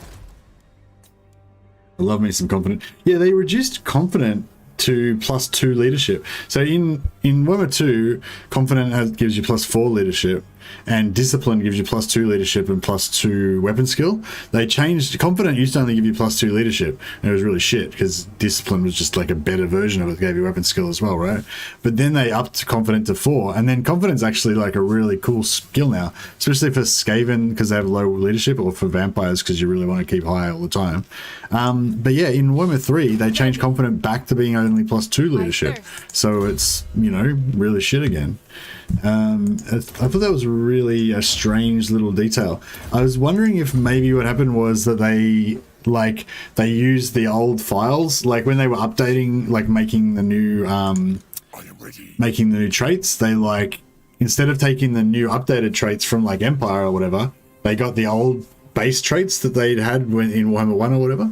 I love me some confident. Yeah, they reduced confident to +2 leadership. So in Warhammer 2, confident gives you +4 leadership, and discipline gives you +2 leadership and +2 weapon skill. They changed. Confident used to only give you +2 leadership, and it was really shit because discipline was just like a better version of it, gave you weapon skill as well, right? But then they upped confident to 4, and then confident's actually like a really cool skill now, especially for Skaven because they have low leadership, or for vampires because you really want to keep high all the time. But yeah, in Warhammer 3 they changed confident back to being only +2 leadership, so it's, you know, really shit again. I thought that was really a strange little detail. I was wondering if maybe what happened was that they used the old files, like when they were updating, like making the new traits, they like, instead of taking the new updated traits from like Empire or whatever, they got the old base traits that they'd had when in Warhammer 1 or whatever,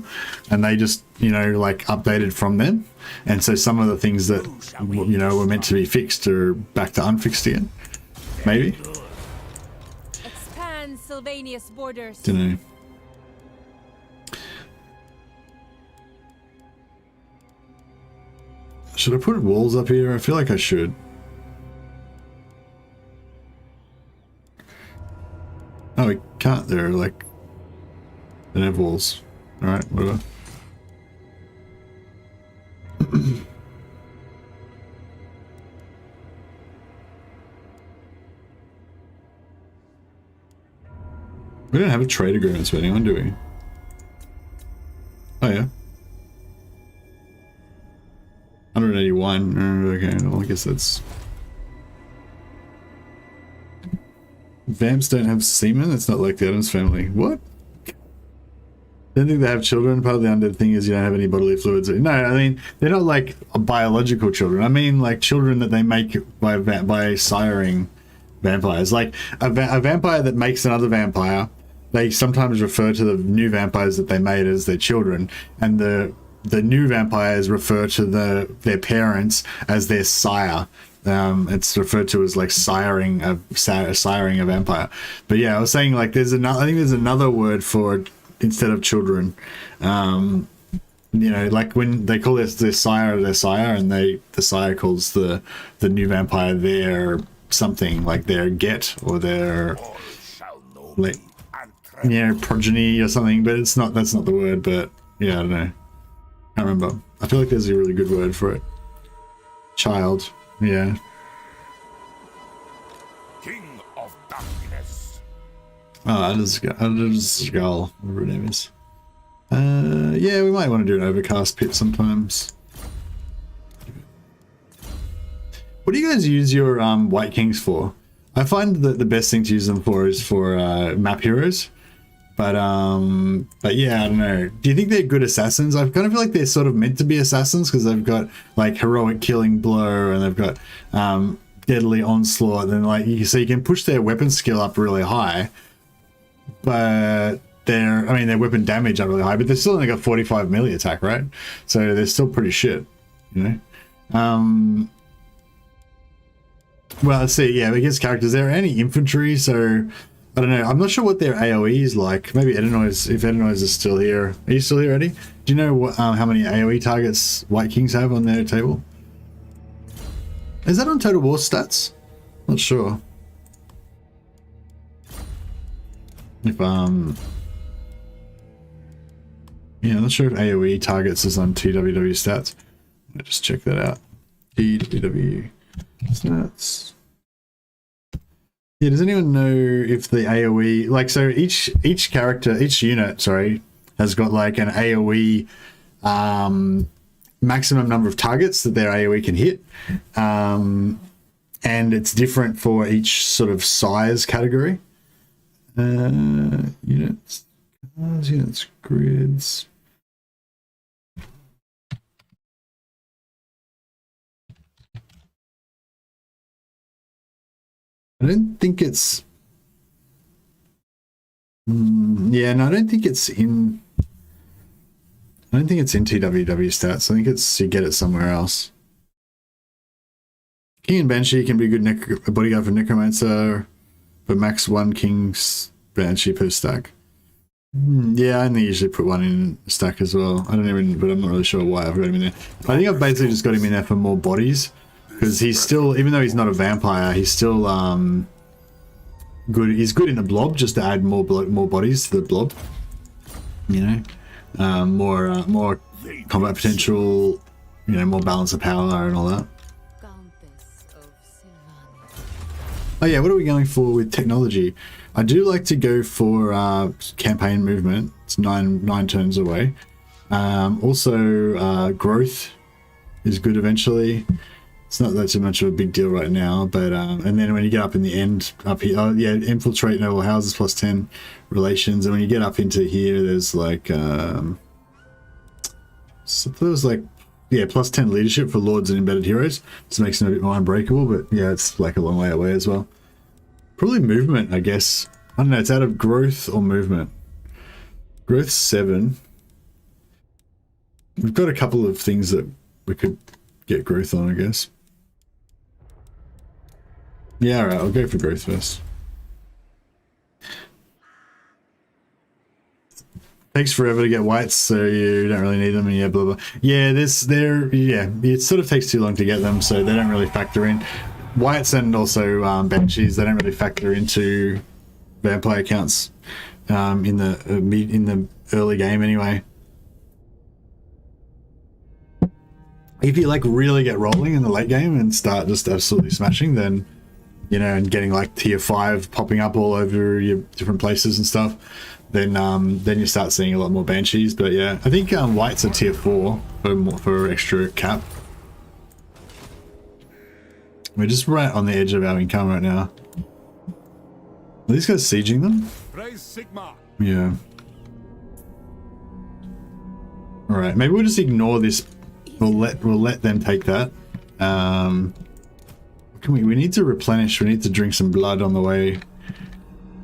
and they just, you know, like updated from them. And so some of the things that, you know, were meant to be fixed are back to unfixed again. Maybe. Expand Sylvania's borders. Dunno. Should I put walls up here? I feel like I should. Oh, we can't. They're like, they don't have walls. Alright, whatever. We don't have a trade agreement with anyone, do we? Oh yeah. 181. Okay, well, I guess that's... Vamps don't have semen? It's not like the Addams family. What? Don't think they have children. Part of the undead thing is you don't have any bodily fluids. No, I mean, they're not like biological children. I mean like children that they make by siring vampires. Like a vampire that makes another vampire, they sometimes refer to the new vampires that they made as their children, and the new vampires refer to their parents as their sire. It's referred to as like siring a vampire. But yeah, I was saying like I think there's another word for it instead of children. You know, like when they call their sire, and the sire calls the new vampire their something, like their get or their, like, you know, progeny or something, but that's not the word. But yeah, I don't know, can't remember. I feel like there's a really good word for it. Child. Yeah. King of Darkness. Oh, Skull, whatever her name is. Yeah, we might want to do an overcast pit sometimes. What do you guys use your White Kings for? I find that the best thing to use them for is for map heroes. But yeah, I don't know. Do you think they're good assassins? I kind of feel like they're sort of meant to be assassins because they've got like heroic killing blow, and they've got deadly onslaught, and like so you can push their weapon skill up really high. But their weapon damage up really high, but they've still only got 45 melee attack, right? So they're still pretty shit, you know. Well, let's see. Yeah, against characters, there are any infantry, so I don't know. I'm not sure what their AoE is like. Maybe Edenoise, if Edenoise is still here. Are you still here, Eddie? Do you know what, how many AoE targets White Kings have on their table? Is that on Total War stats? Not sure. If yeah, I'm not sure if AoE targets is on TWW stats. Let me just check that out. TWW stats. Yeah, does anyone know if the AoE, like, so each character, each unit, sorry, has got like an AoE maximum number of targets that their AoE can hit. And it's different for each sort of size category. Units, cars, units, grids. I don't think it's... yeah, no, I don't think it's in... I don't think it's in TWW stats. I think it's you get it somewhere else. King and Banshee can be a good bodyguard for Necromancer, but max 1 King's Banshee per stack. Yeah, I only usually put one in a stack as well. I don't even, but I'm not really sure why I've got him in there. I think I've basically just got him in there for more bodies, because he's still, even though he's not a vampire, he's still good. He's good in the blob, just to add more bodies to the blob. You know, more combat potential. You know, more balance of power and all that. Oh yeah, what are we going for with technology? I do like to go for campaign movement. It's nine turns away. Also, growth is good eventually. It's not that too much of a big deal right now, but and then when you get up in the end, up here, oh yeah, infiltrate noble houses plus 10 relations, and when you get up into here, there's like so there's like, yeah, plus 10 leadership for lords and embedded heroes. This makes them a bit more unbreakable, but yeah, it's like a long way away as well. Probably movement, I guess. I don't know, it's out of growth or movement. Growth 7. We've got a couple of things that we could get growth on, I guess. Yeah, alright, I'll go for growth first. Takes forever to get whites, so you don't really need them, and yeah, blah blah. Yeah, yeah, it sort of takes too long to get them, so they don't really factor in. Whites and also banshees, they don't really factor into vampire counts in the early game anyway. If you like really get rolling in the late game and start just absolutely smashing, then you know, and getting like tier 5 popping up all over your different places and stuff, then you start seeing a lot more banshees. But yeah, I think whites are tier 4 for extra cap. We're just right on the edge of our income right now. Are these guys sieging them? Yeah. All right, maybe we'll just ignore this. We'll let them take that. We need to replenish. We need to drink some blood on the way.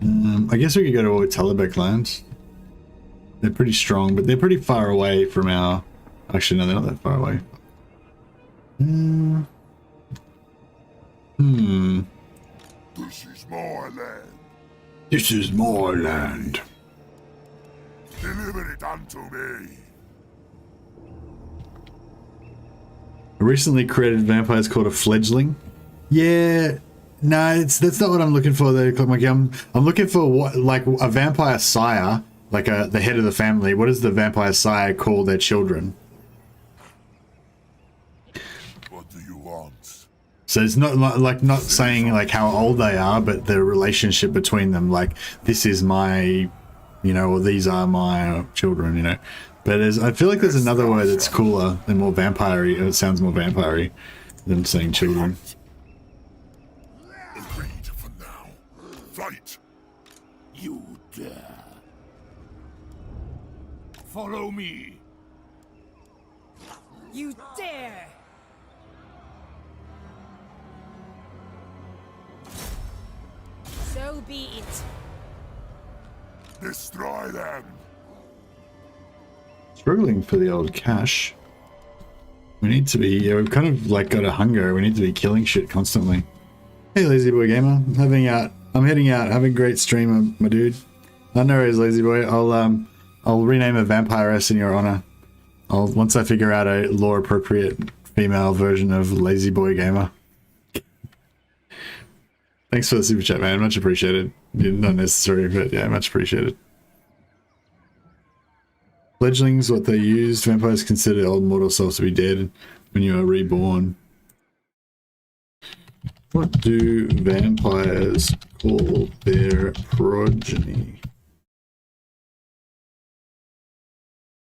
I guess we could go to all Talibek lands. They're pretty strong, but they're pretty far away from our... Actually, no, they're not that far away. This is my land. This is my land. Deliver it unto me. A recently created vampire is called a fledgling. Yeah, no, that's not what I'm looking for though. I'm looking for what, like a vampire sire, like the head of the family. What does the vampire sire call their children? What do you want? So it's not like not saying like how old they are, but the relationship between them. Like this is my, you know, or these are my children, you know. But I feel like there's another word that's cooler and more vampire-y. It sounds more vampire-y than saying children. Agreed for now. Fight. You dare. Follow me. You dare! So be it. Destroy them. Struggling for the old cash. We need to be, yeah, we've kind of like got a hunger. We need to be killing shit constantly. Hey, Lazy Boy Gamer, I'm heading out. Have a great stream, my dude. No worries, Lazy Boy. I'll rename a vampiress in your honor. Once I figure out a lore appropriate female version of Lazy Boy Gamer. Thanks for the super chat, man. Much appreciated. Not necessary, but yeah, much appreciated. Fledglings, what they used. Vampires consider old mortal selves to be dead when you are reborn. What do vampires all their progeny.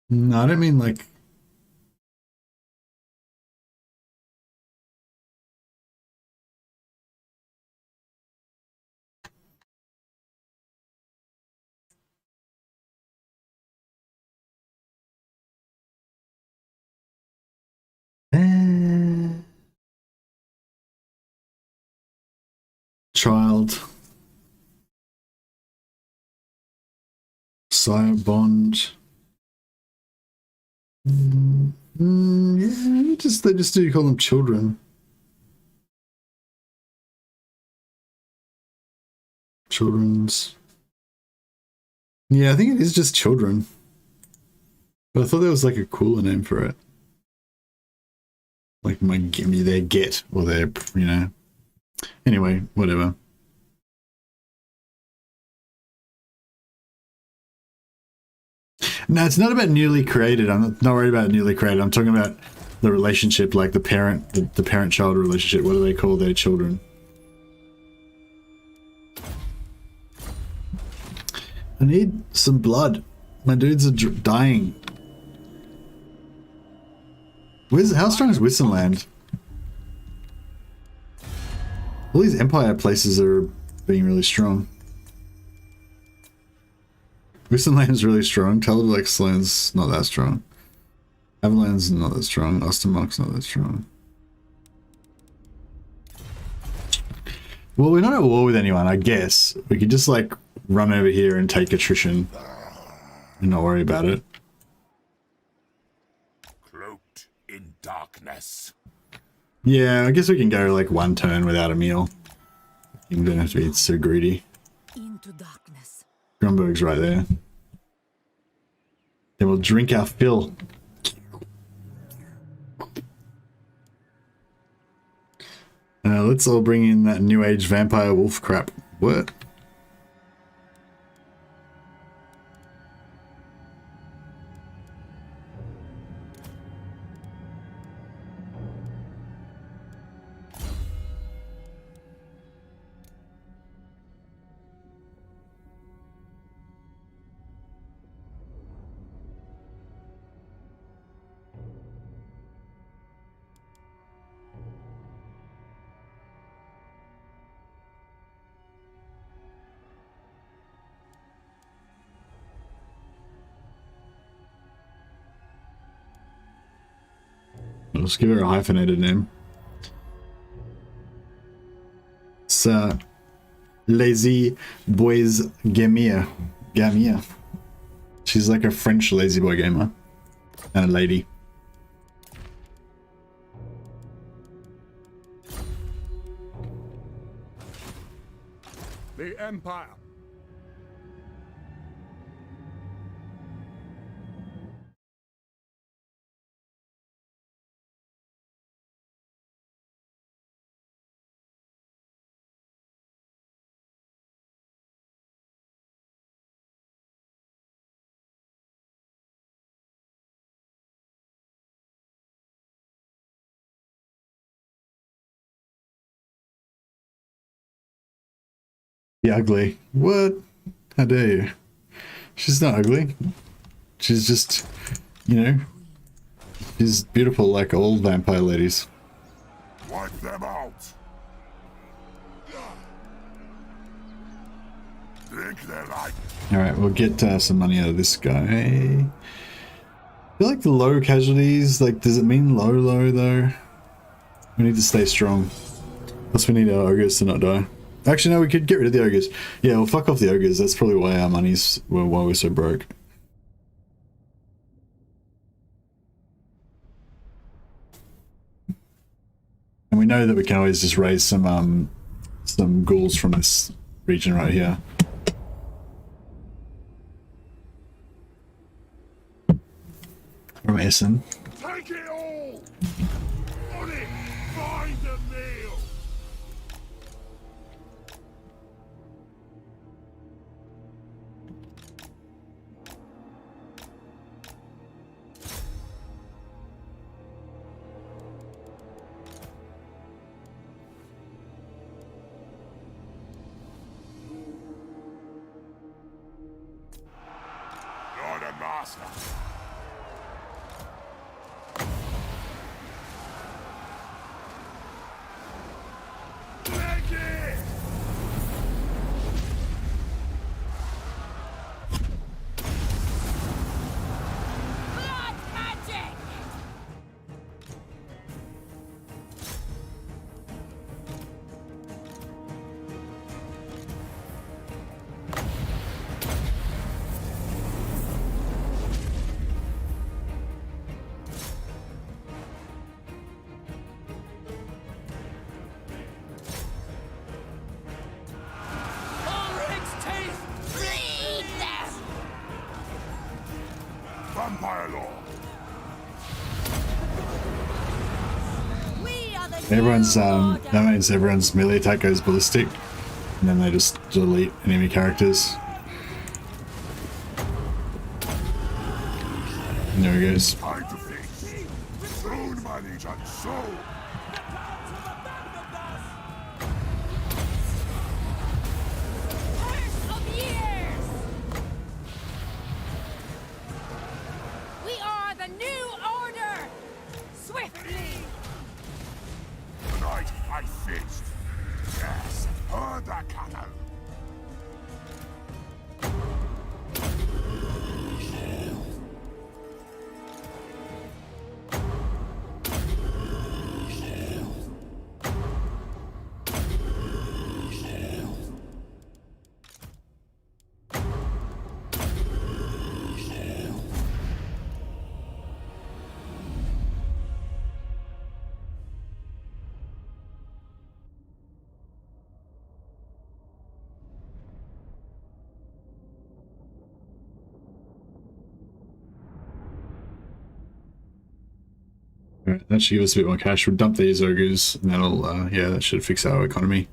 No, I don't mean like... Child. Sire bond. Yeah, they just do call them children. Children's. Yeah, I think it is just children. But I thought there was like a cooler name for it. Like their get or their, you know. Anyway, whatever. No, it's not about newly created. I'm not worried about newly created. I'm talking about the relationship, like the parent-child relationship. What do they call their children? I need some blood. My dudes are dying. How strong is Wissenland? All these Empire places are being really strong. Wissenland's really strong. Talabelexland's not that strong. Avalan's not that strong. Ostermark's not that strong. Well, we're not at war with anyone, I guess. We could just like run over here and take attrition and not worry about it. Cloaked in darkness. Yeah, I guess we can go like one turn without a meal. You don't have to be so greedy. Into darkness. Grunberg's right there. Then we'll drink our fill. Let's all bring in that new age vampire wolf crap. What? Let's give her a hyphenated name. It's Lazy Boys Gamia. Gamia. She's like a French lazy boy gamer. And a lady. The Empire. The ugly. What? How dare you? She's not ugly. She's just, you know, she's beautiful like all vampire ladies. Wipe them out. Drink their life. Alright, we'll get some money out of this guy. I feel like the low casualties, like, does it mean low though? We need to stay strong. Plus we need our ogres to not die. Actually, no, we could get rid of the ogres. Yeah, well, fuck off the ogres. That's probably why our money's, why we're so broke. And we know that we can always just raise some ghouls from this region right here. From Essen. Take it all. On it. Find a meal. Everyone's that means everyone's melee attack goes ballistic, and then they just delete enemy characters. And there he goes. Time to face. Soon, my legion, soon. Curse of years! We are the new order! Swiftly! Tonight I faced. Yes, heard the cattle. Alright, that should give us a bit more cash. We'll dump these ogres, and that'll, yeah, that should fix our economy.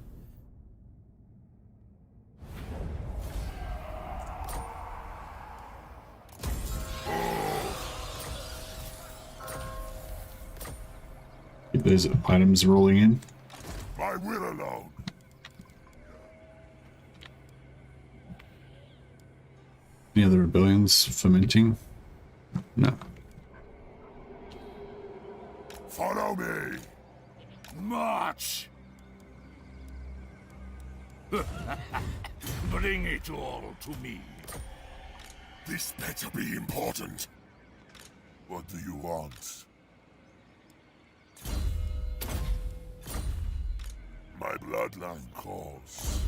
Keep those items rolling in. My will alone. Any other rebellions fermenting? No. Follow me. March. Bring it all to me. This better be important. What do you want? My bloodline calls.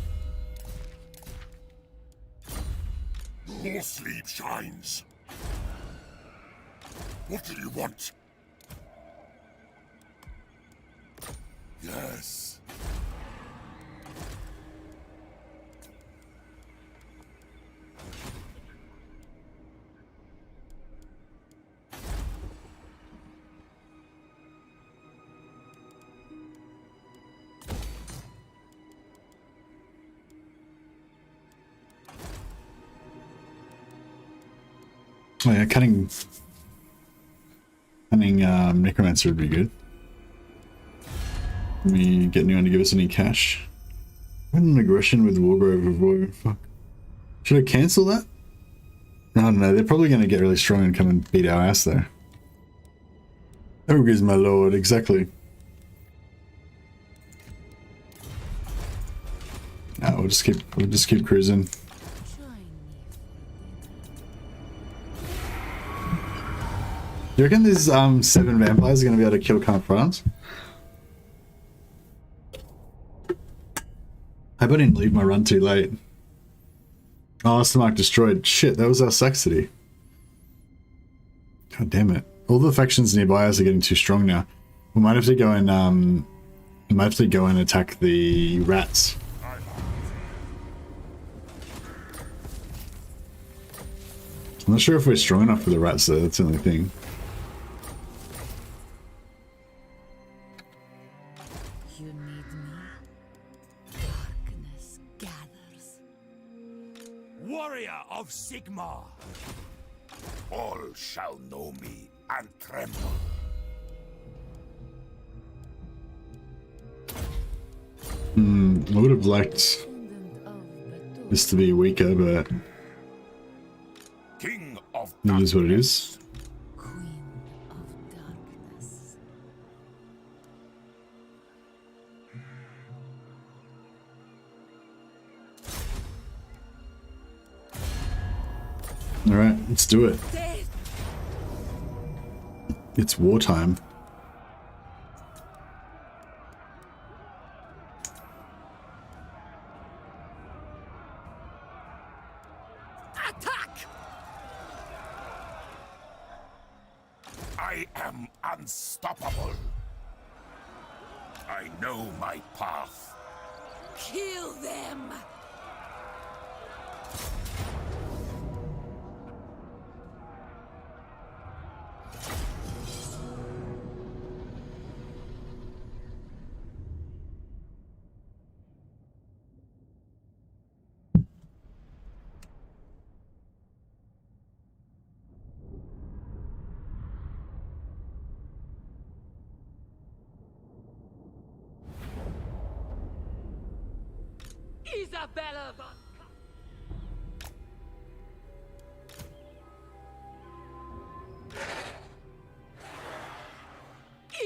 Your sleep shines. What do you want? Yes. Oh yeah, cutting necromancer would be good. Let me get anyone to give us any cash. An aggression with Wargrove. Fuck. Should I cancel that? I don't know. They're probably going to get really strong and come and beat our ass there. Ogres, my lord. Exactly. No, we'll just keep cruising. You reckon these 7 vampires are going to be able to kill Confederation? I hope I didn't leave my run too late. Oh, that's the mark destroyed. Shit, that was our Saxony. God damn it. All the factions nearby us are getting too strong now. We might have to go and attack the rats. I'm not sure if we're strong enough for the rats though, that's the only thing. You need me. Darkness gathers. Warrior of Sigmar. All shall know me and tremble. I would have liked Descendant of Betul. this to be weaker, but King of it is what it is. Queen of darkness. Alright, let's do it. Death! It's wartime. Attack! I am unstoppable. I know my path. Kill them! Isabella von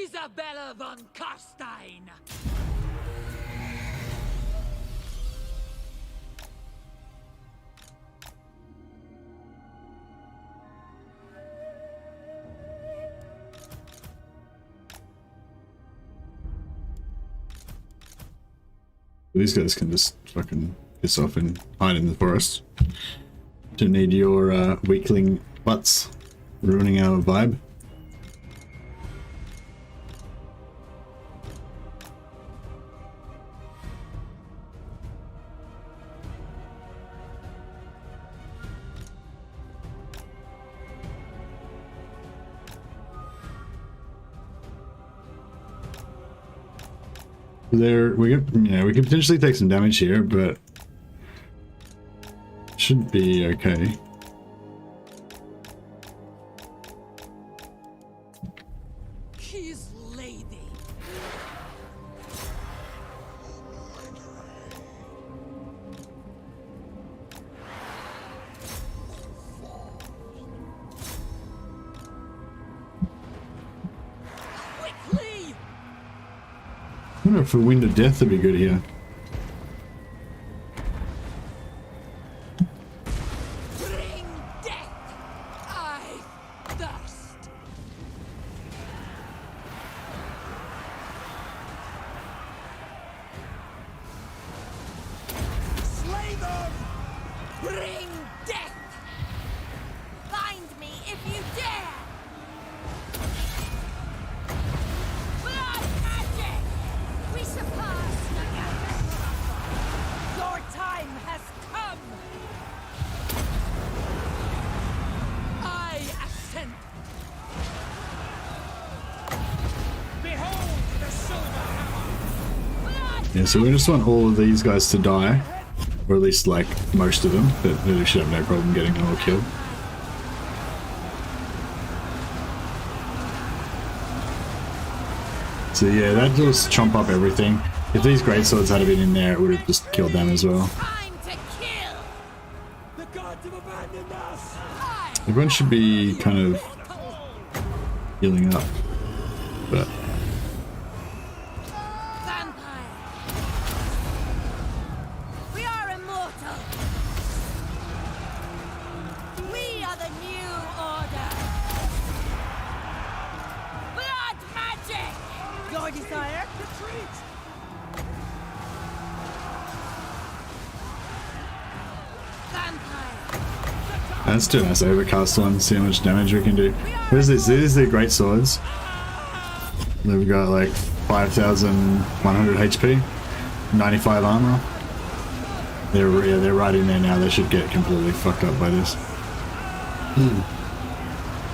Isabella von Carstein. These guys can just fucking piss off and hide in the forest. Don't need your weakling butts ruining our vibe. There, we could potentially take some damage here, but should be okay. His lady. Quickly! I wonder if a Wind of Death would be good here. Bring death! I thirst! Slay them! Bring death! Find me if you dare! Blood magic! We surpass your time has come! I ascend! Behold the silver hammer! Blood Yeah, so we just want all of these guys to die, or at least like most of them, but they should have no problem getting them all killed. So yeah, that just chomp up everything. If these greatswords had been in there, it would have just killed them as well. time to kill! The gods have abandoned us! Everyone should be kind of healing up, but Vampire! We are immortal! We are the new order! Blood magic! Your desire? Retreat! Vampire! let's do a nice overcast one, see how much damage we can do. What is this? These are the great swords. They've got like 5,100 HP, 95 armor. They're right in there now. They should get completely fucked up by this.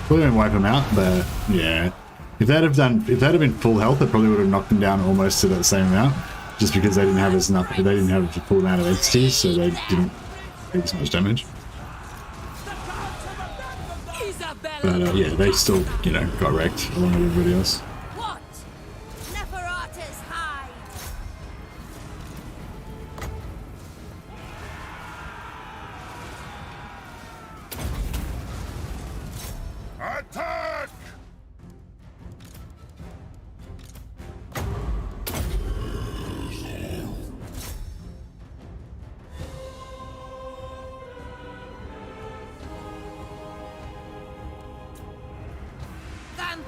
Probably won't wipe them out, but yeah. If they'd have been full health, it probably would have knocked them down almost to that same amount. Just because they didn't have the full amount of XT, so they didn't take as much damage. But yeah, they still, got wrecked along with everybody else. What? Neferata's hide! Attack! Vampire!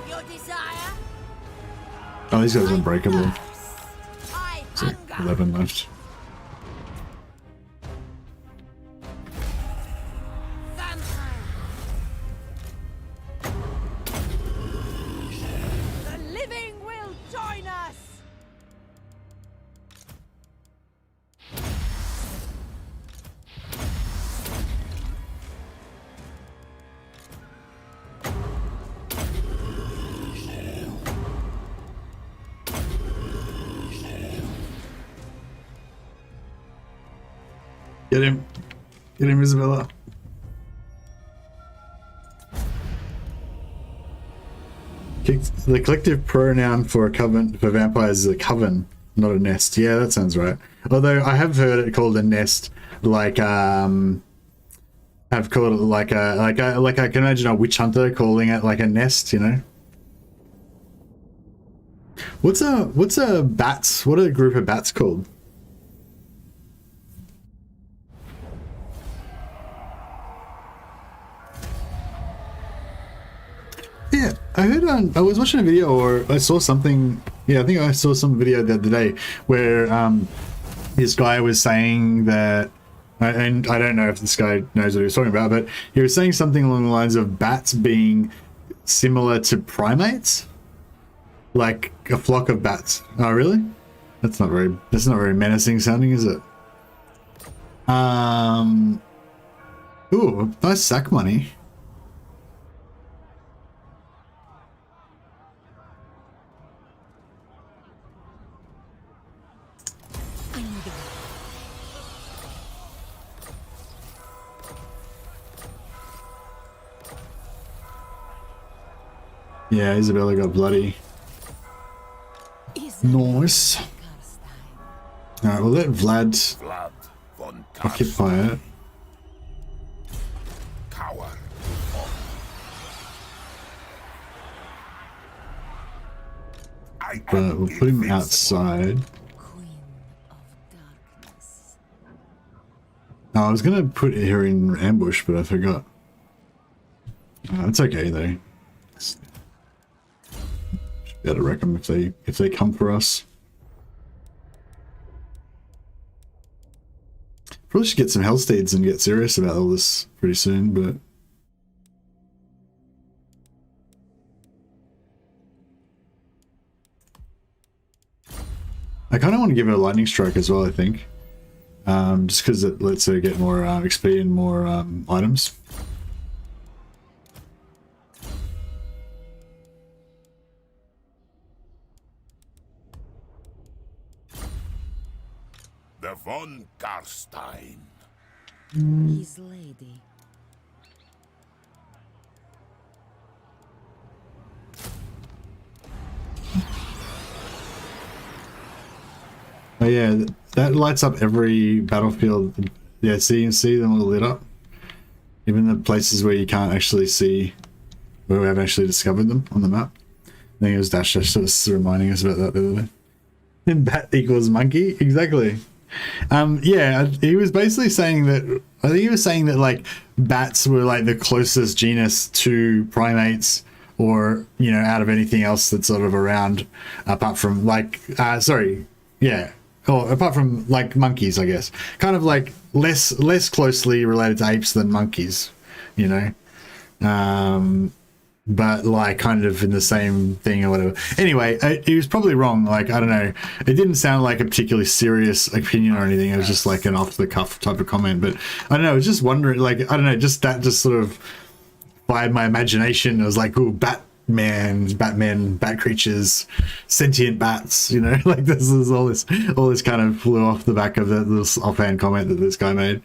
Your desire? Oh, these guys are unbreakable. I So hunger! 11 left. Vampire! The living will join us! Get him. Get him, Isabella. The collective pronoun for a coven for vampires is a coven, not a nest. Yeah, that sounds right. Although I have heard it called a nest, like I've called it like I can imagine a witch hunter calling it like a nest, you know. What's a bats? What are a group of bats called? Yeah, I heard I was watching a video, or I saw something. Yeah, I think I saw some video the other day where this guy was saying that, and I don't know if this guy knows what he was talking about, but he was saying something along the lines of bats being similar to primates, like a flock of bats. Oh, really? That's not very menacing sounding, is it? Ooh, nice sack money. Yeah, Isabella got bloody. Nice. Alright, we'll let Vlad Von occupy it. Coward. But we'll put him outside. Queen of darkness. Oh, I was gonna put her in ambush, but I forgot. It's okay though. Should be able to wreck them if they come for us. Probably should get some Hellsteeds and get serious about all this pretty soon, but I kind of want to give her a lightning strike as well, I think. Just because it lets her get more XP and more items. The Von Carstein. His lady. Oh yeah, that lights up every battlefield. Yeah, see, you can see them all lit up. Even the places where you can't actually see, where we haven't actually discovered them on the map. I think it was Dash sort of reminding us about that the other day. And bat equals monkey, exactly. Yeah, he was basically saying that, I think he was saying that like bats were like the closest genus to primates, or, you know, out of anything else that's sort of around, apart from like, apart from like monkeys, I guess. Kind of like less closely related to apes than monkeys, you know. But like kind of in the same thing or whatever. Anyway, he was probably wrong. Like, I don't know. It didn't sound like a particularly serious opinion or anything. It was just like an off the cuff type of comment. But I don't know. I was just wondering, like, I don't know, just that just sort of by my imagination, I was like, ooh, Batmen, bat creatures, sentient bats, you know, like this is all this kind of flew off the back of this offhand comment that this guy made.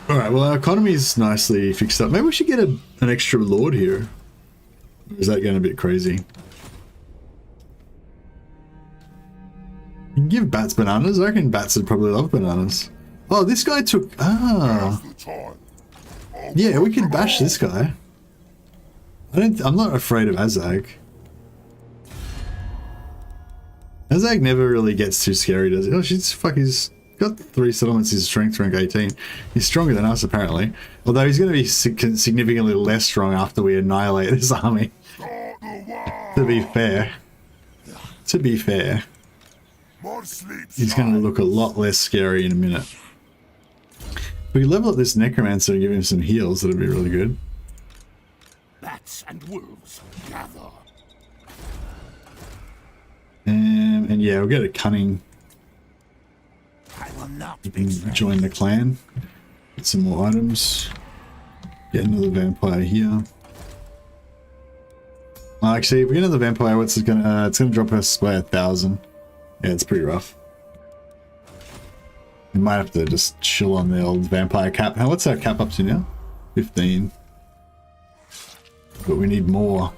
All right, well, our economy's nicely fixed up. Maybe we should get an extra lord here. Or is that going a bit crazy? You can give bats bananas. I reckon bats would probably love bananas. Oh, this guy took... Ah. Yeah, we can bash this guy. I'm not afraid of Azag. Azag never really gets too scary, does he? Oh, he's got 3 settlements, his strength rank 18. He's stronger than us, apparently. Although he's going to be significantly less strong after we annihilate this army. To be fair. He's going to look a lot less scary in a minute. If we level up this necromancer and give him some heals, that'd be really good. Bats and wolves gather. And yeah, we'll get a cunning. I will not Join the clan. Get some more items. Get another vampire here. Actually, if we get another vampire, what's it gonna? It's gonna drop us by 1,000. Yeah, it's pretty rough. We might have to just chill on the old vampire cap. What's our cap up to now? 15. But we need more.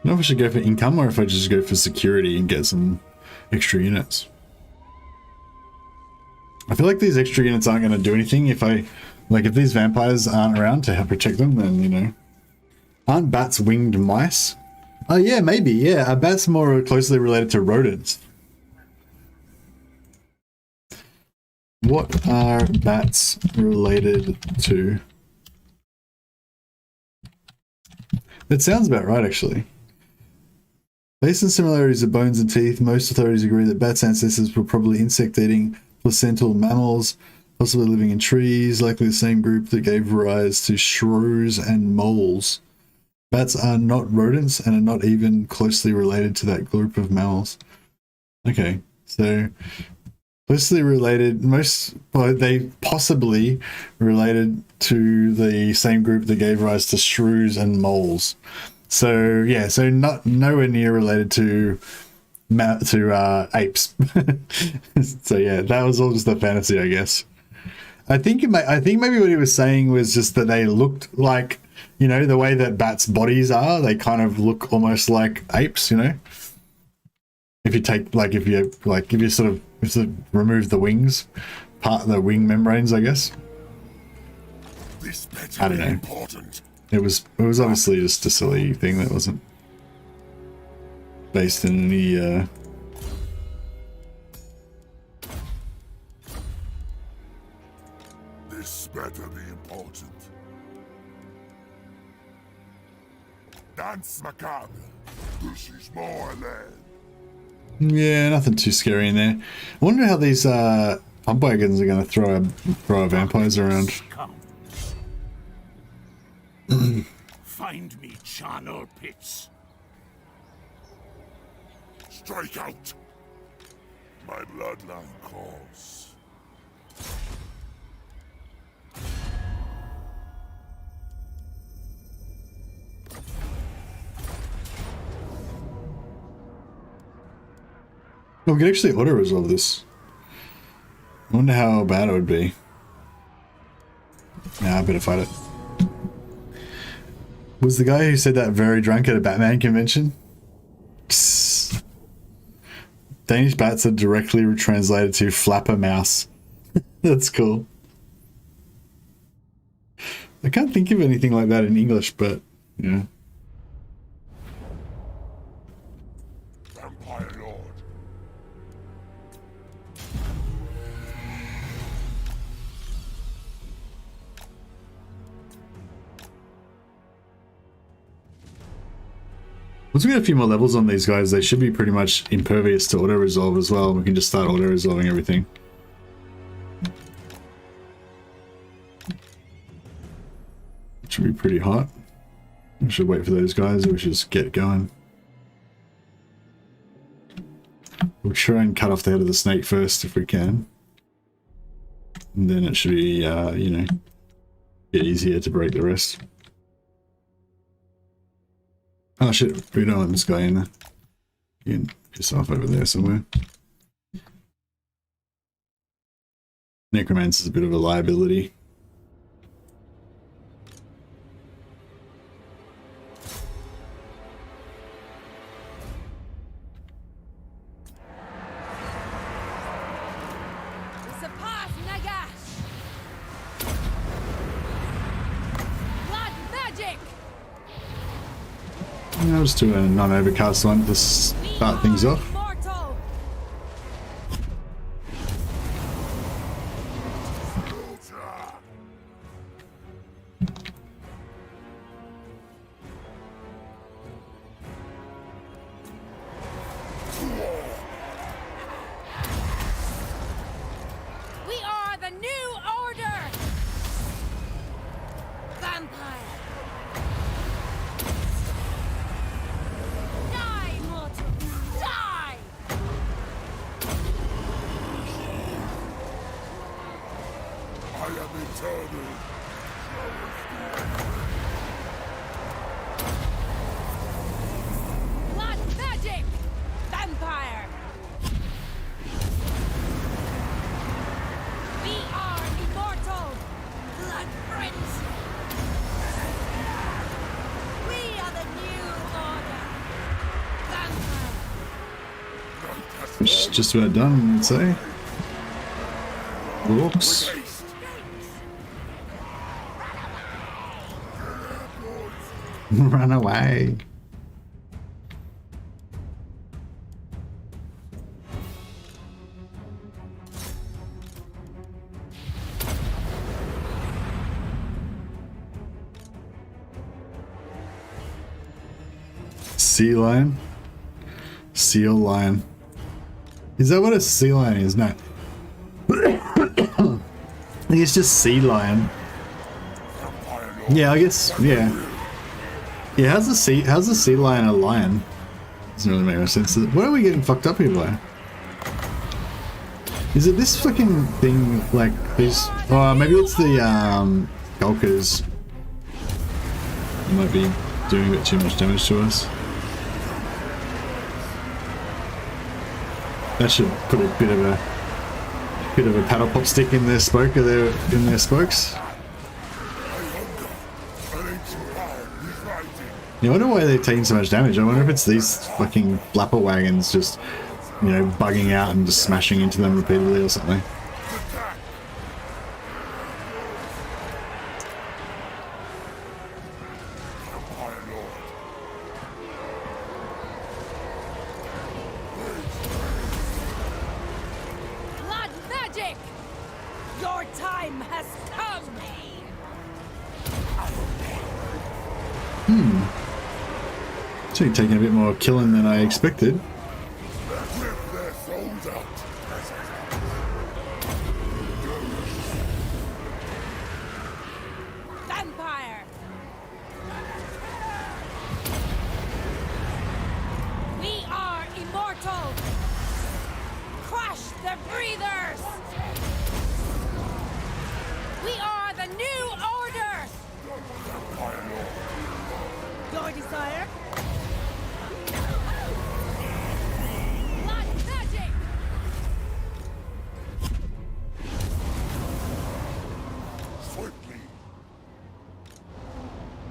I don't know if I should go for income or if I just go for security and get some extra units. I feel like these extra units aren't going to do anything if if these vampires aren't around to help protect them, then, you know. Aren't bats winged mice? Oh yeah, maybe, yeah. Are bats more closely related to rodents? What are bats related to? That sounds about right, actually. Based on similarities of bones and teeth, most authorities agree that bats' ancestors were probably insect-eating placental mammals, possibly living in trees, likely the same group that gave rise to shrews and moles. Bats are not rodents and are not even closely related to that group of mammals. Okay, so closely related, they possibly related to the same group that gave rise to shrews and moles. So yeah, so nowhere near related to apes. So yeah, that was all just a fantasy, I guess. I think maybe what he was saying was just that they looked like, you know, the way that bats' bodies are, they kind of look almost like apes, you know. If you take if you sort of remove the wings, part of the wing membranes, I guess. This better I don't know. Important. It was obviously just a silly thing that wasn't based in any This better be important. Dance macabre. This is my land. Yeah, nothing too scary in there. I wonder how these pump wagons are going to throw our vampires around. Find me charnel pits. Strike out. My bloodline calls. Oh, we could actually auto-resolve this. I wonder how bad it would be. Nah, I better fight it. Was the guy who said that very drunk at a Batman convention? Psst. Danish bats are directly translated to flapper mouse. That's cool. I can't think of anything like that in English, but yeah. Vampire Lord. Once we get a few more levels on these guys, they should be pretty much impervious to auto-resolve as well. We can just start auto-resolving everything. It should be pretty hot. We should wait for those guys, or we should just get going. We'll try and cut off the head of the snake first if we can. And then it should be, you know, a bit easier to break the rest. Oh shit, we don't want this guy in there. You can piss off over there somewhere. Necromancer's a bit of a liability. Surpass Nagash! Blood magic! I'll just do a non-overcast one to start things off. Mortal! We are the new order! Vampire! Die, mortal! Die! I am eternal. Blood magic! Vampire! We are immortal! Blood prince! We are the new order! just about done, I'd say. Whoops. Run away. Sea lion? Seal lion. Is that what a sea lion is? No. I think it's just sea lion. Yeah, I guess, yeah. Yeah, how's the sea lion a lion? Doesn't really make much sense. What are we getting fucked up here by? Is it this fucking thing, like, these... Oh, maybe it's the, Gulkers. Might be doing a bit too much damage to us. That should put a bit of a paddle pop stick in their spoke, in their spokes. Yeah, I wonder why they're taking so much damage. I wonder if it's these fucking flapper wagons just, you know, bugging out and just smashing into them repeatedly or something. Blood magic! Your time has come! Actually taking a bit more killing than I expected. Vampire! We are immortal! Crush the breathers! We are the new order! Your desire? Blood magic!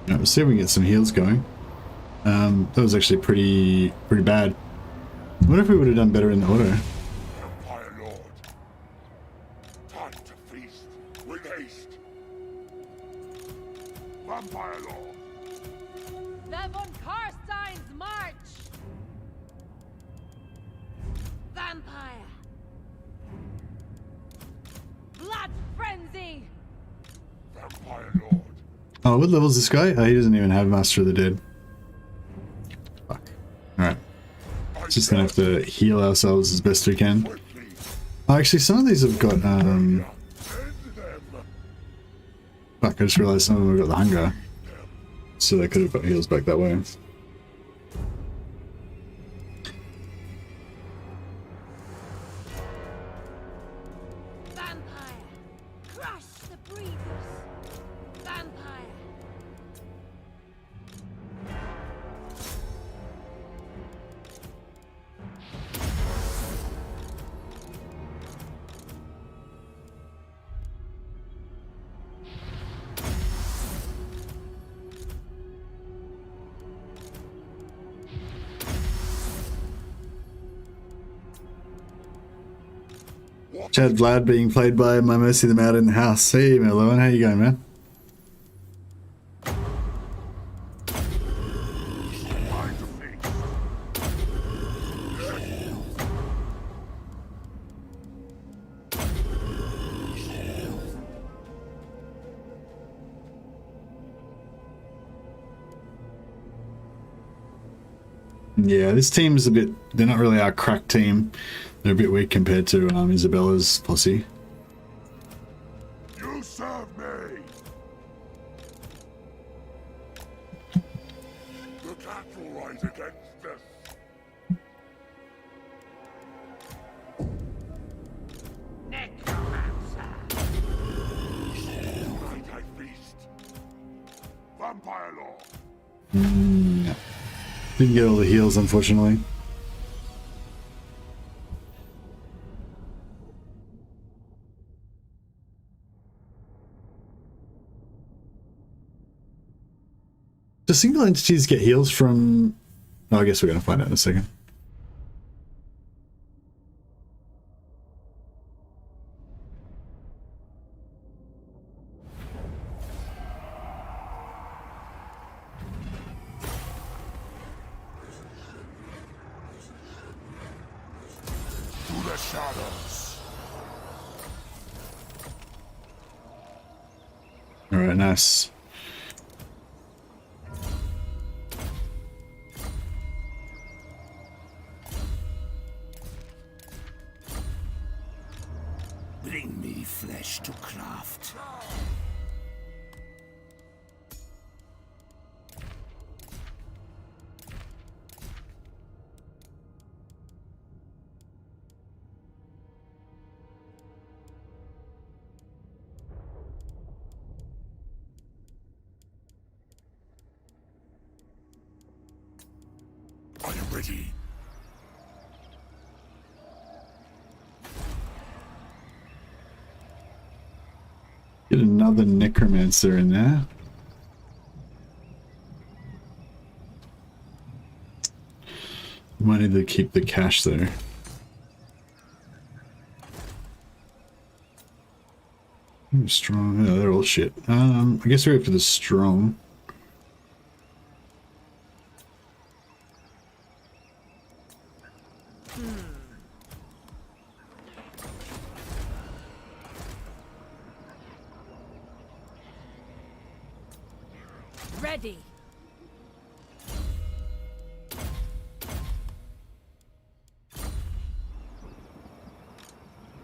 Right, let's see if we can get some heals going. That was actually pretty bad. I wonder if we would have done better in the auto. Vampire Lord. Time to feast with haste. Vampire Lord. The Von Carstein's march! Vampire! Blood frenzy! Vampire Lord. Oh, what level is this guy? Oh, he doesn't even have Master of the Dead. Fuck. Alright. Just gonna have to heal ourselves as best we can. Oh, actually, some of these have got, Fuck, I just realized some of them have got the hunger. So they could have got heals back that way. Vampire! Crush the breathers! Vampire! Chad Vlad being played by My Mercy the Mad in the house. Hey, Merlin, how you going, man? Yeah, this team's a bit... They're not really our crack team. They're a bit weak compared to Isabella's posse. You serve me. The cat will rise against us. Necromancer. Tonight I feast. Vampire Lord. Didn't get all the heals, unfortunately. Do single entities get heals from... Oh, I guess we're going to find out in a second. shadows. All right, nice. Bring me flesh to craft. Are you ready? Get another necromancer in there. Might need to keep the cash though. Ooh, strong. Oh, they're all shit. I guess we're up for the strong. Ready.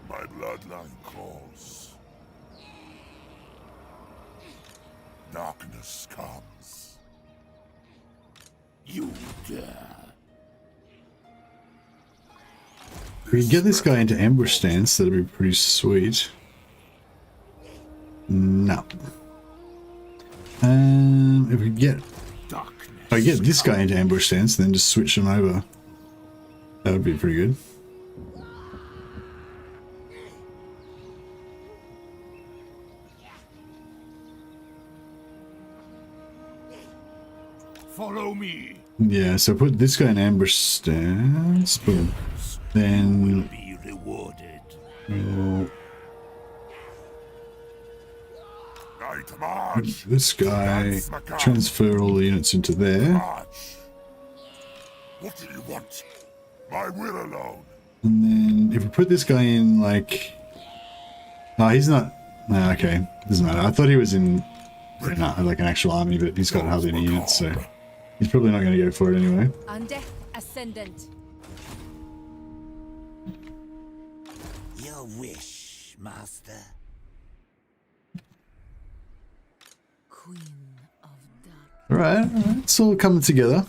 My bloodline calls. Darkness comes. You dare. If we can get this guy into ambush stance, that'd be pretty sweet. No. If we get, if I get this guy into ambush stance, then just switch him over. That would be pretty good. Follow me. Yeah, so put this guy in ambush stance. Boom. Then Be rewarded. we'll Night march. this guy transfer all the units into there, March. What do you want? My will alone. and then if we put this guy in, like, oh, he's not. No, okay, doesn't matter. I thought he was in like an actual army, but he's got hardly any units, so he's probably not going to go for it anyway. Undeath Ascendant. Your wish, master. Queen of Dark. All right, it's all coming together.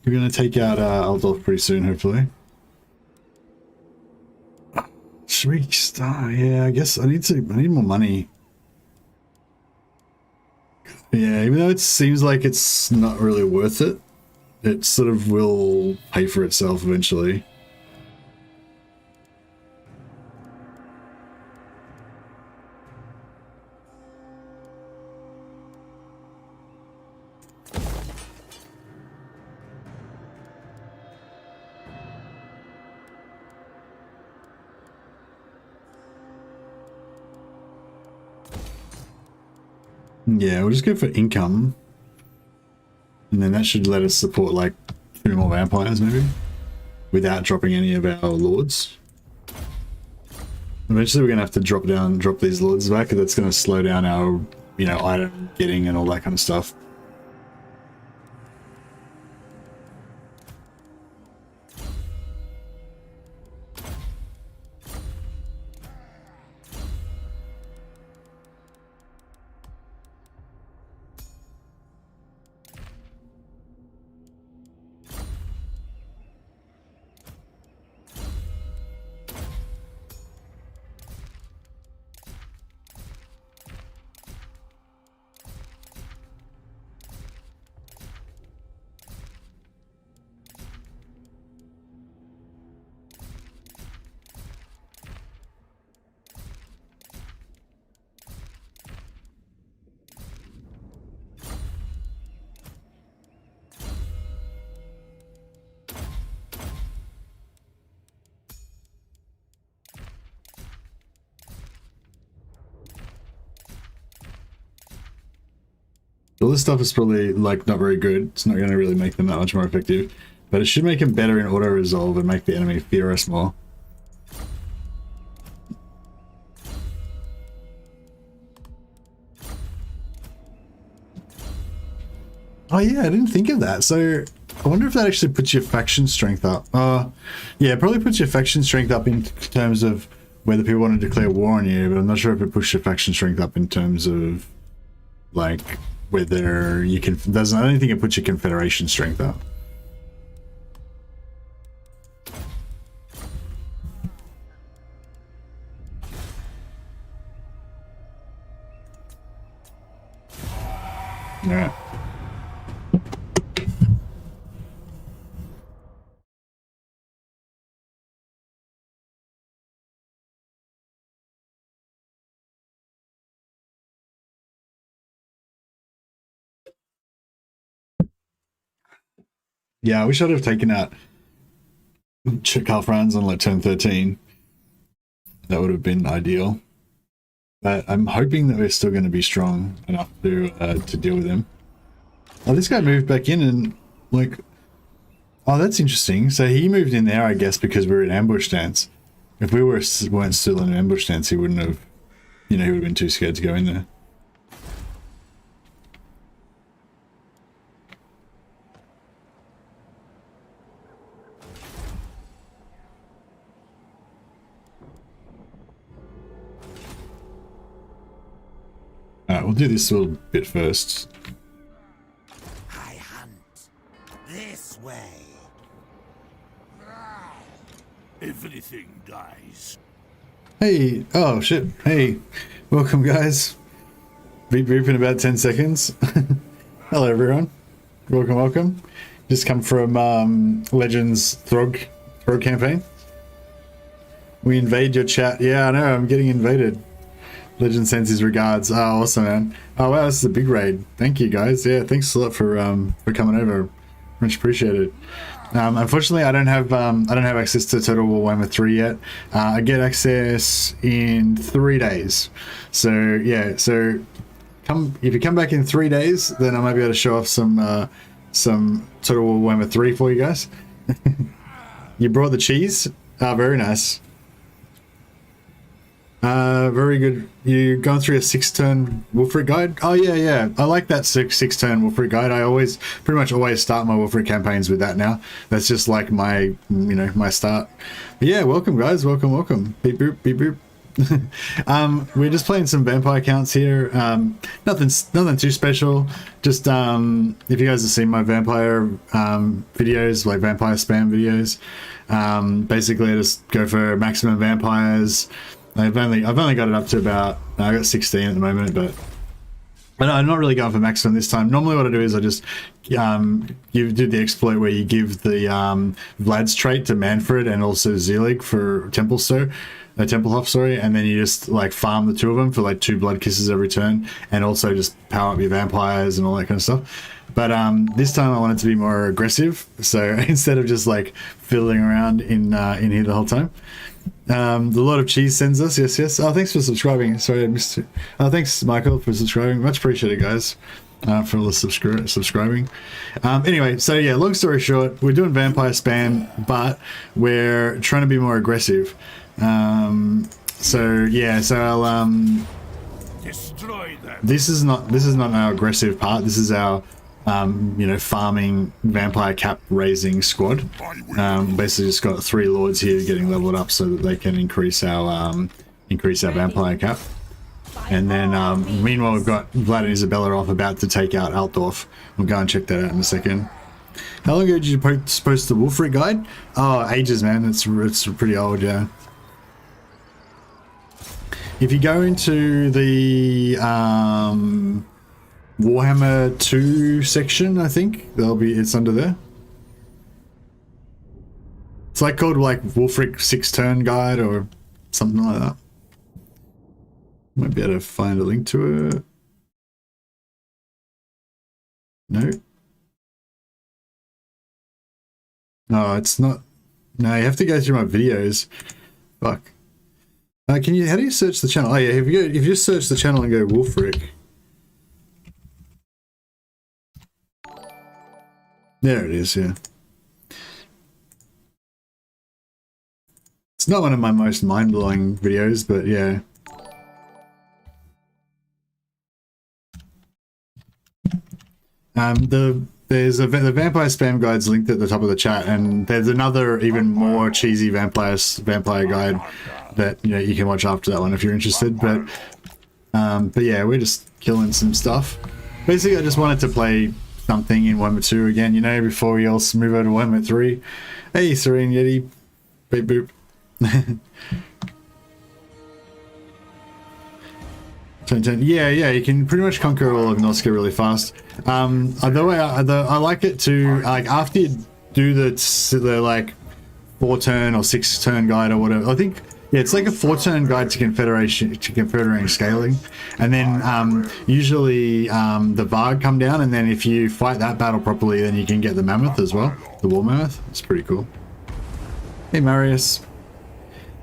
We're going to take out Aldolf pretty soon, hopefully. Should we start? Yeah, I guess I need more money. Yeah, even though it seems like it's not really worth it, it sort of will pay for itself eventually. Yeah, we'll just go for income. And then that should let us support like 3 more vampires maybe. Without dropping any of our lords. Eventually we're going to have to drop these lords back, because that's going to slow down our, you know, item getting and all that kind of stuff. All this stuff is probably like not very good. It's not going to really make them that much more effective. But it should make him better in auto-resolve and make the enemy fear us more. Oh yeah, I didn't think of that. So I wonder if that actually puts your faction strength up. Yeah, it probably puts your faction strength up in terms of whether people want to declare war on you, but I'm not sure if it pushes your faction strength up in terms of like whether you can. I don't think it puts your Confederation strength up. Yeah. Yeah, I wish I'd have taken out Chekhov runs on like turn 13. That would have been ideal. But I'm hoping that we're still going to be strong enough to deal with him. Oh, this guy moved back in and like... Oh, that's interesting. So he moved in there, I guess, because we were in ambush stance. If we weren't still in ambush stance, he wouldn't have... You know, he would have been too scared to go in there. Alright, we'll do this little bit first. I hunt this way. Everything dies. Hey, oh shit, hey, welcome guys. Beep beep in about 10 seconds. Hello everyone, welcome. Just come from Legends Throg campaign. We invade your chat. Yeah, I know, I'm getting invaded. Legend sends his regards. Oh, awesome, man. Oh wow, this is a big raid. Thank you guys. Yeah, thanks a lot for coming over. Much appreciated. Unfortunately, I don't have access to Total War Warhammer 3 yet. I get access in 3 days. So yeah, so if you come back in 3 days, then I might be able to show off some Total War Warhammer 3 for you guys. You brought the cheese. Ah, very nice. Very good. You gone through a 6-turn Wolfric guide? Oh yeah. I like that 6-turn Wolfric guide. I pretty much always start my Wolfric campaigns with that now. That's just like my, my start. But yeah, welcome guys. Welcome. Beep boop, beep boop. We're just playing some vampire counts here. Nothing too special. Just if you guys have seen my vampire videos, like vampire spam videos, basically I just go for maximum vampires. I've only got it up to about, I got 16 at the moment, but I'm not really going for maximum this time. Normally what I do is I just you do the exploit where you give the Vlad's trait to Manfred and also Zelig for Templehof, sorry, and then you just like farm the two of them for like 2 blood kisses every turn, and also just power up your vampires and all that kind of stuff. But this time I wanted to be more aggressive, so instead of just like fiddling around in here the whole time. The Lord of Cheese sends us, yes. Oh, thanks for subscribing. Sorry I missed it. Thanks Michael for subscribing. Much appreciated, guys, for all the subscribing. Anyway, so yeah, long story short, we're doing vampire spam, but we're trying to be more aggressive. So I'll Destroy them. this is not our aggressive part. This is our farming vampire cap raising squad. Basically just got 3 lords here getting leveled up so that they can increase our vampire cap. And then meanwhile we've got Vlad and Isabella off about to take out Altdorf. We'll go and check that out in a second. How long ago did you post the Wolfric guide? Oh, ages, man. It's pretty old, yeah. If you go into the Warhammer 2 section, I think it's under there. It's like called like Wolfric 6-turn guide or something like that. Might be able to find a link to it. No. No, it's not. No, you have to go through my videos. Fuck. How do you search the channel? Oh yeah, if you just search the channel and go Wolfric. There it is, yeah. not one of my most mind-blowing videos, but yeah. There's the vampire spam guide's linked at the top of the chat, and there's another even more cheesy vampire guide that you can watch after that one if you're interested. But yeah, we're just killing some stuff. Basically, I just wanted to play something in Warhammer 2 again, before we all move over to Warhammer 3. Hey, Serene Yeti. Beep boop. Yeah, you can pretty much conquer all of Noska really fast. The way I like it to, like, after you do the like 4-turn or 6-turn guide or whatever, I think, yeah, it's like a 4-turn guide to Confederation scaling, and then usually the Varg come down, and then if you fight that battle properly, then you can get the Mammoth as well, the War Mammoth. It's pretty cool. Hey, Marius.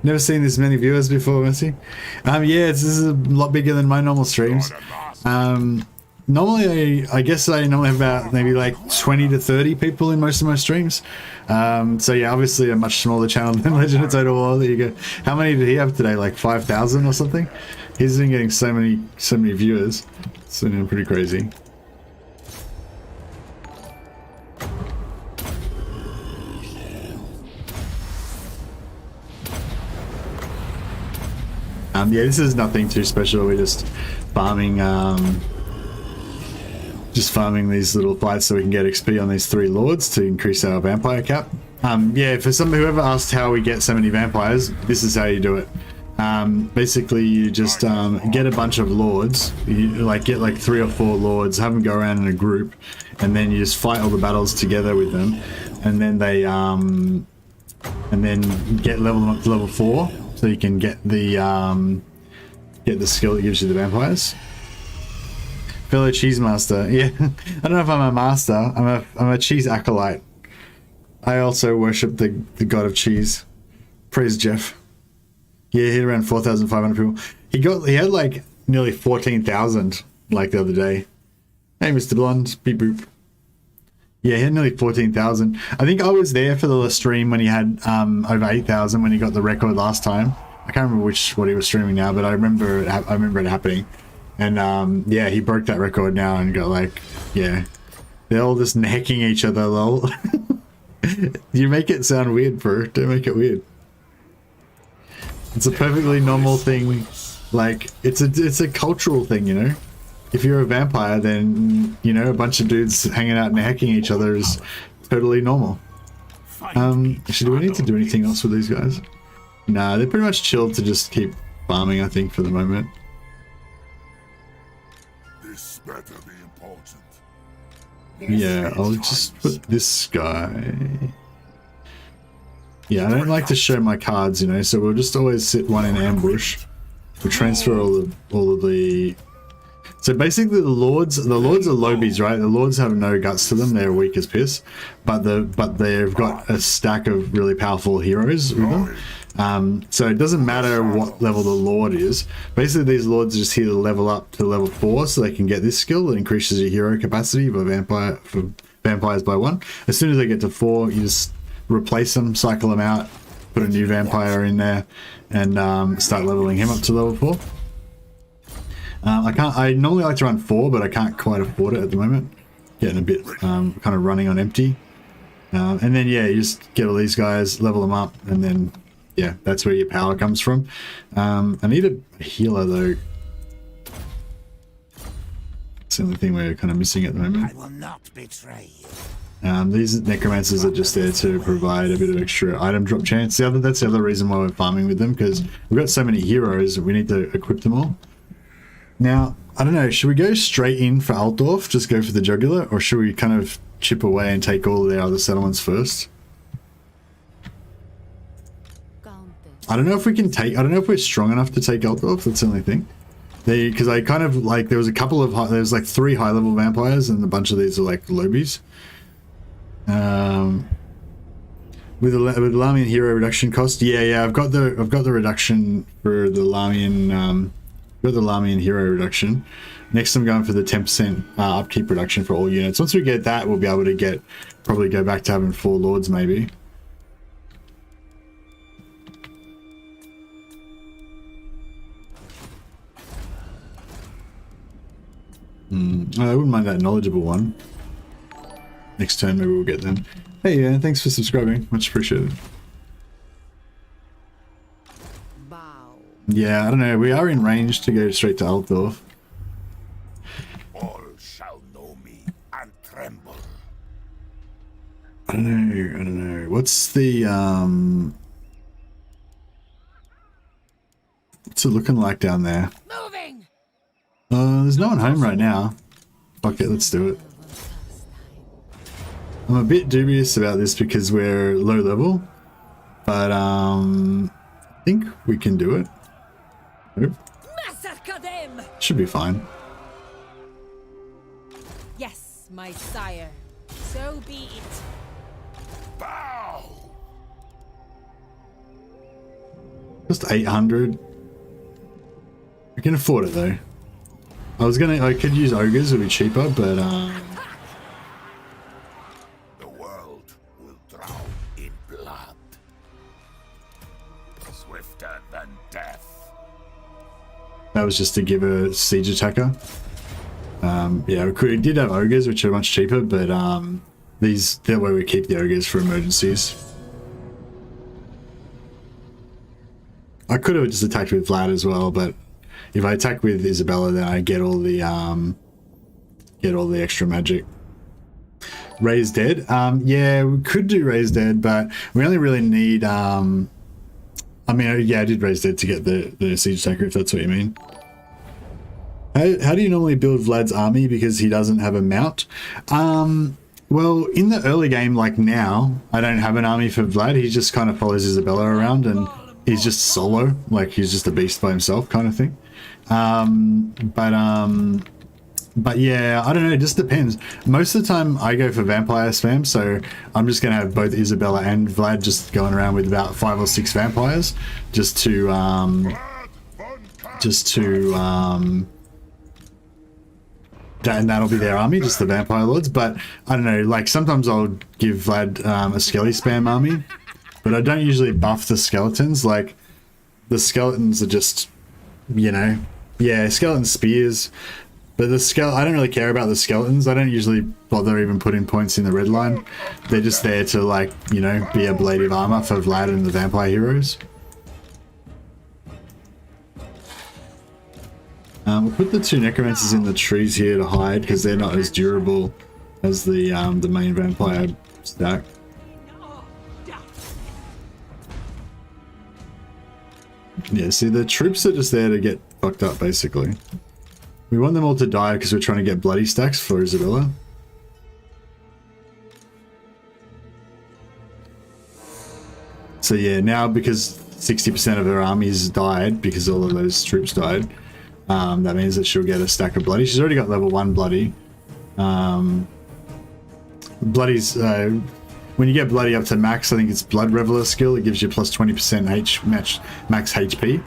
Never seen this many viewers before, Messi. Yeah, this is a lot bigger than my normal streams. Normally, I guess I normally have about maybe like 20 to 30 people in most of my streams. So yeah, obviously a much smaller channel than Legend of Total War. There you go. How many did he have today? Like 5,000 or something? He's been getting so many viewers. It's been pretty crazy. Yeah, this is nothing too special. We're just farming these little fights so we can get XP on these 3 lords to increase our vampire cap. Yeah, for whoever asked how we get so many vampires, this is how you do it. Basically, you just get a bunch of lords. You get like 3 or 4 lords, have them go around in a group, and then you just fight all the battles together with them, and then they and then level them up to level 4. So you can get the skill that gives you the vampires. Fellow cheese master, yeah. I don't know if I'm a master. I'm a cheese acolyte. I also worship the god of cheese. Praise Jeff. Yeah, he had around 4,500 people. He had like nearly 14,000 like the other day. Hey, Mr. Blonde, beep boop. Yeah, he had nearly 14,000. I think I was there for the stream when he had over 8,000 when he got the record last time. I can't remember what he was streaming now, but I remember it happening. And yeah, he broke that record now and got like, yeah, they're all just necking each other, lol. You make it sound weird, bro. Don't make it weird. It's a perfectly normal thing. Like, it's a cultural thing, If you're a vampire, then, a bunch of dudes hanging out and hacking each other is totally normal. Actually, do we need to do anything else with these guys? Nah, they're pretty much chilled to just keep farming, I think, for the moment. This better be important. Yeah, I'll just put this guy... Yeah, I don't like to show my cards, so we'll just always sit one in ambush. We'll transfer all of the... So basically the lords are lobies, right? The lords have no guts to them, they're weak as piss. But they've got a stack of really powerful heroes with them. So it doesn't matter what level the lord is. Basically these lords are just here to level up to level 4 so they can get this skill that increases your hero capacity for vampires by 1. As soon as they get to 4, you just replace them, cycle them out, put a new vampire in there, and start leveling him up to level 4. I normally like to run 4, but I can't quite afford it at the moment. Getting a bit kind of running on empty. And then yeah, you just get all these guys, level them up, and then yeah, that's where your power comes from. I need a healer though. It's the only thing we're kind of missing at the moment. I will not betray you. These necromancers are just there to provide a bit of extra item drop chance. That's the other reason why we're farming with them, because we've got so many heroes, we need to equip them all. Now, I don't know, should we go straight in for Altdorf, just go for the jugular, or should we kind of chip away and take all of their other settlements first? I don't know if we're strong enough to take Altdorf, that's the only thing. Because I kind of, like, there was like 3 high-level vampires, and a bunch of these are like lobies. With Lamian hero reduction cost, yeah, I've got the reduction for the Lamian, got the Lamian hero reduction. Next I'm going for the 10% upkeep reduction for all units. Once we get that, we'll be able to probably go back to having 4 lords maybe. I wouldn't mind that knowledgeable one. Next turn, maybe we'll get them. Hey, thanks for subscribing. Much appreciated. Bow. Yeah, I don't know. We are in range to go straight to Altdorf. All shall know me and tremble. I don't know. What's the, what's it looking like down there? Moving. There's no one home right now. Fuck it, let's do it. I'm a bit dubious about this because we're low level, but I think we can do it. Nope. Massacre them. Should be fine. Yes, my sire. So be it. Bow! Just 800. We can afford it though. I could use ogres, it would be cheaper, but The world will drown in blood. Swifter than death. that was just to give a siege attacker. Yeah, we did have ogres, which are much cheaper, but that way we keep the ogres for emergencies. I could have just attacked with Vlad as well, but if I attack with Isabella, then I get all the extra magic. Raise Dead. Yeah, we could do Raise Dead, but we only really need. I mean, yeah, I did Raise Dead to get the siege attacker, if that's what you mean. How do you normally build Vlad's army because he doesn't have a mount? Well, in the early game, like now, I don't have an army for Vlad. He just kind of follows Isabella around and he's just solo, like he's just a beast by himself kind of thing. But yeah, I don't know, it just depends. Most of the time I go for vampire spam, so I'm just gonna have both Isabella and Vlad just going around with about 5 or 6 vampires and that'll be their army, just the vampire lords. But I don't know, like sometimes I'll give Vlad a skelly spam army, but I don't usually buff the skeletons. Like the skeletons are just, you know, yeah, skeleton spears. But I don't really care about the skeletons. I don't usually bother even putting points in the red line. They're just there to, like, you know, be a blade of armor for Vlad and the vampire heroes. We'll put the 2 necromancers in the trees here to hide because they're not as durable as the main vampire stack. Yeah, see, the troops are just there to get fucked up, basically. We want them all to die because we're trying to get bloody stacks for Isabella. So yeah, now because 60% of her army's died because all of those troops died, that means that she'll get a stack of bloody. She's already got level 1 bloody. Bloody's when you get bloody up to max, I think it's blood reveler skill. It gives you plus 20% max HP,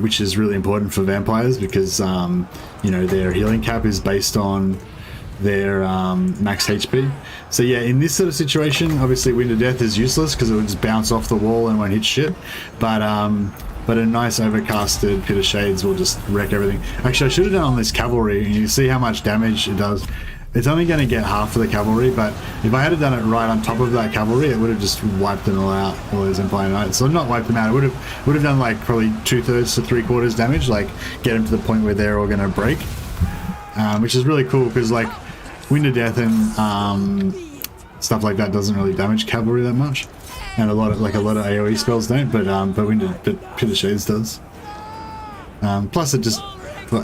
which is really important for vampires because you know, their healing cap is based on their max HP. So yeah, in this sort of situation, obviously Wind of Death is useless because it would just bounce off the wall and won't hit shit. But a nice overcasted Pit of Shades will just wreck everything. Actually, I should have done on this cavalry, and you see how much damage it does. It's only going to get half of the cavalry, but if I had done it right on top of that cavalry, it would have just wiped them all out, all those Empire Knights. So not wiped them out, it would have done like probably 2/3 to 3/4 damage, like get them to the point where they're all going to break, which is really cool because like Wind of Death and stuff like that doesn't really damage cavalry that much, and a lot of AoE spells don't, but Pit of Shades does. Plus it just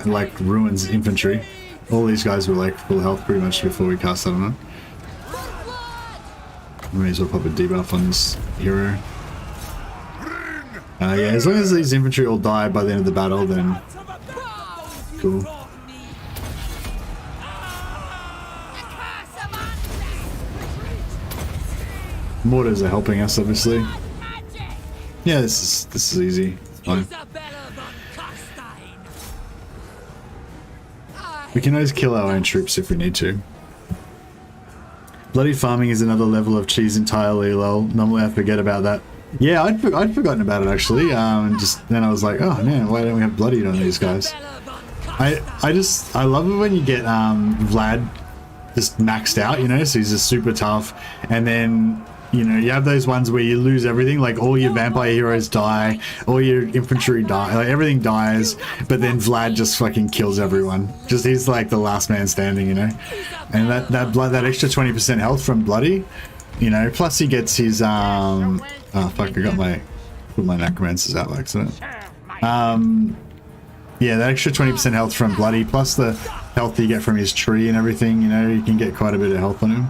like ruins infantry. All these guys were like full health pretty much before we cast that on them. May as well pop a debuff on this hero. Yeah, as long as these infantry all die by the end of the battle, then cool. Mortars are helping us, obviously. Yeah, this is easy. It's fine. We can always kill our own troops if we need to. Bloody farming is another level of cheese entirely, lol. Normally I forget about that. Yeah, I'd forgotten about it actually. Just then I was like, oh man, why don't we have bloodied on these guys? I love it when you get Vlad just maxed out, you know, so he's just super tough, and then you know you have those ones where you lose everything, like all your vampire heroes die, all your infantry die, like everything dies, but then Vlad just fucking kills everyone. Just he's like the last man standing, you know. And that extra 20% health from Bloody, you know, plus he gets his oh fuck, I got my necromancers out by accident. Yeah, that extra 20% health from Bloody, plus the health you get from his tree and everything, you know, you can get quite a bit of health on him.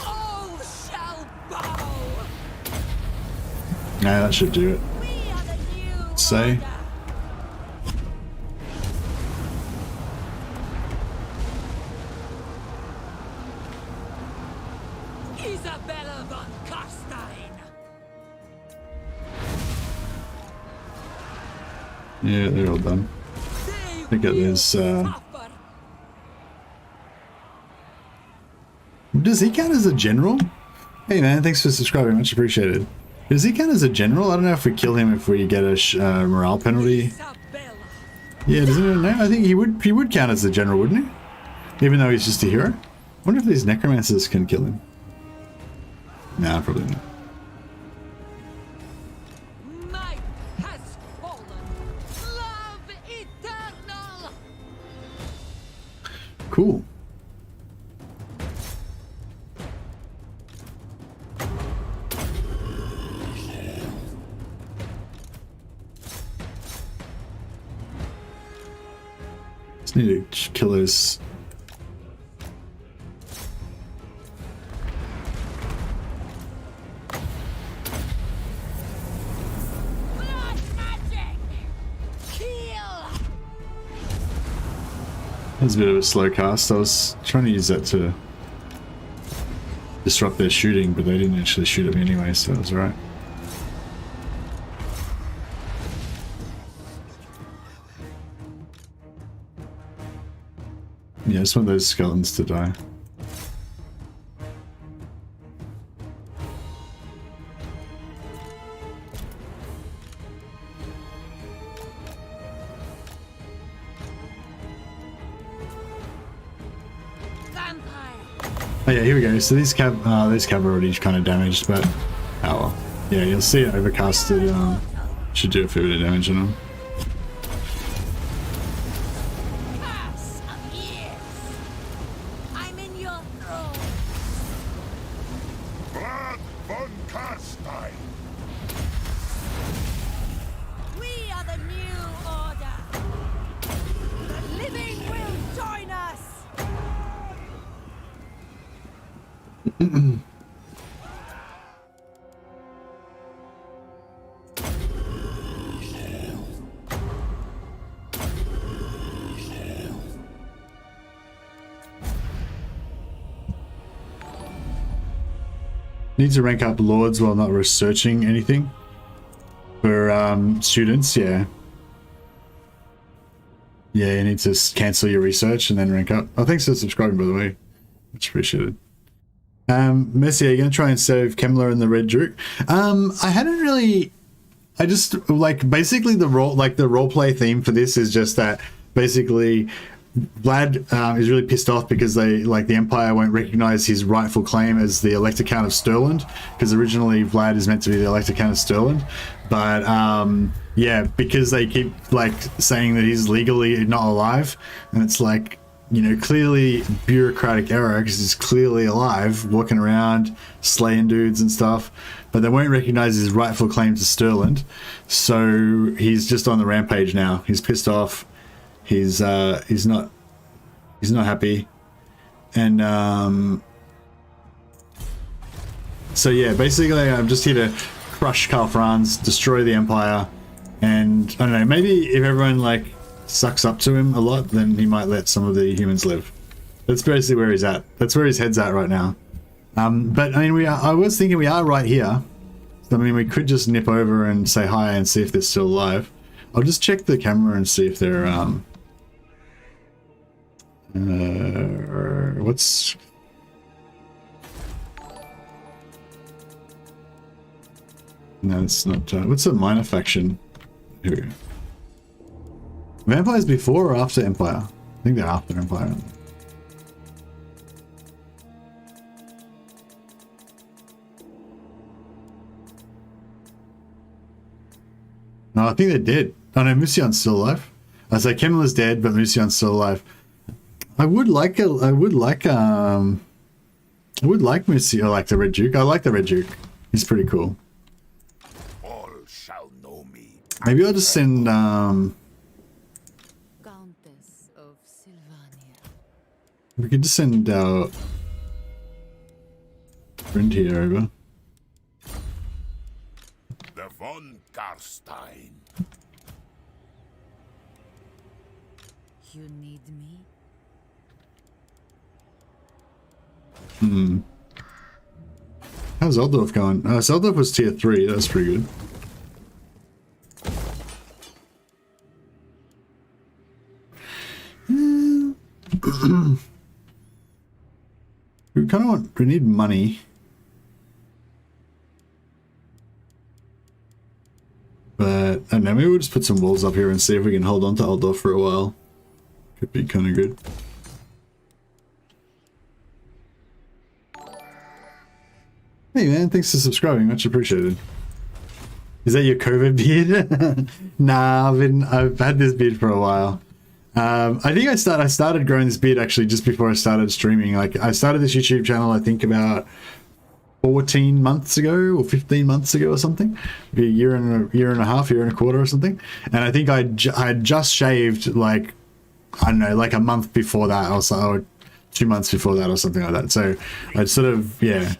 All shall bow. Yeah, that should do it. We are the new Say. order. Isabella von Carstein. Yeah, they're all done. I think it is, does he count as a general? Hey man, thanks for subscribing, much appreciated. Does he count as a general? I don't know if we kill him if we get a morale penalty. Yeah, does anyone know? I think he would count as a general, wouldn't he? Even though he's just a hero? I wonder if these necromancers can kill him. Nah, probably not. Might has fallen. Love eternal. Cool. Just need to kill his... Blood magic. Kill. That was a bit of a slow cast. I was trying to use that to disrupt their shooting, but they didn't actually shoot at me anyway, so it was alright. Yeah, I just want those skeletons to die. Vampire. Oh yeah, here we go. So these cab are already kind of damaged, but oh well. Yeah, you'll see it overcasted. Should do a fair bit of damage on them. Curse of years. I'm in your throne. Vlad Von Carstein. We are the new order. The living will join us. Need to rank up lords while not researching anything for students. Yeah, you need to cancel your research and then rank up. Oh, thanks for subscribing, by the way, much appreciated. Messi, are you gonna try and save Kemmler and the Red Druk? I hadn't really. I just like basically the roleplay theme for this is just that basically Vlad is really pissed off because the Empire won't recognize his rightful claim as the Elector Count of Stirland, because originally Vlad is meant to be the Elector Count of Stirland, but yeah, because they keep like saying that he's legally not alive, and it's like, you know, clearly bureaucratic error because he's clearly alive, walking around slaying dudes and stuff, but they won't recognize his rightful claim to Stirland, so he's just on the rampage now. He's pissed off. He's not happy, and so yeah, basically I'm just here to crush Karl Franz, destroy the Empire, and I don't know, maybe if everyone like sucks up to him a lot, then he might let some of the humans live. That's basically where he's at. That's where his head's at right now. But I mean, I was thinking we are right here. I mean, we could just nip over and say hi and see if they're still alive. I'll just check the camera and see if they're what's no, it's not. What's a minor faction? Here we go. Vampires before or after Empire? I think they're after Empire. No, I think they're dead. Oh no, Musion's still alive. I say Kemmler's dead, but Musion's still alive. I would like Musion, I like the Red Duke. I like the Red Duke. He's pretty cool. All shall know me. Maybe I'll just send Countess of Sylvania. we could just send our friend here over. The Von Carstein. You need me? How's Eldorf going? Eldorf was tier 3, that's pretty good. We kind of want, we need money. But, I don't know, maybe we'll just put some walls up here and see if we can hold on to Eldorf for a while. Could be kind of good. Hey man, thanks for subscribing, much appreciated. Is that your COVID beard? Nah, I've had this beard for a while. I think I started growing this beard actually just before I started streaming. Like I started this YouTube channel I think about 14 months ago or 15 months ago or something. Maybe a year and a half, year and a quarter or something. And I think I had just shaved like, I don't know, like a month before that or so, or 2 months before that or something like that. So I sort of, yeah.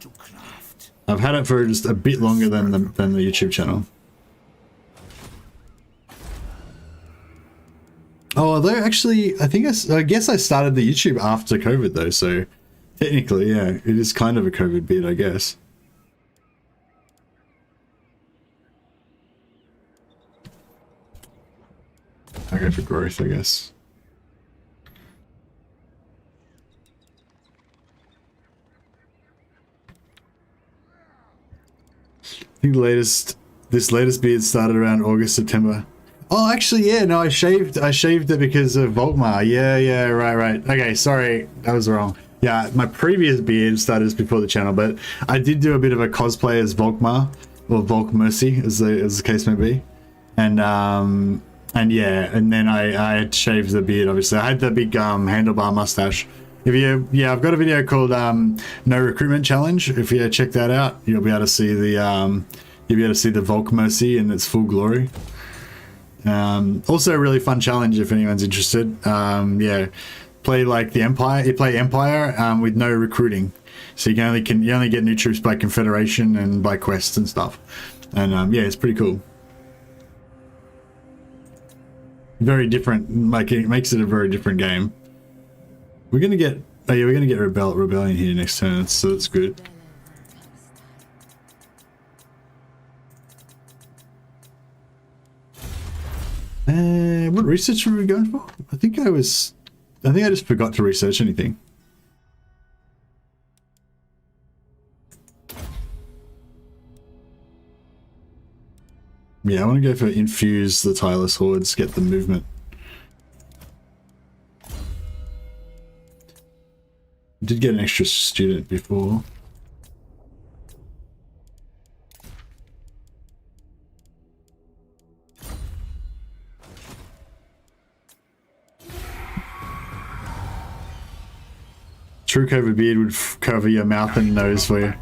I've had it for just a bit longer than the YouTube channel. Oh, although actually, I guess I started the YouTube after COVID though, so technically, yeah, it is kind of a COVID beard, I guess. I go for growth, I guess. I think this latest beard started around August, September. Oh, actually, yeah, no, I shaved it because of Volkmar. Yeah, right. Okay, sorry, that was wrong. Yeah, my previous beard started before the channel, but I did do a bit of a cosplay as Volkmar, or Volk Mercy, as the case may be. And yeah, and then I had shaved the beard, obviously. I had the big handlebar mustache. I've got a video called No Recruitment Challenge. If you check that out, you'll be able to see the Volk Mercy in its full glory. Also a really fun challenge if anyone's interested. Yeah, play like the Empire. You play Empire with no recruiting, so you only get new troops by Confederation and by quests and stuff. And yeah, it's pretty cool. Very different. Like it makes it a very different game. We're gonna get rebellion here next turn, so that's good. What research were we going for? I think I just forgot to research anything. Yeah, I want to go for infuse the tireless hordes, get the movement. Did get an extra student before. True COVID beard would cover your mouth and nose for you.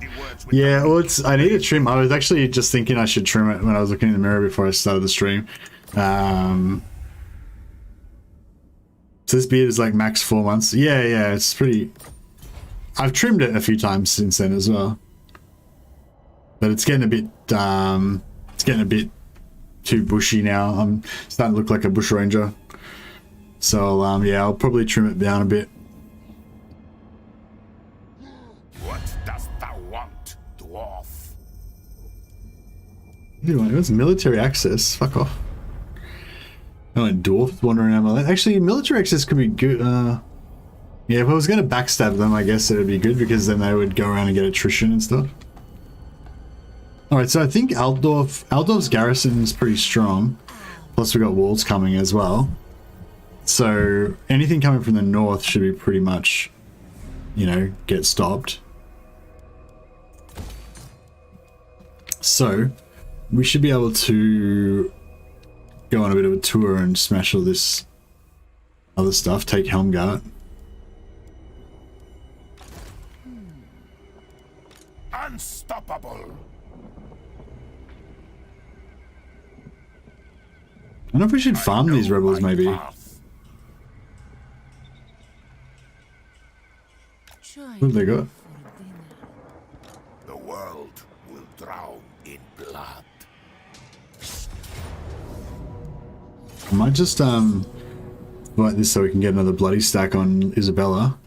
Yeah, well, I need to trim. I was actually just thinking I should trim it when I was looking in the mirror before I started the stream. So this beard is like max 4 months. Yeah, it's pretty. I've trimmed it a few times since then as well, but it's getting a bit too bushy now. I'm starting to look like a bush ranger. So yeah, I'll probably trim it down a bit. What dost thou want, dwarf? Anyway, what's military access? Fuck off. I like dwarfs wandering around my land. Actually, military access could be good. Yeah, if I was going to backstab them, I guess it would be good because then they would go around and get attrition and stuff. Alright, so I think Altdorf's garrison is pretty strong. Plus we got walls coming as well. So anything coming from the north should be pretty much, you know, get stopped. So we should be able to go on a bit of a tour and smash all this other stuff. Take Helmgart. Unstoppable. I don't know if we should farm these rebels, maybe. Join What have they got? for dinner. The world will drown in blood. I might just like this so we can get another bloody stack on Isabella.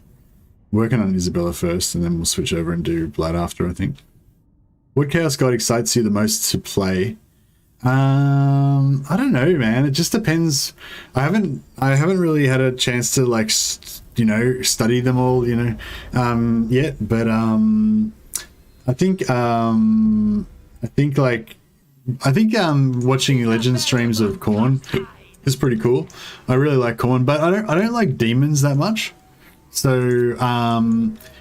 Working on Isabella first, and then we'll switch over and do Blood after, I think. What Chaos God excites you the most to play? I don't know, man. It just depends. I haven't really had a chance to, like, you know, study them all, you know, yet. But I think watching Legend streams of Khorne is pretty cool. I really like Khorne, but I don't like demons that much. So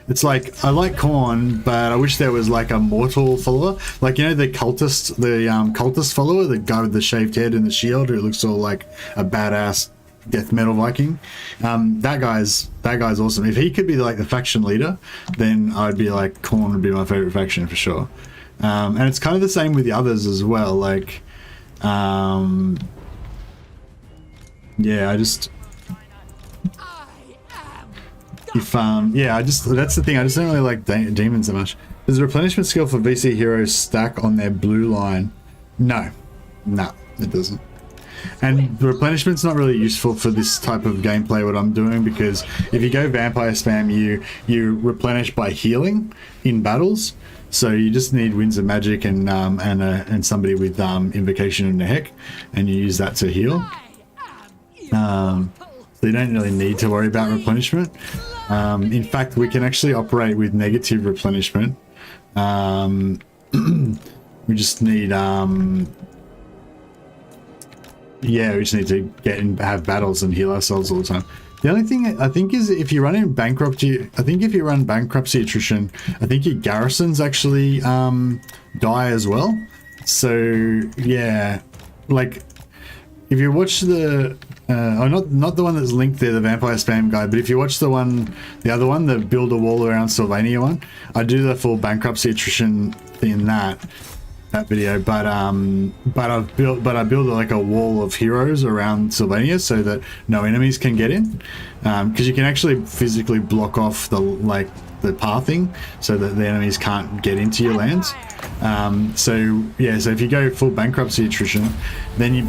it's like I like Khorne, but I wish there was like a mortal follower, like, you know, the cultist follower, the guy with the shaved head and the shield who looks all like a badass death metal Viking. That guy's awesome. If he could be like the faction leader, then I'd be like, Khorne would be my favorite faction for sure. And it's kind of the same with the others as well. Like, yeah, I just. If that's the thing. I just don't really like demons that much. There's a replenishment skill for VC heroes stack on their blue line. No, it doesn't. And the replenishment's not really useful for this type of gameplay. What I'm doing, because if you go vampire spam, you replenish by healing in battles. So you just need Winds of Magic and somebody with Invocation in the Heck, and you use that to heal. So you don't really need to worry about replenishment. In fact, we can actually operate with negative replenishment. We just need, we just need to get and have battles and heal ourselves all the time. The only thing I think is if you run in bankruptcy, if you run bankruptcy attrition, I think your garrisons actually die as well. So yeah, like if you watch the not the one that's linked there, the vampire spam guy, but if you watch the other one, the build a wall around Sylvania one, I do the full bankruptcy attrition in that video, but I build like a wall of heroes around Sylvania so that no enemies can get in, because you can actually physically block off the pathing so that the enemies can't get into your lands. So if you go full bankruptcy attrition, then you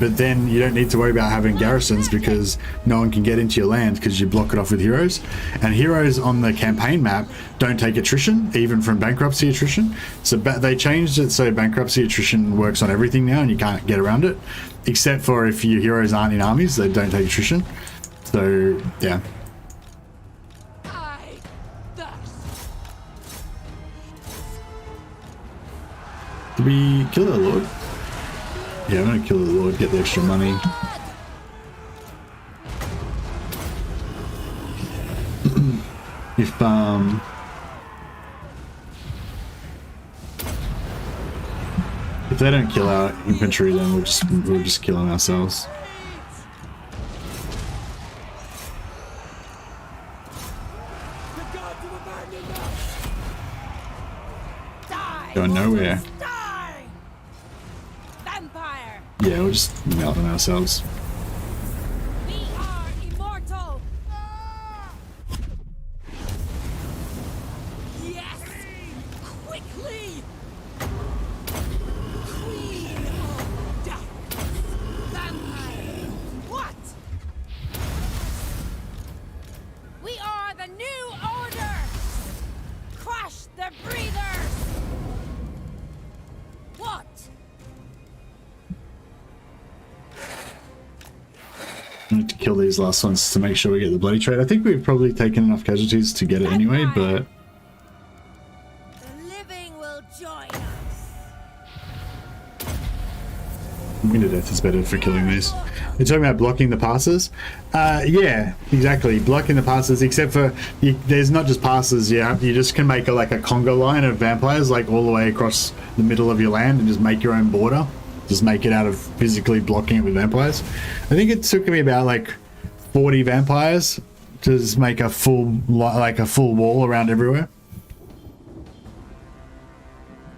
don't need to worry about having garrisons because no one can get into your land because you block it off with heroes. And heroes on the campaign map don't take attrition, even from bankruptcy attrition. So they changed it so bankruptcy attrition works on everything now and you can't get around it, except for if your heroes aren't in armies, they don't take attrition. So yeah. Did we kill the Lord? Yeah, I'm gonna kill the Lord, get the extra money. If they don't kill our infantry, then we'll just kill them ourselves. Going nowhere. Yeah, we'll just melt them ourselves. We are immortal. Yes, quickly. Queen of Darkness. Vampire. What? We are the new order. Crush the breathers. What? I need to kill these last ones to make sure we get the bloody trade. I think we've probably taken enough casualties to get it anyway, but the living will join us. Winter Death is better for killing these. You're talking about blocking the passes? Yeah, exactly. Blocking the passes, except for there's not just passes. You just can make like a conga line of vampires, like all the way across the middle of your land, and just make your own border. Just make it out of physically blocking it with vampires. I think it took me about like 40 vampires to just make a full wall around everywhere.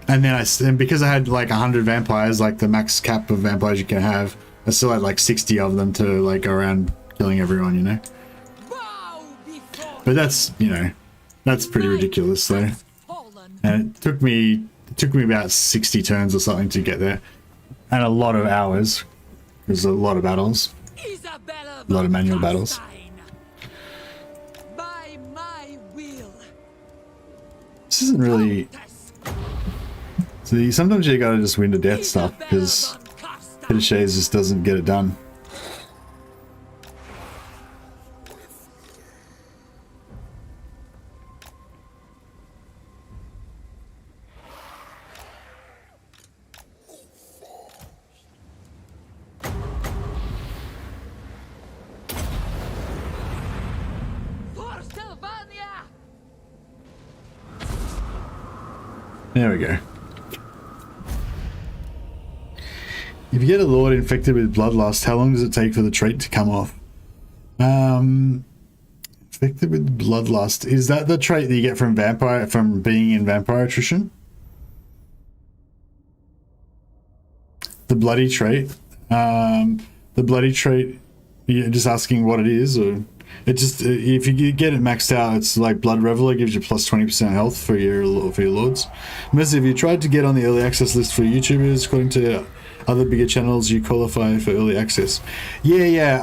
And then because I had like 100 vampires, like the max cap of vampires you can have, I still had like 60 of them to like go around killing everyone, you know. But that's, you know, that's pretty ridiculous though. And it took me about 60 turns or something to get there, and a lot of hours. There's a lot of battles, a lot of manual battles. This isn't really. See, sometimes you gotta just win to death stuff because Fetishes just doesn't get it done. There we go. If you get a lord infected with bloodlust, how long does it take for the trait to come off? Infected with bloodlust, is that the trait that you get from being in vampire attrition? The bloody trait. The bloody trait. You're just asking what it is, or it just if you get it maxed out, it's like Blood Reveler gives you plus 20% health for your lords. Miss, if you tried to get on the early access list for YouTubers, according to other bigger channels, you qualify for early access. Yeah.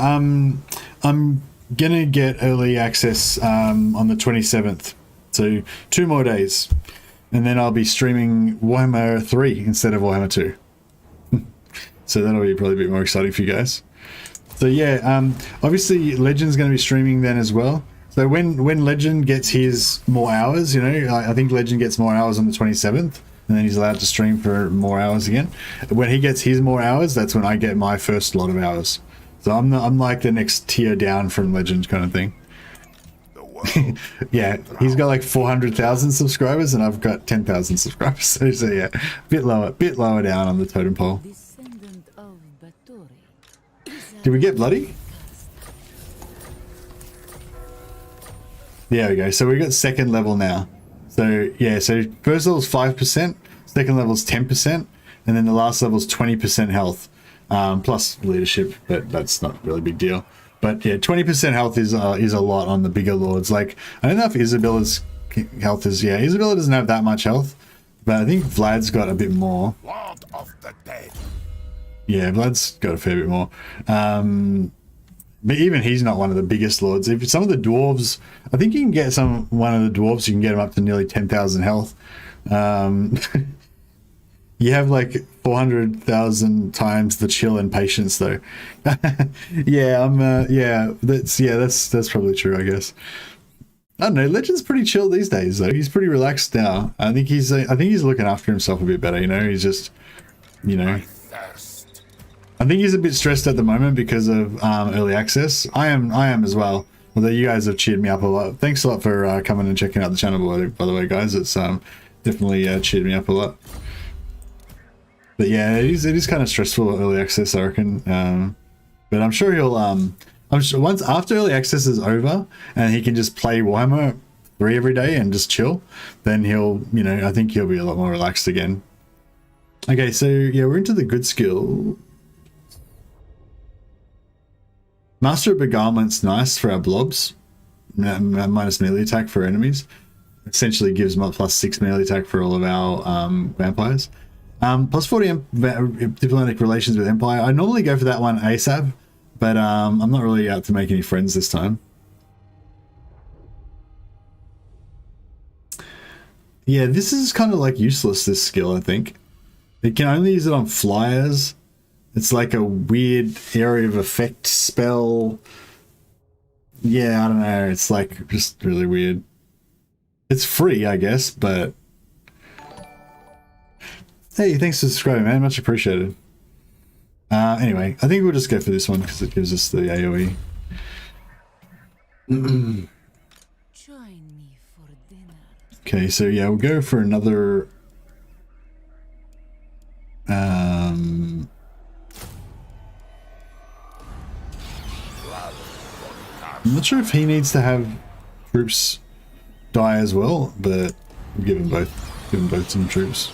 I'm gonna get early access on the 27th, so 2 more days, and then I'll be streaming Warhammer 3 instead of Warhammer 2. So that'll be probably a bit more exciting for you guys. So yeah, obviously Legend's going to be streaming then as well. So when Legend gets his more hours, you know, I think Legend gets more hours on the 27th, and then he's allowed to stream for more hours again. When he gets his more hours, that's when I get my first lot of hours. So I'm like the next tier down from Legend kind of thing. Yeah, he's got like 400,000 subscribers, and I've got 10,000 subscribers. So yeah, bit lower down on the totem pole. Did we get bloody? There we go. So we got second level now. So yeah, so first level's 5%, second level's 10%, and then the last level's 20% health, plus leadership, but that's not really a big deal. But yeah, 20% health is a lot on the bigger lords. Like, I don't know if Isabella's health is, yeah, Isabella doesn't have that much health, but I think Vlad's got a bit more. Lord of the dead. Yeah, Vlad's got a fair bit more. But even he's not one of the biggest lords. If some of the dwarves, I think you can get one of the dwarves, you can get him up to nearly 10,000 health. You have like 400,000 times the chill and patience though. Yeah, that's probably true, I guess. I don't know, Legend's pretty chill these days though. He's pretty relaxed now. I think he's looking after himself a bit better, you know. He's just, you know, I think he's a bit stressed at the moment because of early access. I am as well. Although you guys have cheered me up a lot. Thanks a lot for coming and checking out the channel, by the way, guys. It's definitely cheered me up a lot. But yeah, it is kind of stressful early access, I reckon. But I'm sure he'll I'm sure once after early access is over and he can just play Warhammer 3 every day and just chill, then he'll, you know, I think he'll be a lot more relaxed again. Okay, so yeah, we're into the good skill. Master of Beguilement's nice for our blobs. Minus melee attack for enemies. Essentially gives plus 6 melee attack for all of our vampires. Plus 40 diplomatic relations with Empire. I normally go for that one ASAP, but I'm not really out to make any friends this time. Yeah, this is kind of like useless, this skill, I think. It can only use it on flyers. It's like a weird area of effect spell. Yeah, I don't know. It's like just really weird. It's free, I guess, but... Hey, thanks for subscribing, man. Much appreciated. Anyway, I think we'll just go for this one because it gives us the AoE. Join me for dinner. Okay, so yeah, we'll go for another. I'm not sure if he needs to have troops die as well, but we'll give them both some troops.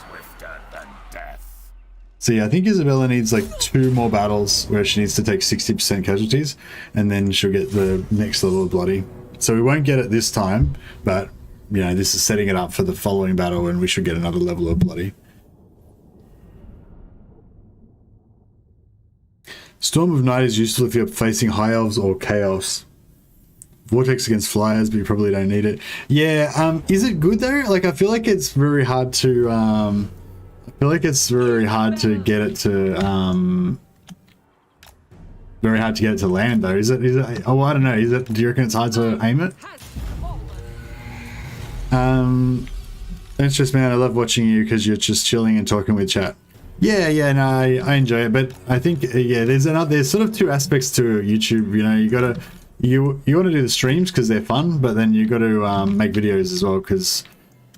Swifter than death. So yeah, I think Isabella needs like 2 more battles where she needs to take 60% casualties, and then she'll get the next level of bloody. So we won't get it this time, but you know, this is setting it up for the following battle, and we should get another level of bloody. Storm of Night is useful if you're facing high elves or chaos. Vortex against flyers, but you probably don't need it. Yeah, is it good though? Like, I feel like it's very hard to get it to land though. Is it oh, I don't know. Do you reckon it's hard to aim it? It's just, man, I love watching you because you're just chilling and talking with chat. Yeah, no, I enjoy it, but I think there's sort of 2 aspects to YouTube. You know, you want to do the streams because they're fun, but then you got to make videos as well because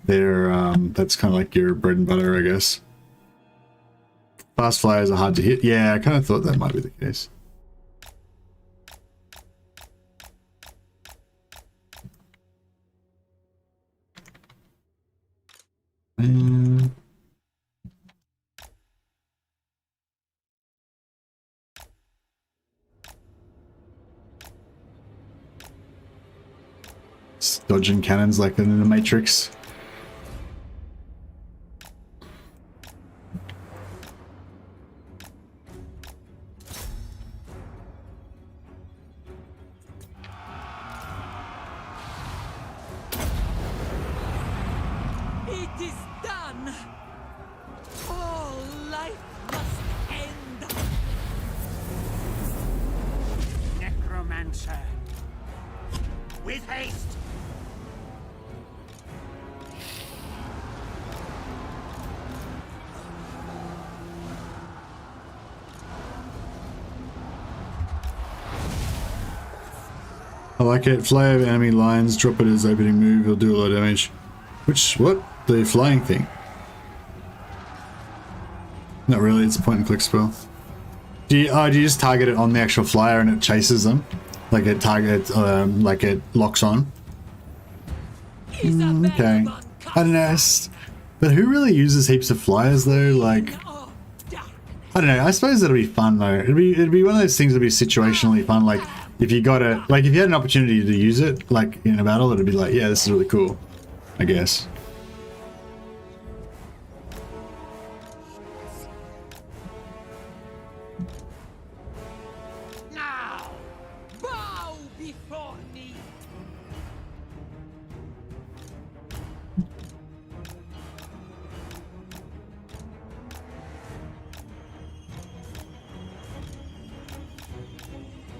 they're that's kind of like your bread and butter, I guess. Fast flyers are hard to hit. Yeah, I kind of thought that might be the case. Dodging cannons like in the Matrix. It is done. All life must end. Necromancer. With haste. I like it. Fly over enemy lines, drop it as opening move, it'll do a lot of damage. What? The flying thing? Not really, it's a point and click spell. Do you just target it on the actual flyer and it chases them? Like it like it locks on? Okay. I don't know. But who really uses heaps of flyers though? Like, I don't know. I suppose it'll be fun though. It'd be one of those things that'd be situationally fun. Like if you got it, like if you had an opportunity to use it, like in a battle, it'd be like, yeah, this is really cool, I guess. Now, bow before me.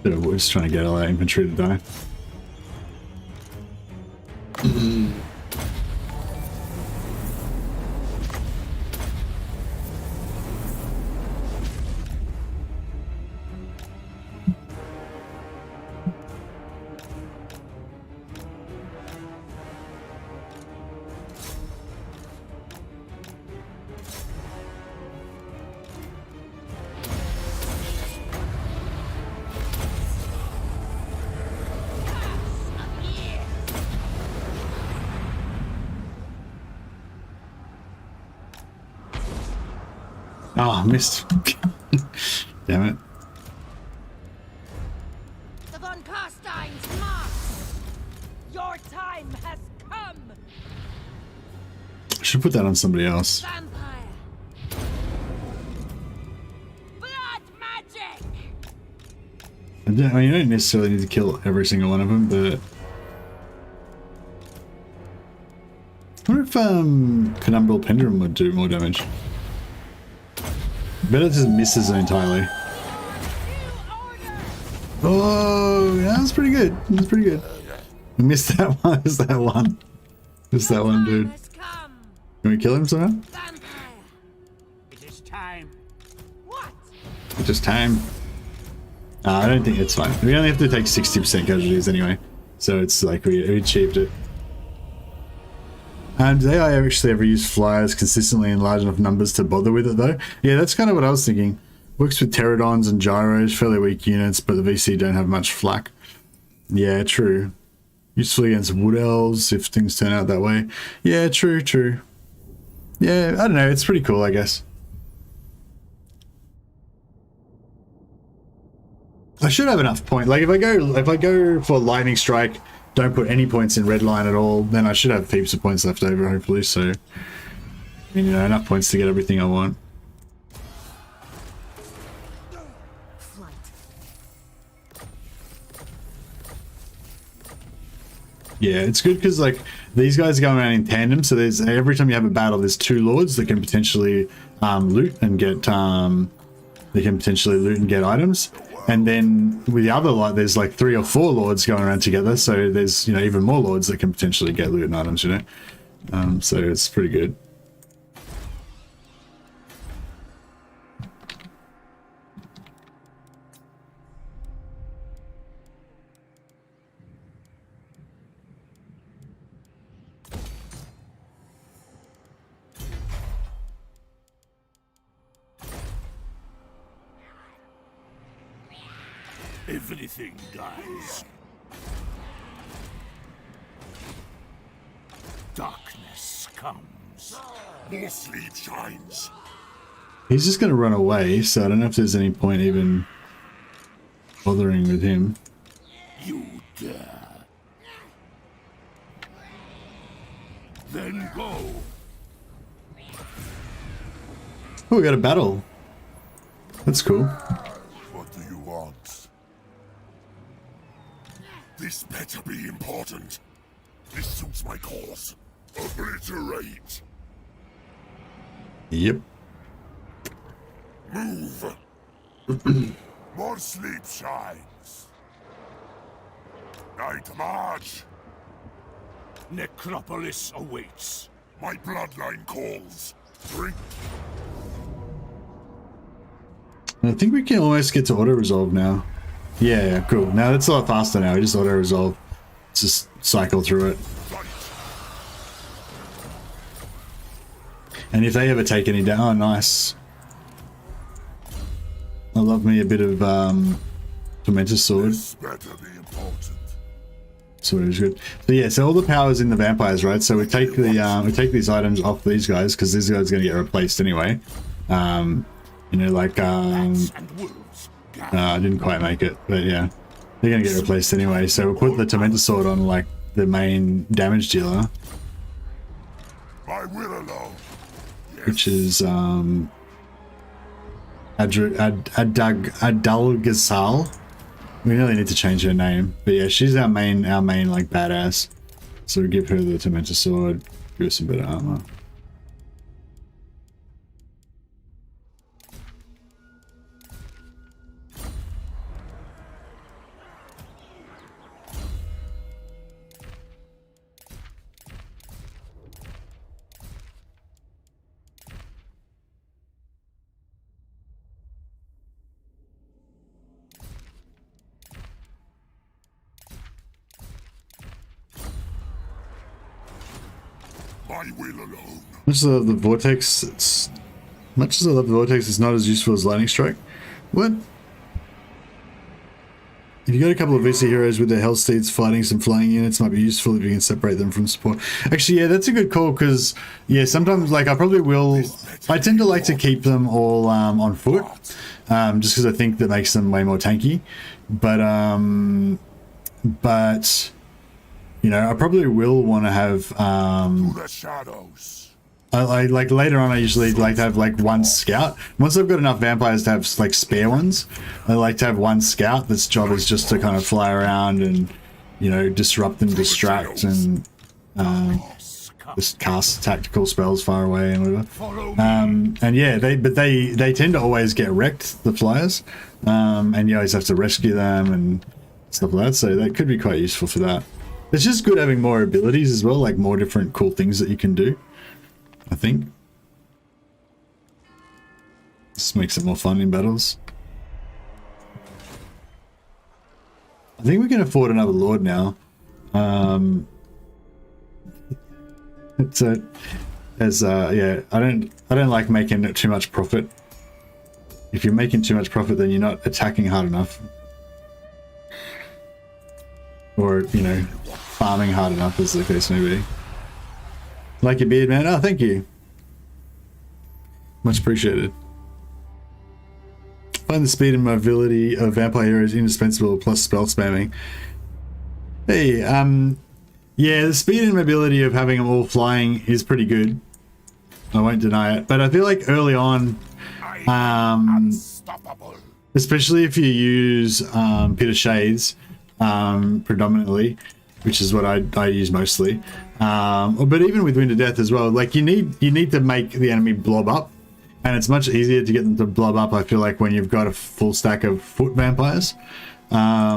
We're just trying to get all that infantry to die. Oh, missed. Damn it. The Von Carstein's march. Your time has come. I should put that on somebody else. Vampire. Blood magic. I mean, you don't necessarily need to kill every single one of them, but I wonder if Penumbral Pendulum would do more damage. Bet it just misses it entirely. Oh, yeah, that's pretty good. That's pretty good. I missed that one. Missed that one. Missed that one, dude. Can we kill him somehow? Vampire. It is time. Just time. I don't think it's fine. We only have to take 60% casualties anyway. So it's like we achieved it. Do they actually ever use flyers consistently in large enough numbers to bother with it though? Yeah, that's kind of what I was thinking. Works with pterodons and gyros, fairly weak units, but the VC don't have much flak. Yeah, true. Useful against wood elves if things turn out that way. Yeah, true. Yeah, I don't know. It's pretty cool, I guess. I should have enough points. Like if I go for lightning strike, don't put any points in red line at all, then I should have heaps of points left over, hopefully. So, I mean, you know, enough points to get everything I want. Yeah, it's good because like these guys are going around in tandem, so there's every time you have a battle, there's 2 lords that can potentially loot and get items, and then with the other lot, there's like 3 or 4 lords going around together, so there's, you know, even more lords that can potentially get loot and items, you know, so it's pretty good. Everything dies. Darkness comes. More sleep shines. He's just gonna run away, so I don't know if there's any point even bothering with him. You dare. Then go. Oh, we got a battle. That's cool. What do you want? This better be important. This suits my cause. Obliterate. Yep. Move. More sleep shines. Night march. Necropolis awaits. My bloodline calls. Drink. I think we can almost get to auto-resolve now. Yeah, cool. Now that's a lot faster now. We just auto-resolve. Just cycle through it. And if they ever take any down, oh, nice. I love me a bit of Tormentor Sword. This better be important. Sword is good. So yeah, so all the powers in the vampires, right? So we take the we take these items off these guys because these guys are going to get replaced anyway. You know, like I didn't quite make it, but yeah, they're gonna get replaced anyway. So we'll put the Tormentor Sword on like the main damage dealer, My will alone. Yes. which is Adalgazal. We really need to change her name, but yeah, she's our main like badass. So we give her the Tormentor Sword, give her some better armor. My will alone. Much as I love the Vortex, it's not as useful as Lightning Strike. What? If you got a couple of VC heroes with their Hell Steeds fighting some flying units, might be useful if you can separate them from support. Actually, yeah, that's a good call, because, yeah, sometimes, like, I probably will... I tend to like to keep them all on foot, just because I think that makes them way more tanky. But, you know, I probably will want to have... To the shadows. I like later on I usually like to have like one scout. Once I've got enough vampires to have like spare ones, I like to have one scout that's job is just to kind of fly around and, you know, disrupt and distract and just cast tactical spells far away and whatever. And yeah, they tend to always get wrecked, the flyers, and you always have to rescue them and stuff like that, so that could be quite useful for that. It's just good having more abilities as well, like more different cool things that you can do, I think. This makes it more fun in battles. I think we can afford another lord now. So as yeah, I don't like making too much profit. If you're making too much profit, then you're not attacking hard enough, or you know, farming hard enough, as the case may be. Like your beard, man. Oh, thank you. Much appreciated. Find the speed and mobility of vampire heroes indispensable, plus spell spamming. Hey, yeah, the speed and mobility of having them all flying is pretty good. I won't deny it, but I feel like early on, especially if you use Pit of Shades predominantly, which is what I use mostly, but even with Wind of Death as well, like you need to make the enemy blob up. And it's much easier to get them to blob up, I feel like, when you've got a full stack of foot vampires. I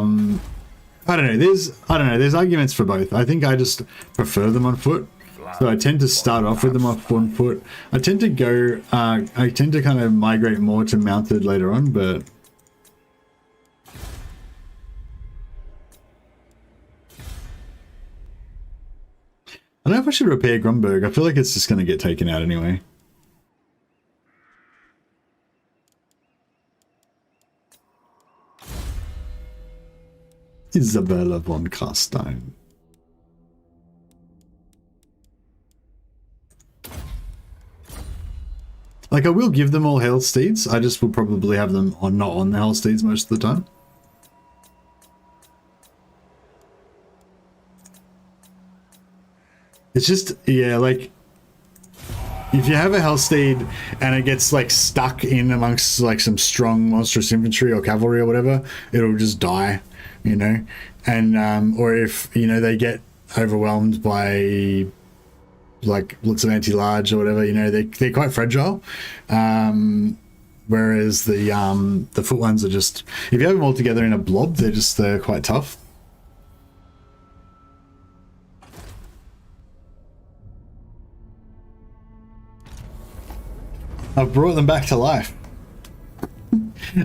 don't know. There's arguments for both. I think I just prefer them on foot. So I tend to start off with them off on foot. I tend to go, I tend to kind of migrate more to mounted later on, but... I don't know if I should repair Grumberg. I feel like it's just going to get taken out anyway. Isabella von Carstein. Like, I will give them all Hell Steeds. I just will probably have them on not on the Hell Steeds most of the time. It's just, yeah, like, if you have a Hellsteed and it gets like stuck in amongst like some strong monstrous infantry or cavalry or whatever, it'll just die, you know. And or if, you know, they get overwhelmed by like lots of anti-large or whatever, you know, they're quite fragile. Whereas the foot ones are just, if you have them all together in a blob, they're quite tough. I've brought them back to life.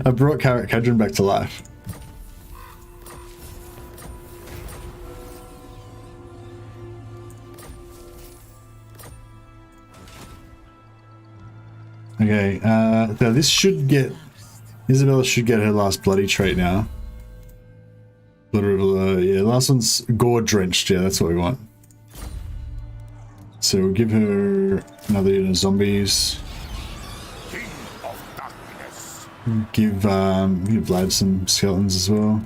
I brought Carrot Cadron back to life. Okay, so this should get... Isabella should get her last bloody trait now. Yeah, last one's gore drenched. Yeah, that's what we want. So we'll give her another unit of zombies. Give Vlad some skeletons as well.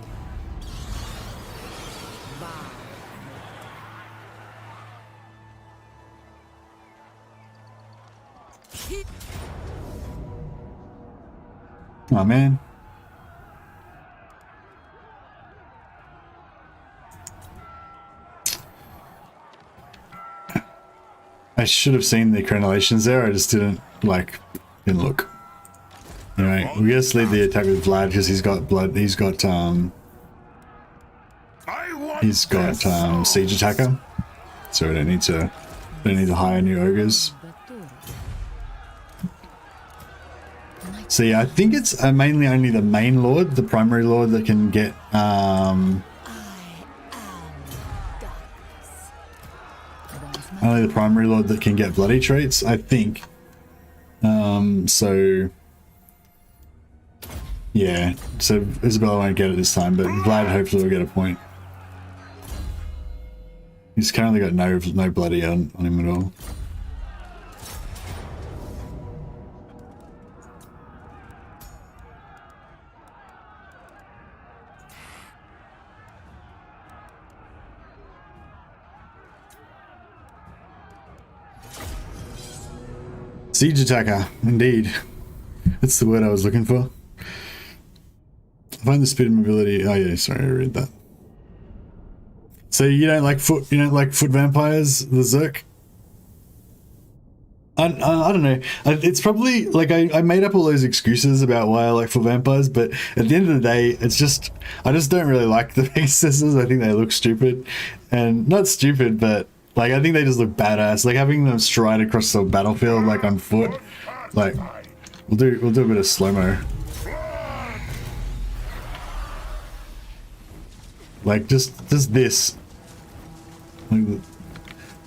Oh man. I should have seen the crenellations there, I just didn't look. Anyway, we just leave the attack with Vlad because he's got blood. He's got siege attacker, so we don't need to hire new ogres. So yeah, I think it's mainly only the main lord, the primary lord, that can get only the primary lord that can get bloody traits, I think. So. Yeah, so Isabella won't get it this time, but Vlad hopefully will get a point. He's currently got no bloody on him at all. Siege attacker, indeed. That's the word I was looking for. Find the speed and mobility. Oh yeah, sorry, I read that. So you don't like foot vampires, the Zerk? I don't know. It's probably like I made up all those excuses about why I like foot vampires, but at the end of the day, it's just I just don't really like the princesses. I think they look stupid, and not stupid, but like I think they just look badass. Like having them stride across the battlefield like on foot. Like we'll do a bit of slow mo. Like just this. Like,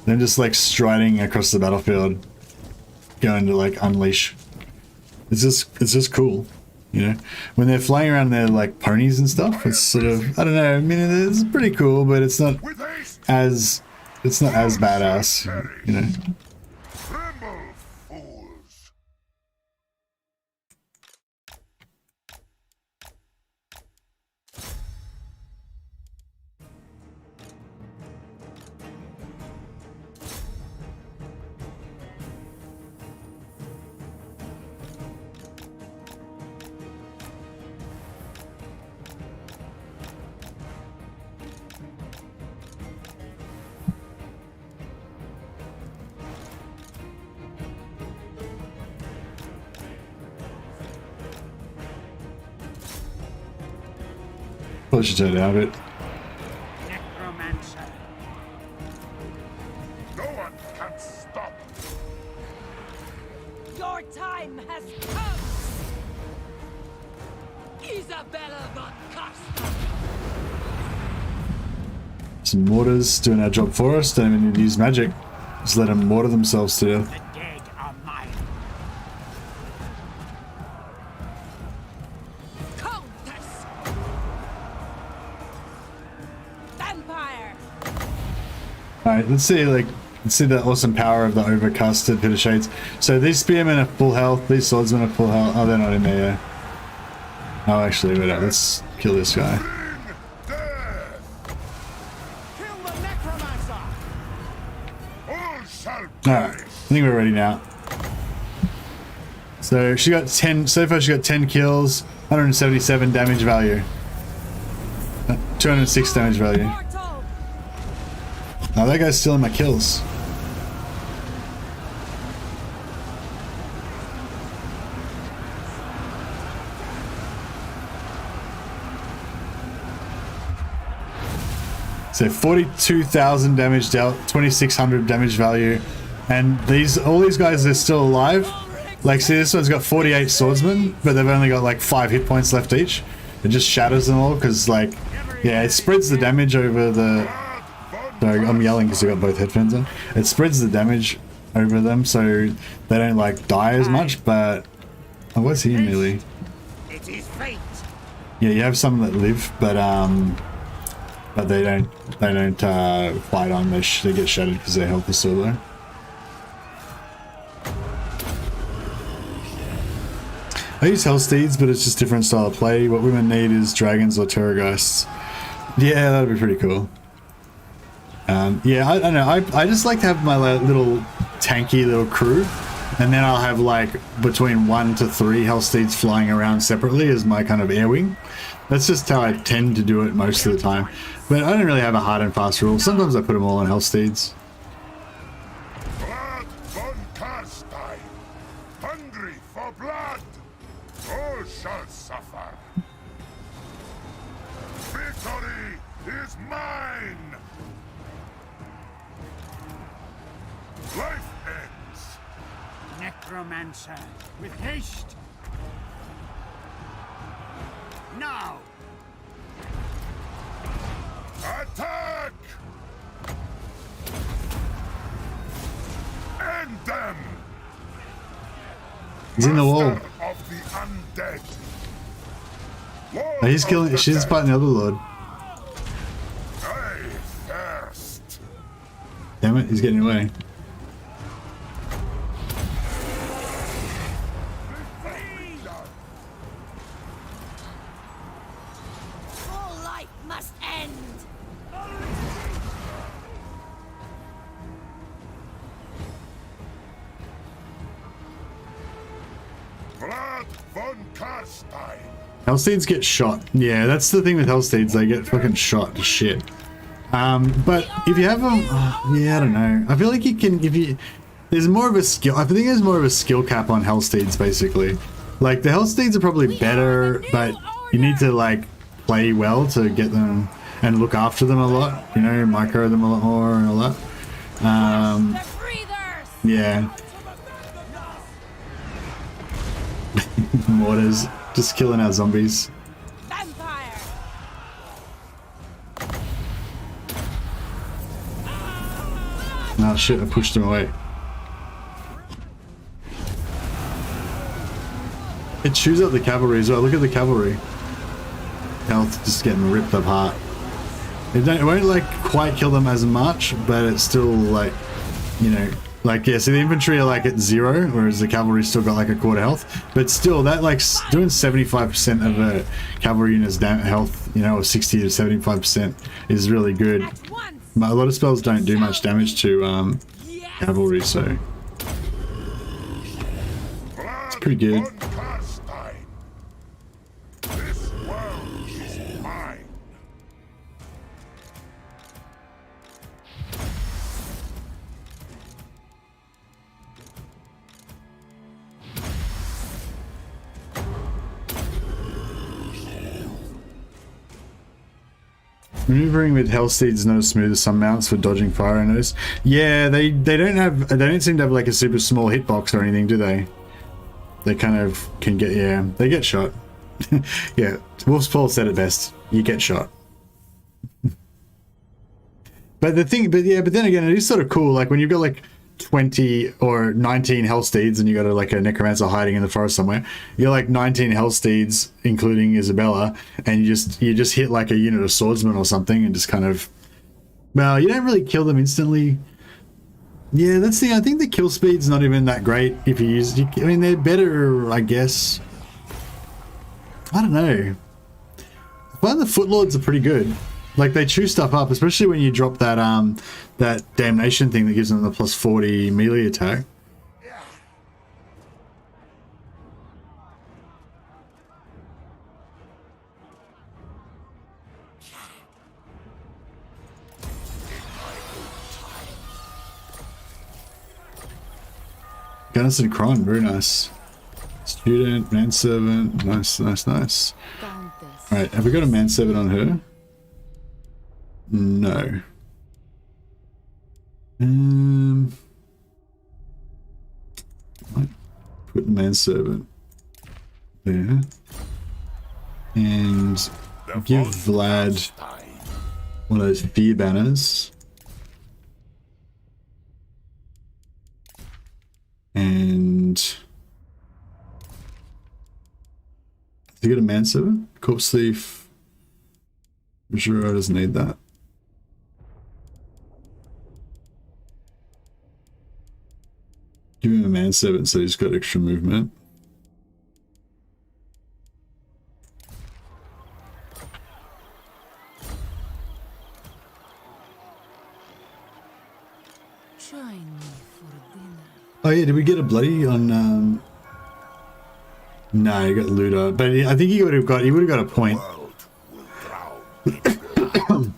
them just like striding across the battlefield, going to like unleash. It's just cool, you know. When they're flying around their like ponies and stuff, it's sort of, I don't know. I mean, it's pretty cool, but it's not as badass, you know. Tremble, fools! Probably should turn it out a bit. Necromancer. No one can stop. Your time has come! Isabella von Carstein! Some mortars doing our job for us. Don't even need to use magic. Just let them mortar themselves to death. The dead are mine. Countess! Vampire! Alright, let's see the awesome power of the overcasted Pit of Shades. So these spearmen are full health, these swordsmen are full health. Oh, they're not in there yet. Oh, actually, wait up. Let's kill this guy. Bring death! Kill the necromancer. All shall Alright, I perish. think we're ready now. So she got 10, so far she got 10 kills, 177 damage value. 206 damage value. Mortal! Now that guy's stealing my kills. So 42,000 damage dealt, 2,600 damage value, and all these guys are still alive. Like, see, this one's got 48 swordsmen, but they've only got like 5 hit points left each. It just shatters them all because, like, yeah, it spreads the damage over the. Sorry, I'm yelling because I got both headphones on. It spreads the damage over them, so they don't like die as much. But oh, what's he melee? It is fate. Yeah, you have some that live, but they don't fight on. They get shattered because their health is so low. I use Hellsteeds, but it's just different style of play. What women need is dragons or terrorgeists. Yeah, that'd be pretty cool. Yeah, I don't know. I just like to have my little tanky little crew, and then I'll have like between 1 to 3 Hellsteeds flying around separately as my kind of air wing. That's just how I tend to do it most of the time. But I don't really have a hard and fast rule. Sometimes I put them all on Hellsteeds. Vlad Von Carstein, hungry for blood. All shall suffer. Victory is mine. Life ends. Necromancer. With haste. Now. Attack! End them! He's in the wall. Master of the undead. Lord Oh, he's of killing. the She's dead. fighting the other lord. I thirst. Damn it, he's getting away. All life must end! Vlad Von Carstein. Hellsteeds get shot. Yeah, that's the thing with Hellsteeds. They get fucking shot to shit. But if you have them, yeah, I don't know. I feel like you can, there's more of a skill. I think there's more of a skill cap on Hellsteeds, basically. Like, the Hellsteeds are probably better, but you need to, like, play well to get them and look after them a lot. You know, micro them a lot more and all that. The breathers! Yeah. Mortars. Just killing our zombies. Vampire! Oh shit, I pushed him away. It chews up the cavalry as well. Look at the cavalry. Health just getting ripped apart. It won't like quite kill them as much, but it's still like, you know, like, yeah, so the infantry are like at 0, whereas the cavalry still got like a quarter health. But still, that like doing 75% of a cavalry unit's health, you know, or 60 to 75% is really good. But a lot of spells don't do much damage to cavalry, so it's pretty good. This world is mine. Maneuvering with Hellsteed is not as smooth as some mounts for dodging fire, I notice. Yeah, they don't seem to have like a super small hitbox or anything, do they? They kind of can get, yeah, they get shot. Yeah, Wolf's Paul said it best. You get shot. But the thing, but then again, it is sort of cool. Like when you've got like 20 or 19 Hellsteeds and you got like a necromancer hiding in the forest somewhere, you're like 19 Hellsteeds including Isabella, and you just hit like a unit of swordsmen or something and just kind of, well, you don't really kill them instantly. Yeah, that's the, I think the kill speed's not even that great if you use, I mean, they're better, I guess. I don't know. I find the Footlords are pretty good. Like they chew stuff up, especially when you drop that that damnation thing that gives them the plus 40 melee attack. Gunnison Cron, very nice. Student, manservant, nice, nice, nice. Alright, have we got a manservant on her? No. Might put the manservant there. And give Vlad one of those fear banners. And has he got a manservant? Corpse thief. I'm sure I doesn't need that. Give him a manservant so he's got extra movement. Join me for dinner. Oh yeah, did we get a bloody on no, you got looter, but I think he would have got a point.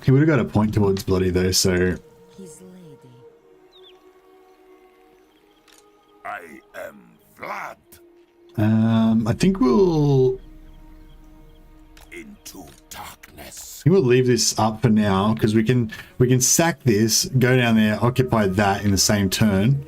He would have got a point towards bloody though, so His lady. I am Vlad. I think we'll Into darkness. we'll leave this up for now because we can sack this, go down there, occupy that in the same turn,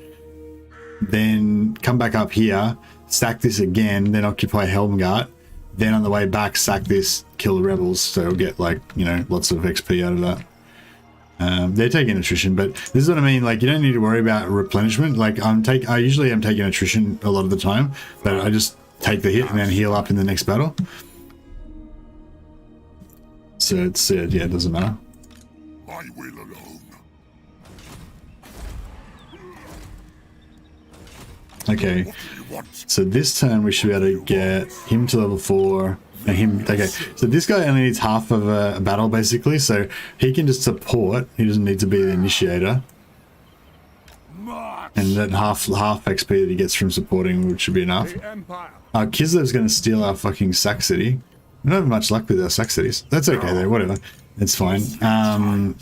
then come back up here, sack this again, then occupy Helmgart, then on the way back sack this, kill the rebels, so we'll get like, you know, lots of XP out of that. They're taking attrition, but this is what I mean, like you don't need to worry about replenishment. Like I usually am taking attrition a lot of the time, but I just take the hit and then heal up in the next battle. So it's yeah, it doesn't matter. My will alone. Okay, so this turn we should be able to get him to level 4 and him. Okay, so this guy only needs half of a battle basically, so he can just support. He doesn't need to be the initiator. And that half XP that he gets from supporting, which should be enough. Kislev's going to steal our fucking Sack City. We don't have much luck with our Sack Cities. That's okay though, whatever. It's fine. And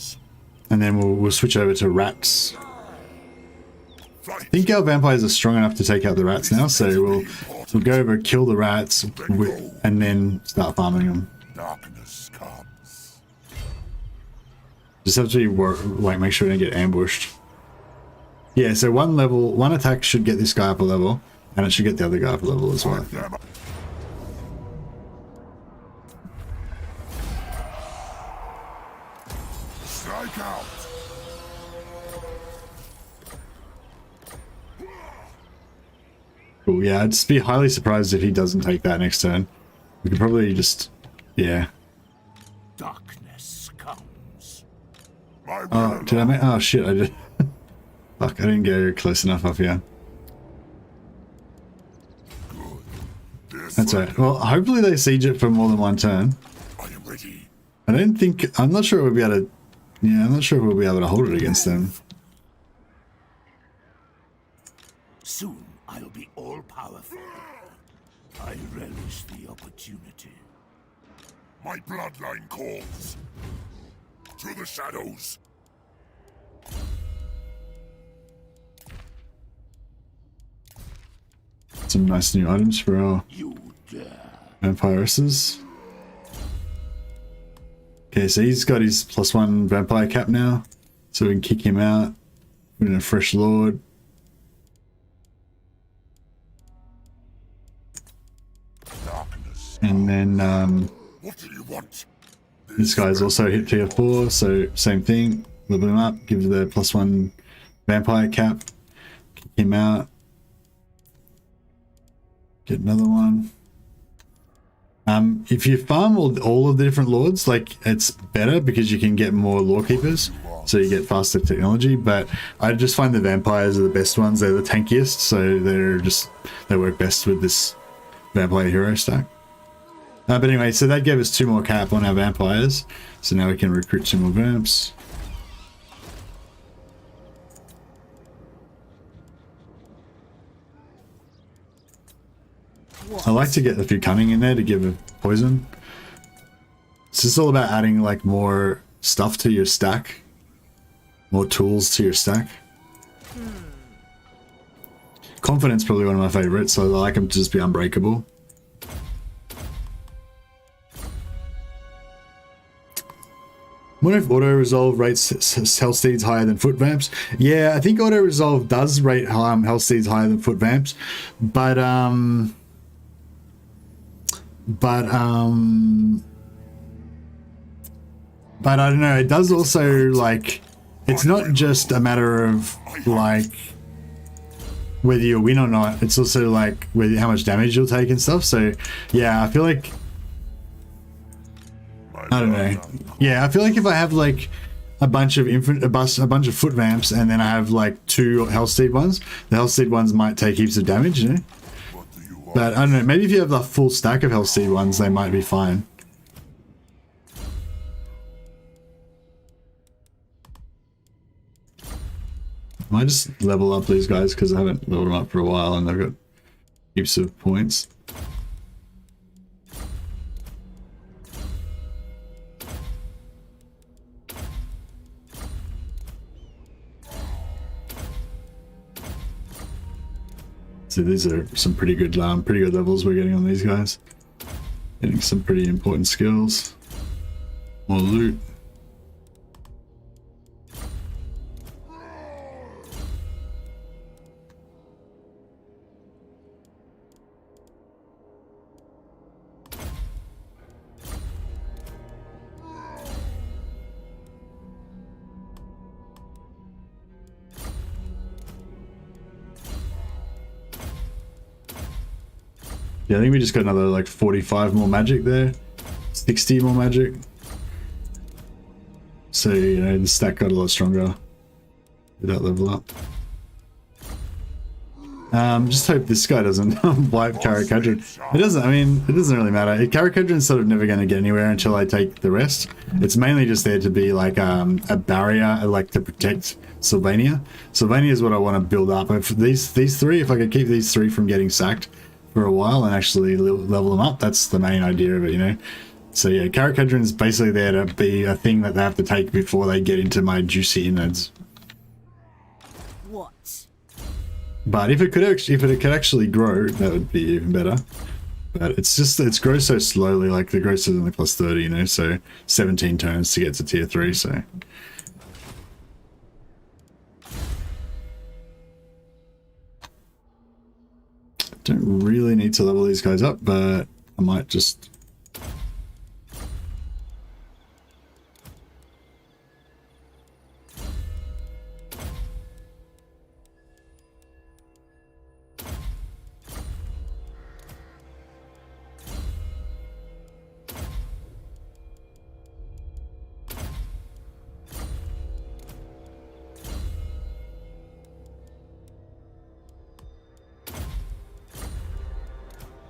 then we'll switch over to rats. I think our vampires are strong enough to take out the rats now, so we'll go over, kill the rats, and then start farming them. Darkness comes. Just have to like make sure we don't get ambushed. Yeah, so one attack should get this guy up a level, and it should get the other guy up a level as well. I think. Strike out. cool. Yeah, I'd just be highly surprised if he doesn't take that next turn. We could probably just, yeah. Darkness comes. Oh, did I make? Oh shit! I did. Fuck! I didn't go close enough up here. That's right. Well, hopefully they siege it for more than one turn. I am ready. I don't think. I'm not sure we'll be able to. Yeah, I'm not sure if we'll be able to hold it against them. Soon I'll be all-powerful. I relish the opportunity. My bloodline calls. To the shadows. Some nice new items for our You dare. vampiresses. Okay, so he's got his +1 vampire cap now, so we can kick him out. Put in a fresh lord. Darkness. And then What do you want? this guy's also hit tier 4, so same thing. Level him up, give the +1 vampire cap, kick him out. Get another one. If you farm all of the different lords, like, it's better because you can get more lore keepers, so you get faster technology. But I just find the vampires are the best ones. They're the tankiest, so they work best with this vampire hero stack. But anyway, so that gave us 2 more cap on our vampires, so now we can recruit 2 more vamps. I like to get a few cunning in there to give a poison. It's just all about adding like more stuff to your stack, more tools to your stack. Confidence probably one of my favorites, so I like them to just be unbreakable. What if auto resolve rates health steeds higher than foot vamps? Yeah, I think auto resolve does rate health steeds higher than foot vamps, but I don't know, it does also, like, it's not just a matter of like whether you win or not, it's also like whether how much damage you'll take and stuff. So yeah, I feel like, I don't know. Yeah, I feel like if I have like a bunch of foot vamps and then I have like 2 health steed ones, the health steed ones might take heaps of damage, you know? But I don't know, maybe if you have the full stack of health steed ones, they might be fine. I might just level up these guys because I haven't leveled them up for a while and they've got heaps of points. So these are some pretty good levels we're getting on these guys. Getting some pretty important skills. More loot. Yeah, I think we just got another like 45 more magic there. 60 more magic. So, you know, the stack got a lot stronger with that level up. Just hope this guy doesn't wipe Caracadron. It doesn't, I mean, it doesn't really matter. Caracadron's sort of never going to get anywhere until I take the rest. It's mainly just there to be like a barrier, like to protect Sylvania. Sylvania is what I want to build up. If these 3, if I could keep these 3 from getting sacked for a while and actually level them up, that's the main idea of it, you know? So yeah, Caracadron's basically there to be a thing that they have to take before they get into my juicy innards. What? But if it could actually grow, that would be even better. But it's just, it grows so slowly, like the growth is only +30, you know, so 17 turns to get to tier 3, so. Don't really need to level these guys up, but I might just...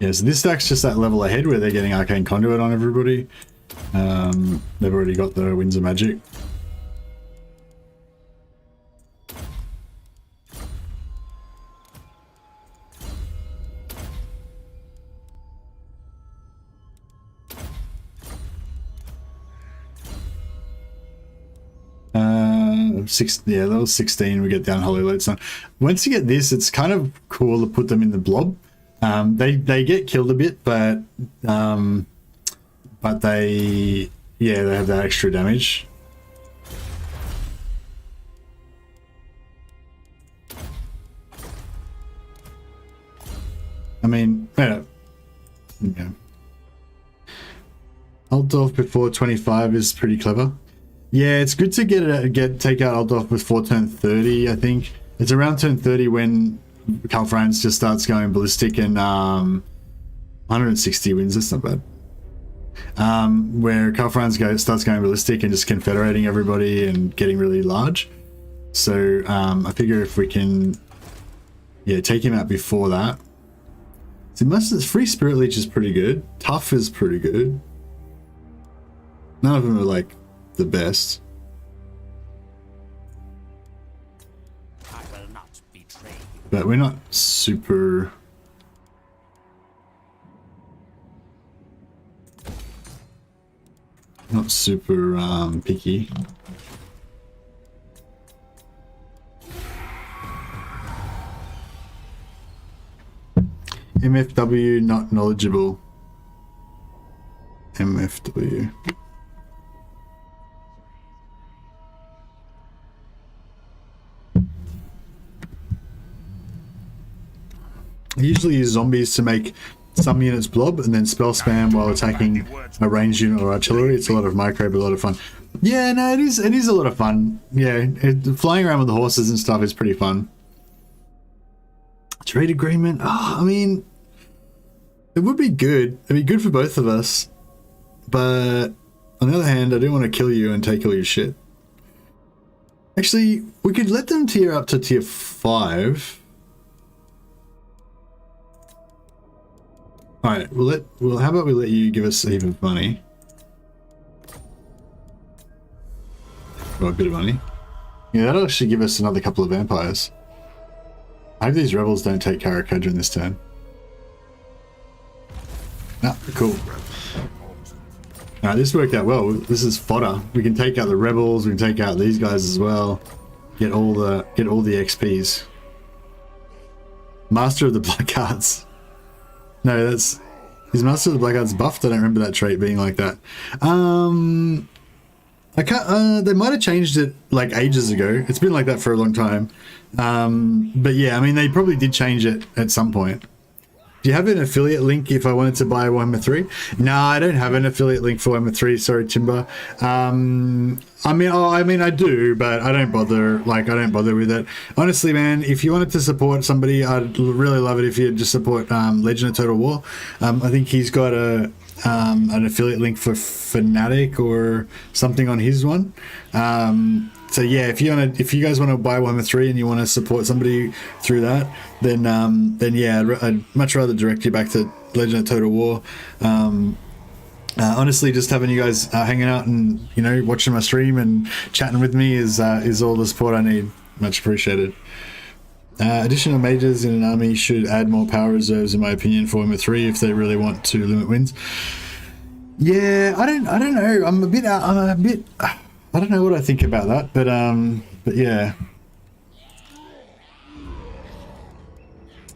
Yeah, so this stack's just that level ahead where they're getting Arcane Conduit on everybody. They've already got the Winds of Magic. Yeah, that was 16. We get down Holy Lodestone. Once you get this, it's kind of cool to put them in the blob. They get killed a bit, but they have that extra damage. I mean, yeah. Ult off before 25 is pretty clever. Yeah, it's good to take out ult off before turn 30. I think it's around turn 30 when Calfrance just starts going ballistic, and 160 wins. That's not bad. Where Calfrance starts going ballistic and just confederating everybody and getting really large. So I figure if we can, take him out before that. So Free Spirit Leech is pretty good. Tough is pretty good. None of them are like the best. I will not betray you. But we're not super... picky. MFW not knowledgeable. MFW. I usually use zombies to make some units blob and then spell spam while attacking a ranged unit or artillery. It's a lot of micro, but a lot of fun. Yeah, no, it is a lot of fun. Yeah, flying around with the horses and stuff is pretty fun. Trade agreement. Oh, I mean, it would be good. It'd be good for both of us. But on the other hand, I do want to kill you and take all your shit. Actually, we could let them tier up to tier 5. Alright, how about we let you give us a heap of money? Well, a bit of money. Yeah, that'll actually give us another couple of vampires. I hope these rebels don't take Karakha during this turn. Ah, cool. Alright, this worked out well. This is fodder. We can take out the rebels, we can take out these guys as well. Get all the XPs. Master of the Black Arts. No, is Master of the Black Arts buffed? I don't remember that trait being like that. I can't. They might have changed it like ages ago. It's been like that for a long time. But yeah, I mean, they probably did change it at some point. Do you have an affiliate link if I wanted to buy Warhammer 3? No, I don't have an affiliate link for Warhammer 3. Sorry, Timber. I mean, I do, but I don't bother. Like, I don't bother with it. Honestly, man, if you wanted to support somebody, I'd really love it if you'd just support Legend of Total War. I think he's got an affiliate link for Fnatic or something on his one. So yeah, if you guys want to buy Warhammer 3 and you want to support somebody through that, then yeah, I'd much rather direct you back to Legend of Total War. Honestly, just having you guys hanging out and watching my stream and chatting with me is all the support I need. Much appreciated. Additional mages in an army should add more power reserves, in my opinion, for Warhammer 3 if they really want to limit wins. Yeah, I don't know. I'm a bit. I don't know what I think about that, but yeah.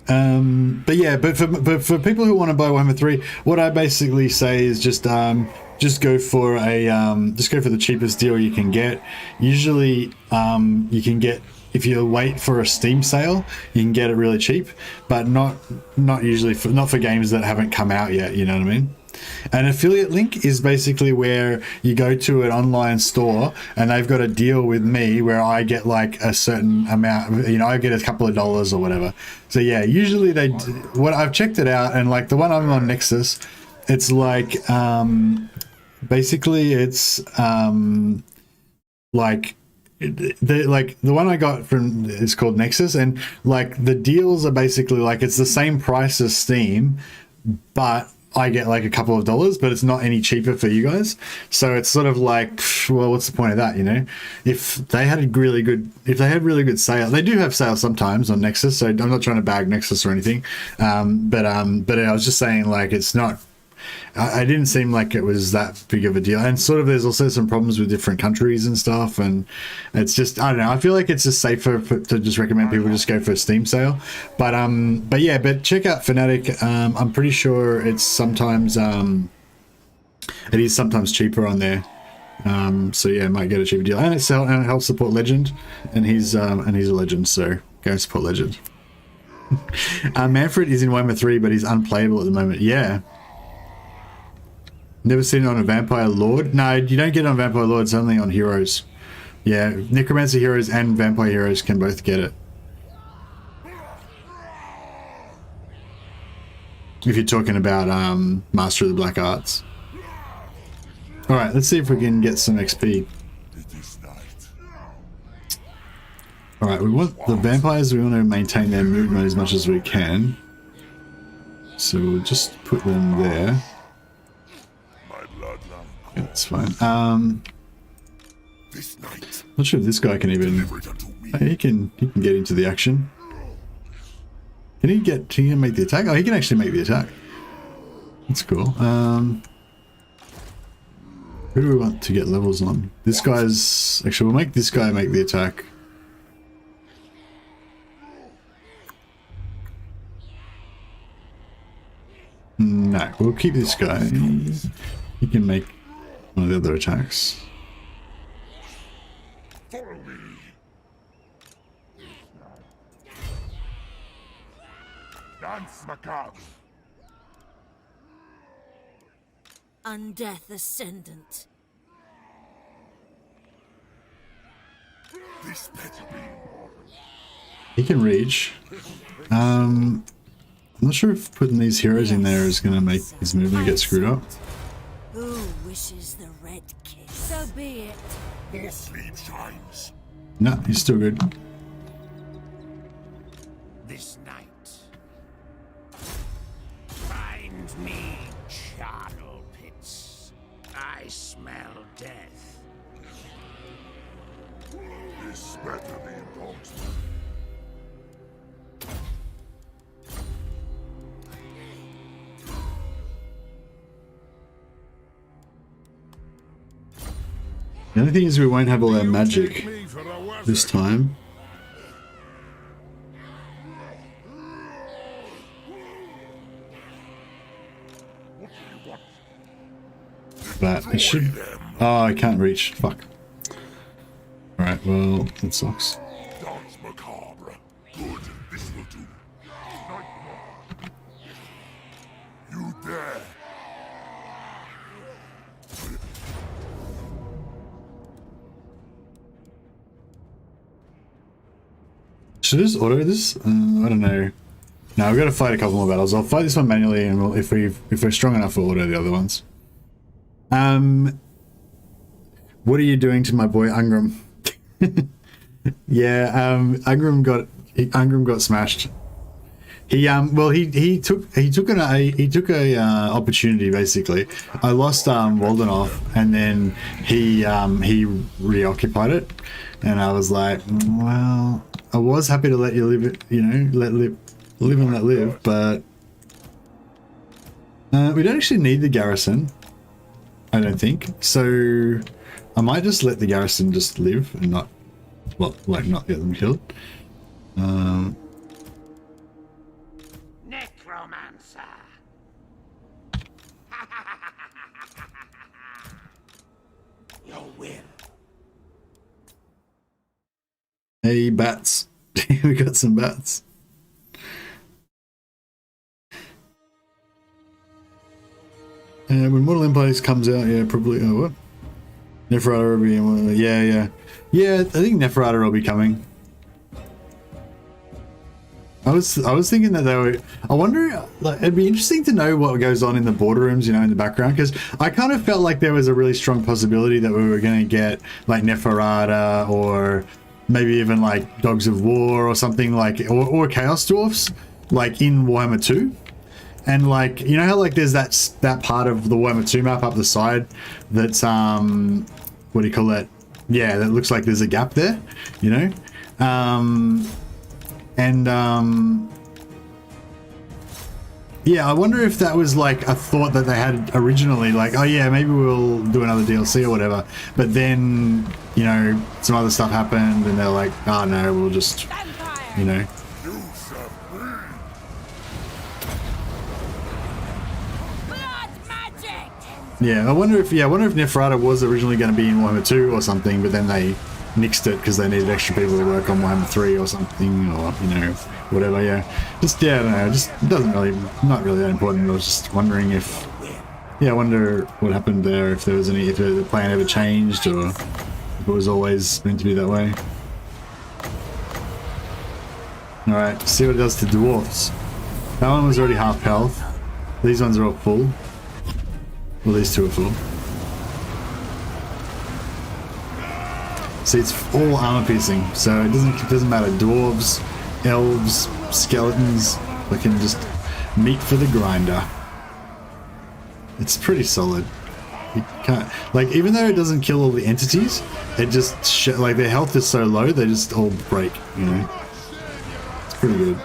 But for people who want to buy Warhammer 3, what I basically say is just go for the cheapest deal you can get. Usually, you can get, if you wait for a Steam sale, you can get it really cheap, but not usually not for games that haven't come out yet. You know what I mean? An affiliate link is basically where you go to an online store and they've got a deal with me where I get like a certain amount, I get a couple of dollars or whatever. So yeah, usually I've checked it out, and like the one I'm on Nexus, it's like basically it's like the one I got from is called Nexus, and like the deals are basically like it's the same price as Steam, but I get like a couple of dollars, but it's not any cheaper for you guys. So it's sort of like, well, what's the point of that? You know, if they had really good sales, they do have sales sometimes on Nexus. So I'm not trying to bag Nexus or anything. But I was just saying, like, it's not, I didn't seem like it was that big of a deal. And sort of there's also some problems with different countries and stuff. And it's just, I don't know. I feel like it's just safer to just recommend people just go for a Steam sale. But yeah, but check out Fnatic. I'm pretty sure it's sometimes, it is sometimes cheaper on there. So yeah, might get a cheaper deal. And it helps support Legend. And he's a Legend, so go support Legend. Manfred is in Warhammer 3, but he's unplayable at the moment. Yeah. Never seen it on a Vampire Lord? No, you don't get it on Vampire Lord, it's only on Heroes. Yeah, Necromancer Heroes and Vampire Heroes can both get it. If you're talking about Master of the Black Arts. Alright, let's see if we can get some XP. Alright, we want the vampires, we want to maintain their movement as much as we can. So we'll just put them there. Yeah, that's fine. Not sure if this guy can even. He can get into the action. Can he make the attack? Oh, he can actually make the attack. That's cool. Who do we want to get levels on? This guy's actually. We'll make this guy make the attack. No, we'll keep this guy. He can make one of the other attacks. Follow me. Dance macabre. Undeath Ascendant. This better be. He can reach. I'm not sure if putting these heroes in there is going to make his movement get screwed up. Who wishes the red kiss? So be it. More sleep shines. No, he's still good. This night. Find me charnel pits. I smell death. This better be important. The only thing is we won't have all our magic this time. But it should... Oh, I can't reach. Fuck. Alright, well, that sucks. Dance macabre. Good. This will do. You dare. Should I just auto this? I don't know. No, we've got to fight a couple more battles. I'll fight this one manually, and we'll, if we're strong enough, we'll auto the other ones. What are you doing to my boy Ungram? Yeah, Ungram got smashed. He well he took a opportunity basically. I lost Waldenhoff, and then he reoccupied it, and I was like, well, I was happy to let you live it, you know, live and let live, but we don't actually need the garrison, I don't think. So I might just let the garrison just live and not, well, like not get them killed. Necromancer. Your will. Hey, bats. We got some bats. When Mortal Empires comes out, yeah, probably. Oh, what? Neferata will be. Yeah. I think Neferata will be coming. I was thinking that they were. I wonder. Like, it'd be interesting to know what goes on in the border rooms, you know, in the background, because I kind of felt like there was a really strong possibility that we were going to get like Neferata, or maybe even like Dogs of War or something like, or Chaos Dwarfs, like in Warhammer 2. And like, you know how like there's that part of the Warhammer 2 map up the side that's what do you call it? Yeah, that looks like there's a gap there, you know? Yeah, I wonder if that was like a thought that they had originally, like, oh yeah, maybe we'll do another DLC or whatever. But then, you know, some other stuff happened and they're like, oh no, we'll just, you know. Yeah, I wonder if Neferata was originally going to be in Warhammer 2 or something, but then they nixed it because they needed extra people to work on Warhammer 3 or something, or, you know, whatever, yeah. Just, yeah, I don't know, just doesn't really, not really that important. I was just wondering if, yeah, I wonder what happened there, if there was any, if the plan ever changed, or if it was always meant to be that way. Alright, see what it does to dwarfs. That one was already half health. These ones are all full. Well, these two are full. See, it's all armor piercing, so it doesn't matter. Dwarves, elves, skeletons, they can just meat for the grinder. It's pretty solid. You can't, like, even though it doesn't kill all the entities, it just like their health is so low, they just all break. You know, it's pretty good.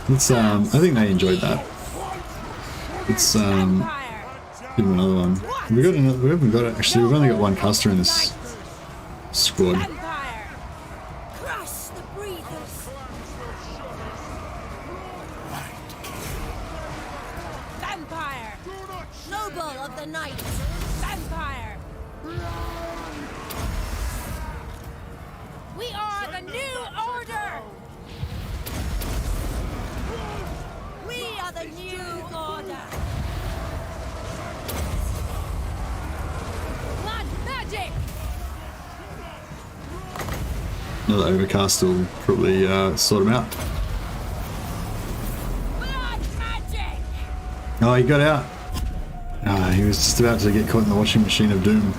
It's I think they enjoyed that. It's give them another one. We haven't got it. Actually, we've only got one caster in this squad. Crush the breathers. Vampire. Noble of the night. Vampire. We are the new order. We are the new order. Blood magic. Another overcast will probably sort him out. Blood magic. Oh, he got out. Ah, he was just about to get caught in the washing machine of doom.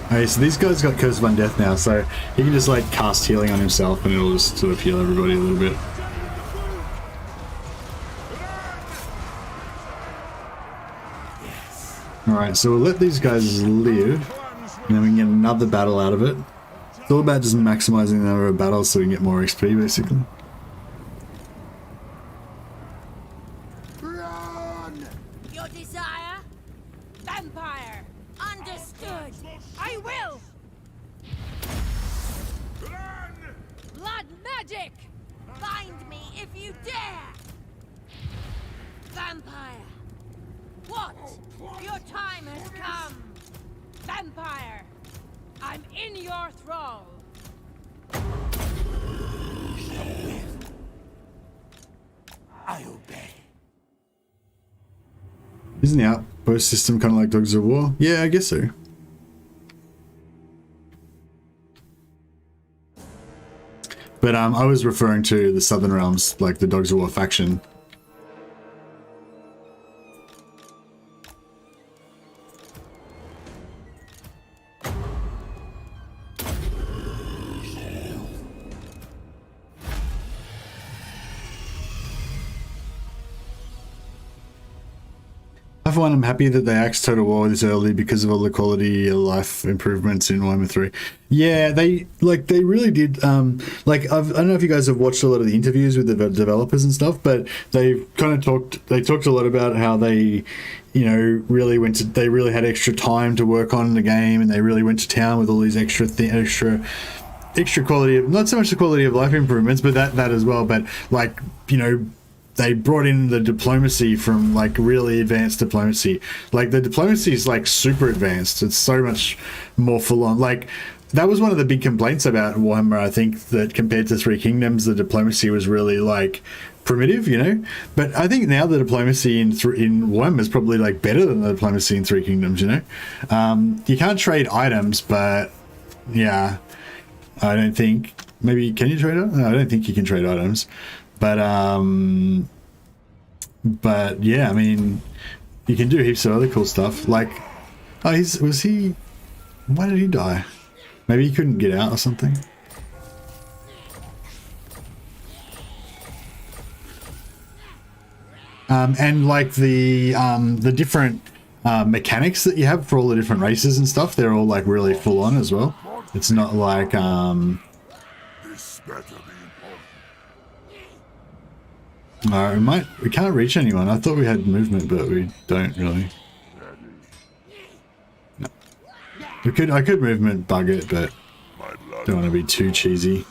Okay, so these guys got Curse of Undeath now, so he can just like cast healing on himself and it'll just sort of heal everybody a little bit. Alright, so we'll let these guys live, and then we can get another battle out of it. It's all about just maximizing the number of battles so we can get more XP, basically. Your desire? Vampire. Understood. I will. Blood magic. Find me if you dare. Vampire. What? Your time has come. Vampire. I'm in your thrall. I obey. Isn't the outpost system kind of like Dogs of War? Yeah, I guess so. But I was referring to the Southern Realms, like the Dogs of War faction. I for one, I'm happy that they axed Total War this early because of all the quality of life improvements in Warhammer 3. Yeah, they really did. I don't know if you guys have watched a lot of the interviews with the developers and stuff, but they kind of talked a lot about how they, you know, they really had extra time to work on the game, and they really went to town with all these extra quality of, not so much the quality of life improvements, but that as well. But like, you know, they brought in the diplomacy from like really advanced diplomacy. Like the diplomacy is like super advanced. It's so much more full on. Like that was one of the big complaints about Warhammer. I think that compared to Three Kingdoms, the diplomacy was really like primitive, you know. But I think now the diplomacy in Warhammer is probably like better than the diplomacy in Three Kingdoms. You know, you can't trade items, but yeah, I don't think. Maybe can you trade items? No, I don't think you can trade items. But yeah, I mean, you can do heaps of other cool stuff. Like, oh, was he Why did he die? Maybe he couldn't get out or something. And like the different mechanics that you have for all the different races and stuff, they're all like really full on as well. It's not like This better be important. we can't reach anyone. I thought we had movement, but we don't really. No. I could movement bug it, but My blood. don't want to be too cheesy.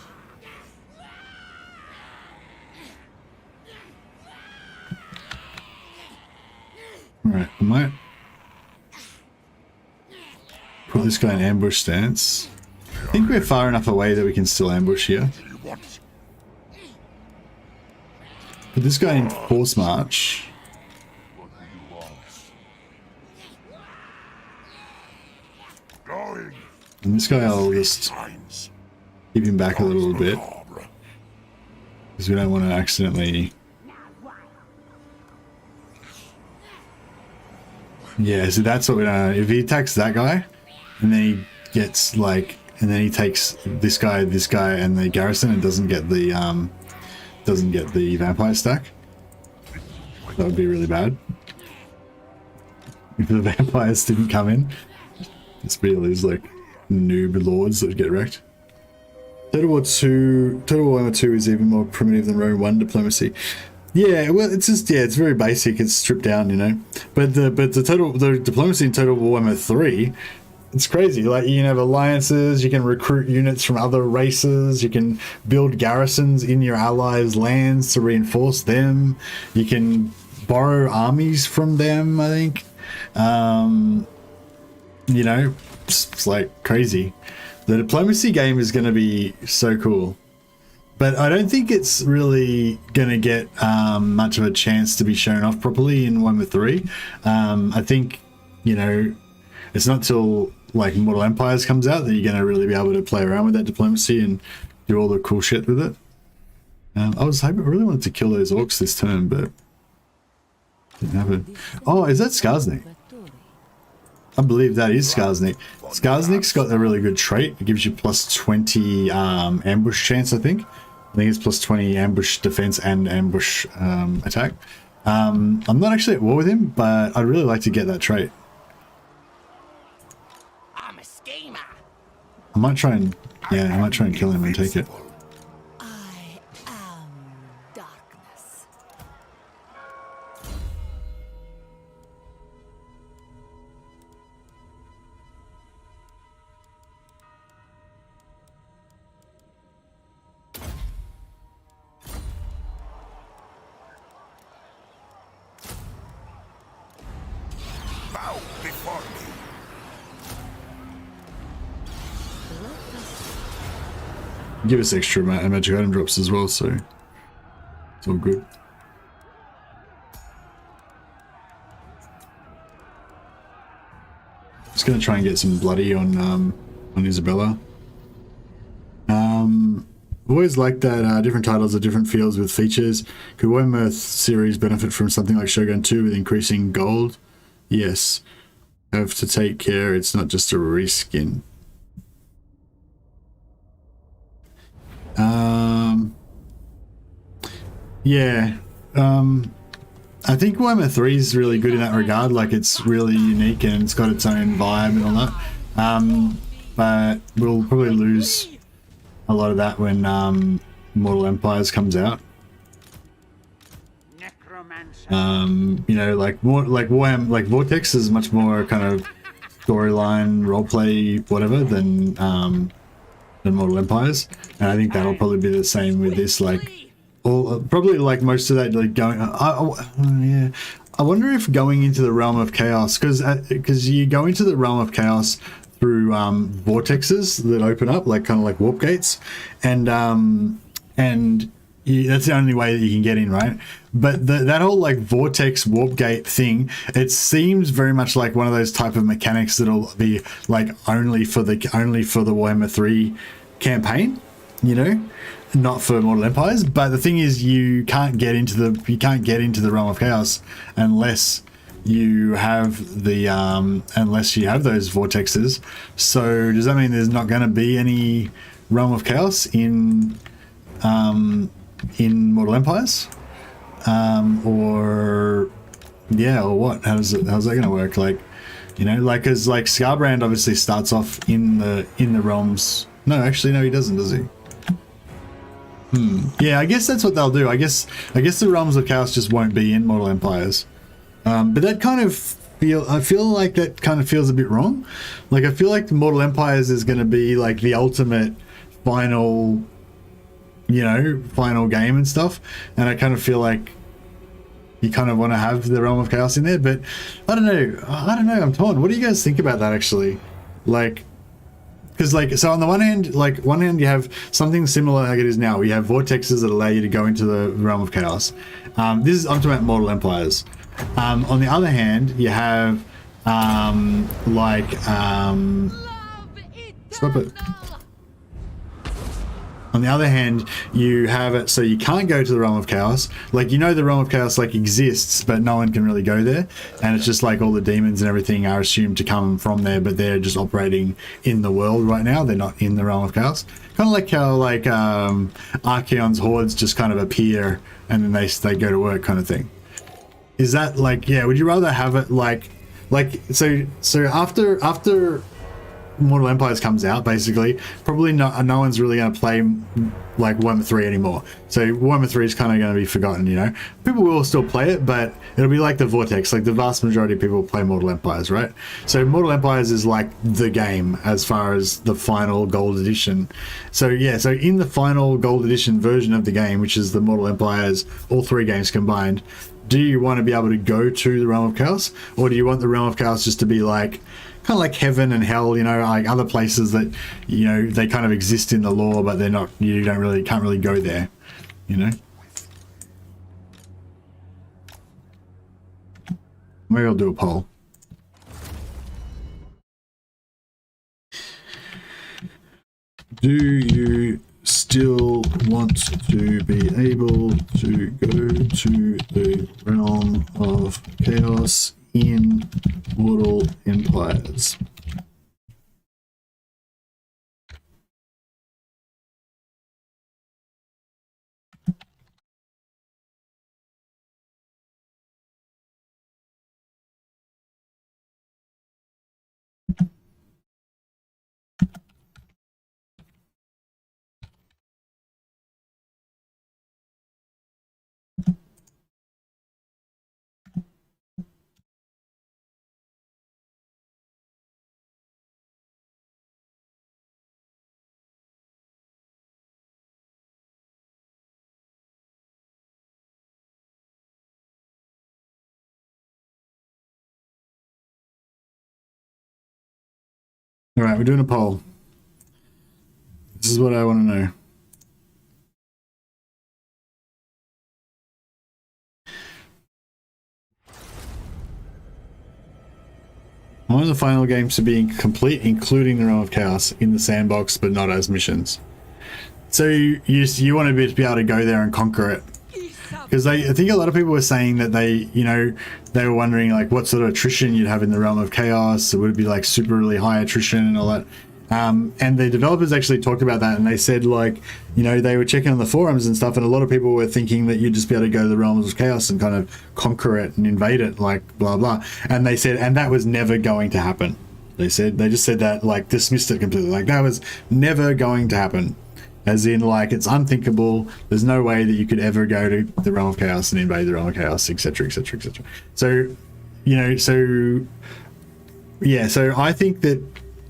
Alright, I might put this guy in ambush stance. I think we're far enough away that we can still ambush here. What do you want? Put this guy in force march. What do you want? Going. And this guy I'll just Times. keep him back a little bit. Macabre. Because we don't want to accidentally... Yeah, so that's what we don't know. If he attacks that guy, and then he gets like... And then he takes this guy, and the garrison, and doesn't get the vampire stack. That would be really bad. If the vampires didn't come in, it's really these like noob lords that get wrecked. Total War Warhammer 2 is even more primitive than Rome 1 diplomacy. Yeah, well, it's just it's very basic. It's stripped down, you know. But the diplomacy in Total Warhammer 3. It's crazy. Like, you can have alliances, you can recruit units from other races, you can build garrisons in your allies' lands to reinforce them, you can borrow armies from them, I think. You know, it's like crazy. The diplomacy game is going to be so cool. But I don't think it's really going to get much of a chance to be shown off properly in Warhammer 3. I think, you know, it's not till like Mortal Empires comes out that you're going to really be able to play around with that diplomacy and do all the cool shit with it. I really wanted to kill those orcs this turn, but didn't happen. Oh, is that Skarsnik? I believe that is Skarsnik. Skarsnik's got a really good trait. It gives you plus 20 ambush chance, I think. I think it's plus 20 ambush defense and ambush attack. I'm not actually at war with him, but I'd really like to get that trait. I might try and kill him and take it. I am darkness. Bow before me. Give us extra magic item drops as well, so it's all good. Just gonna try and get some bloody on Isabella. Always liked that different titles are different fields with features. Could Warhammer series benefit from something like Shogun 2 with increasing gold? Yes. Have to take care, it's not just a reskin. Yeah. I think Warhammer 3 is really good in that regard. Like, it's really unique and it's got its own vibe and all that. But we'll probably lose a lot of that when Mortal Empires comes out. You know, like more like Warhammer, like Vortex is much more kind of storyline, roleplay, whatever than Mortal Empires, and I think that'll probably be the same with this. Like, all probably like most of that, like going. Yeah, I wonder if going into the realm of chaos, because you go into the realm of chaos through vortexes that open up, like kind of like warp gates, and that's the only way that you can get in, right? But that whole like vortex warp gate thing, it seems very much like one of those type of mechanics that'll be like only for the Warhammer 3 campaign, you know, not for Mortal Empires. But the thing is, you can't get into the realm of chaos unless you have the unless you have those vortexes. So does that mean there's not going to be any Realm of Chaos in Mortal Empires, or what? How's that going to work? Like, you know, like, because like Scarbrand obviously starts off in the realms. No, actually, no, he doesn't, does he? Yeah, I guess that's what they'll do. I guess the Realms of Chaos just won't be in Mortal Empires. But that kind of I feel like that kind of feels a bit wrong. Like, I feel like the Mortal Empires is going to be like the ultimate final, you know, final game and stuff. And I kind of feel like you kind of want to have the Realm of Chaos in there, but I don't know. I'm torn. What do you guys think about that, actually? Like, because like, so on the one hand you have something similar like it is now. We have vortexes that allow you to go into the Realm of Chaos. I'm talking about Mortal Empires. On the other hand, you have stop it. On the other hand, you have it so you can't go to the Realm of Chaos. Like, you know, the Realm of Chaos like exists, but no one can really go there. And it's just like all the demons and everything are assumed to come from there, but they're just operating in the world right now. They're not in the Realm of Chaos. Kind of like how like Archaon's hordes just kind of appear and then they go to work, kind of thing. Is that like, yeah, would you rather have it like so after Mortal Empires comes out, basically, probably no one's really going to play like Warhammer 3 anymore. So Warhammer 3 is kind of going to be forgotten, you know. People will still play it, but it'll be like the Vortex. Like, the vast majority of people play Mortal Empires, right? So Mortal Empires is like the game as far as the final gold edition. So yeah, so in the final gold edition version of the game, which is the Mortal Empires, all 3 games combined, do you want to be able to go to the Realm of Chaos, or do you want the Realm of Chaos just to be like kind of like heaven and hell, you know, like other places that, you know, they kind of exist in the lore, but they're not, you can't really go there, you know? Maybe I'll do a poll. Do you still want to be able to go to the Realm of Chaos in Mortal Empires? All right, we're doing a poll. This is what I want to know. I want the final games to be complete, including the Realm of Chaos in the sandbox, but not as missions. So you want to be able to go there and conquer it. Because I think a lot of people were saying that they were wondering like what sort of attrition you'd have in the Realm of Chaos. It would be like super really high attrition and all that. And the developers actually talked about that, and they said like, you know, they were checking on the forums and stuff, and a lot of people were thinking that you'd just be able to go to the Realms of Chaos and kind of conquer it and invade it, like blah blah. And they said, and that was never going to happen. They just said that, like, dismissed it completely, like that was never going to happen. As in, like, it's unthinkable. There's no way that you could ever go to the Realm of Chaos and invade the Realm of Chaos, etc., etc., etc. So, you know, so yeah, so I think that,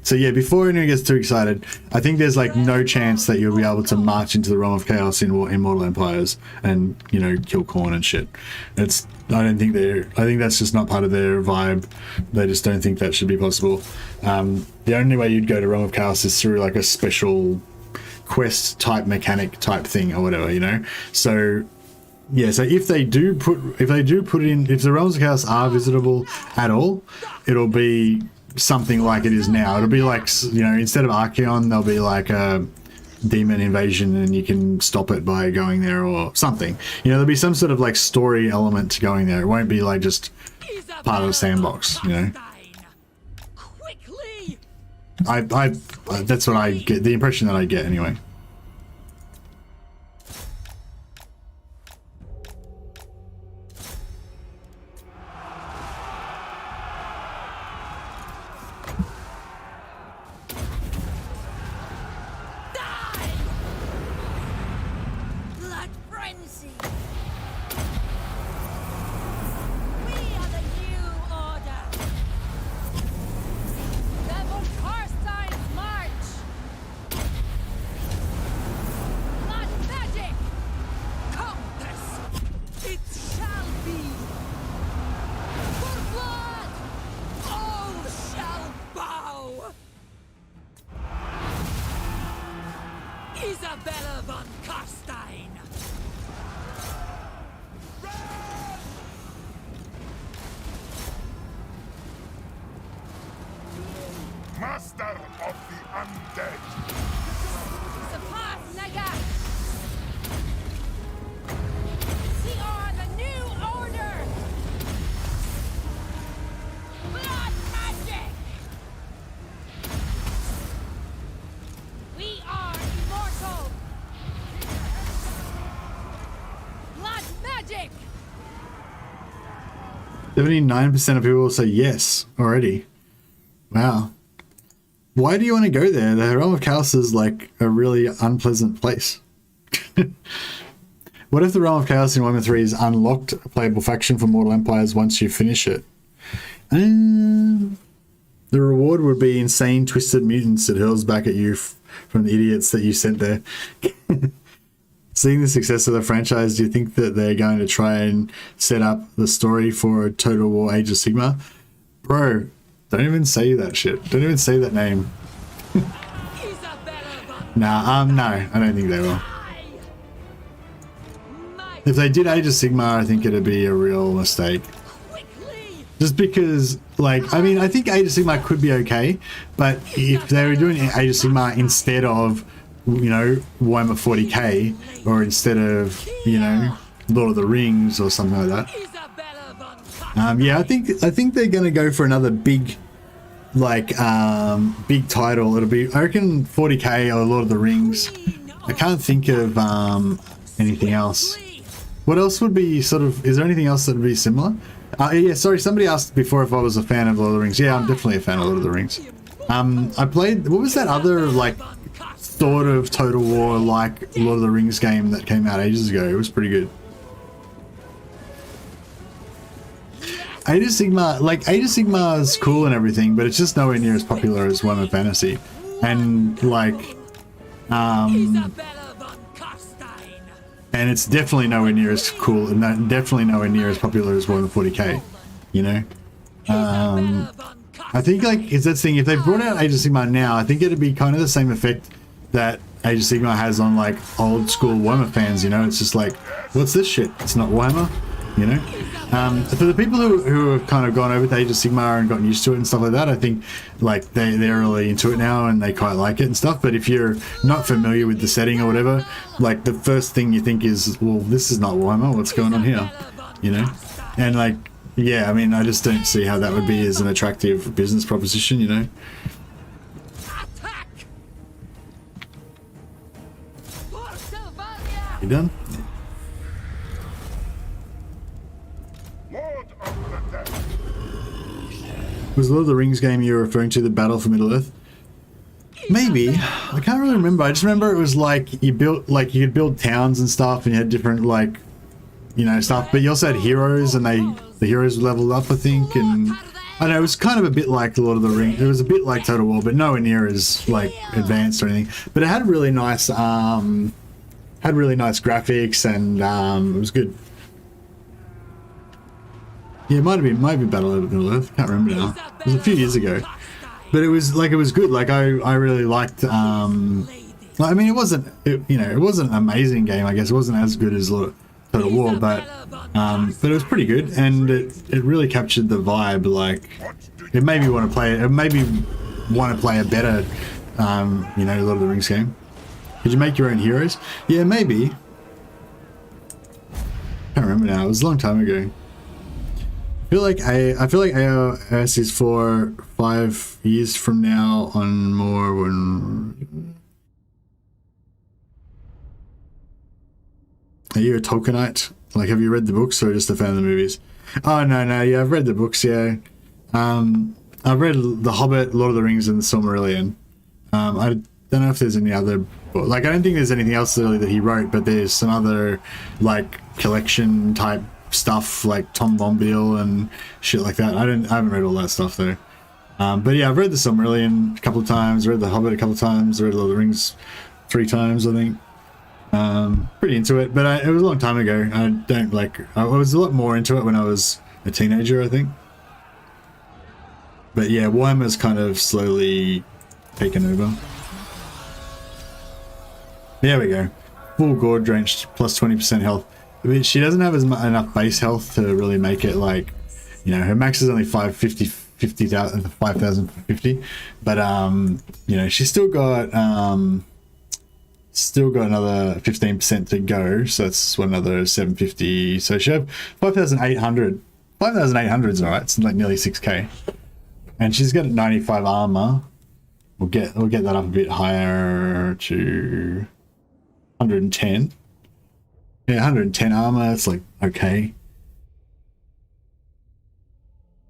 so yeah, before anyone gets too excited, I think there's like no chance that you'll be able to march into the Realm of Chaos in Mortal Empires and, you know, kill Khorne and shit. I think that's just not part of their vibe. They just don't think that should be possible. The only way you'd go to Realm of Chaos is through like a special quest type mechanic type thing or whatever, you know. So yeah, so if the Realms of Chaos are visitable at all, it'll be something like it is now. It'll be like, you know, instead of Archaon, there'll be like a demon invasion and you can stop it by going there or something. You know, there'll be some sort of like story element to going there. It won't be like just part of the sandbox, you know. Quickly! I that's what I get, the impression that I get anyway. Blood frenzy! We are the new order! The Von Carstein's march! Blood magic! Compass! It shall be! For blood! All shall bow! Isabella Von Carstein! Master of the undead. Surpass Naga! We are the new order! Blood magic! We are immortal! Blood magic! 79% of people will say yes already. Wow. Why do you want to go there? The Realm of Chaos is like a really unpleasant place. What if the Realm of Chaos in Warhammer 3 is unlocked a playable faction for Mortal Empires once you finish it? The reward would be insane twisted mutants that hurls back at you from the idiots that you sent there. Seeing the success of the franchise, do you think that they're going to try and set up the story for Total War Age of Sigmar? Bro, don't even say that shit. Don't even say that name. Nah, no, I don't think they will. If they did Age of Sigmar, I think it'd be a real mistake. Just because, like, I mean, I think Age of Sigmar could be okay, but if they were doing Age of Sigmar instead of, you know, Warhammer 40k, or instead of, you know, Lord of the Rings or something like that. Yeah, I think they're gonna go for another big, like, big title. It'll be, I reckon, 40k or Lord of the Rings. I can't think of anything else. What else would be sort of? Is there anything else that would be similar? Yeah, sorry. Somebody asked before if I was a fan of Lord of the Rings. Yeah, I'm definitely a fan of Lord of the Rings. I played. What was that other like sort of Total War like Lord of the Rings game that came out ages ago? It was pretty good. Age of Sigmar, like Age of Sigmar is cool and everything, but it's just nowhere near as popular as Warhammer Fantasy, and like, and it's definitely nowhere near as cool, and definitely nowhere near as popular as Warhammer 40k. You know, I think like it's that thing. If they brought out Age of Sigmar now, I think it'd be kind of the same effect that Age of Sigmar has on like old school Warhammer fans. You know, it's just like, what's this shit? It's not Warhammer. You know. For the people who have kind of gone over to Age of Sigmar and gotten used to it and stuff like that, I think like they're really into it now and they quite like it and stuff. But if you're not familiar with the setting or whatever, like the first thing you think is, well, this is not Warhammer, what's going on here, you know? And like, yeah, I mean, I just don't see how that would be as an attractive business proposition, you know? You done? Was Lord of the Rings game you're referring to the Battle for Middle-earth? Maybe. I can't really remember. I just remember it was like you built, like you could build towns and stuff and you had different like, you know, stuff, but you also had heroes and the heroes leveled up, I think, and I don't know, it was kind of a bit like Lord of the Rings. It was a bit like Total War, but nowhere near as like advanced or anything. But it had really nice graphics and it was good. Yeah, it might be Battle of Middle-earth. Can't remember now. It was a few years ago, but it was good. Like I really liked. I mean, it wasn't an amazing game. I guess it wasn't as good as Total War, but it was pretty good, and it really captured the vibe. Like it made me want to play it. It made me want to play a better, Lord of the Rings game. Could you make your own heroes? Yeah, maybe. Can't remember now. It was a long time ago. I feel like AEST is for 5 years from now on more when. Are you a Tolkienite? Like, have you read the books or just a fan of the movies? Oh no, yeah, I've read the books. Yeah, I've read The Hobbit, Lord of the Rings, and The Silmarillion. I don't know if there's any other book. Like, I don't think there's anything else really that he wrote, but there's some other like collection type stuff like Tom Bombadil and shit like that. I haven't read all that stuff though. But yeah, I've read The Silmarillion a couple of times, read The Hobbit a couple of times, read Lord of the Rings 3 times, I think. Pretty into it, but it was a long time ago. I was a lot more into it when I was a teenager, I think. But yeah, Warhammer's kind of slowly taken over. There we go. Full gore drenched, plus 20% health. I mean, she doesn't have enough base health to really make it like, you know, her max is only 5,50, but you know, she's still got another 15% to go, so that's another 750. So she have 5,800. 5,800 is alright. It's like nearly 6k, and she's got 95 armor. We'll get that up a bit higher to 110. Yeah, 110 armor. It's like okay.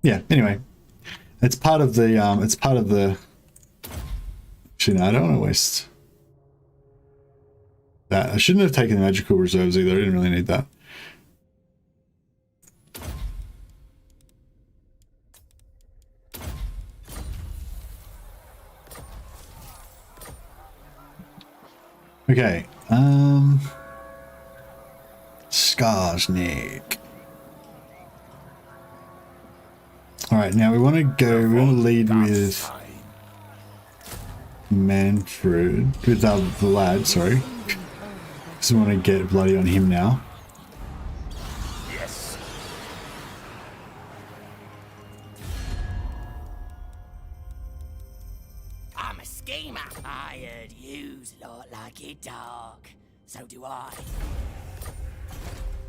Yeah. Anyway, it's part of the. Actually, no, I don't want to waste that. I shouldn't have taken the magical reserves either. I didn't really need that. Okay. Skarsnik. Alright, now we want to lead with Manfred, with Vlad, sorry. Because we want to get bloody on him now. Yes. I'm a schemer. I heard yous lot like it dark. So do I.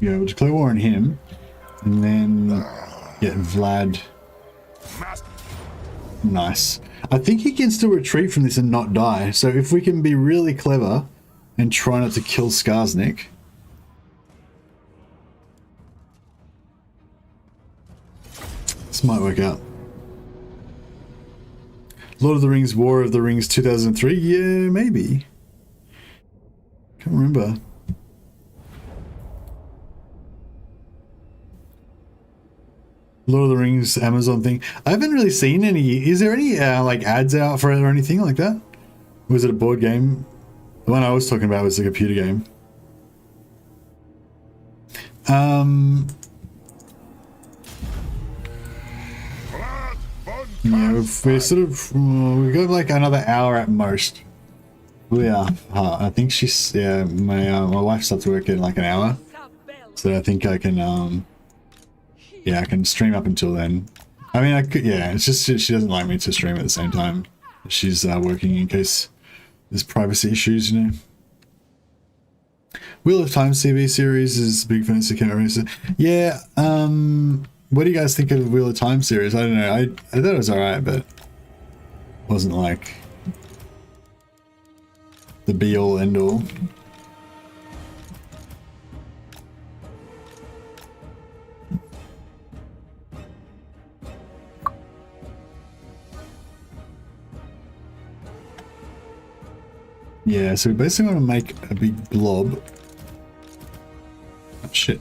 Yeah, we'll declare war on him, and then get Vlad. Nice. I think he can still retreat from this and not die. So if we can be really clever and try not to kill Skarsnik. This might work out. Lord of the Rings, War of the Rings 2003? Yeah, maybe. Can't remember. Lord of the Rings Amazon thing. I haven't really seen any. Is there any like ads out for it or anything like that? Was it a board game? The one I was talking about was a computer game. Yeah, we're sort of we got like another hour at most. Yeah, I think she's my wife starts work in like an hour, so I think I can yeah, I can stream up until then. I mean, I could, yeah, it's just she doesn't like me to stream at the same time. She's working in case there's privacy issues, you know. Wheel of Time TV series is big fantasy categories. Yeah, what do you guys think of Wheel of Time series? I don't know. I thought it was alright, but wasn't like the be all end all. Yeah, so we basically want to make a big blob. Oh, shit.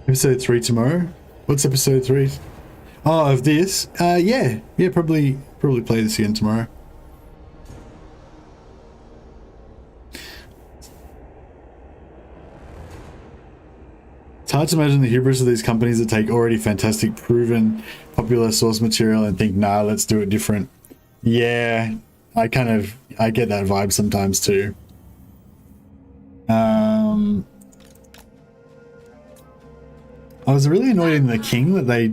Episode 3 tomorrow? What's episode 3? Oh, of this? Yeah, probably play this again tomorrow. hard to imagine the hubris of these companies that take already fantastic, proven, popular source material and think, nah, let's do it different. Yeah, I get that vibe sometimes too. I was really annoyed in The King that they...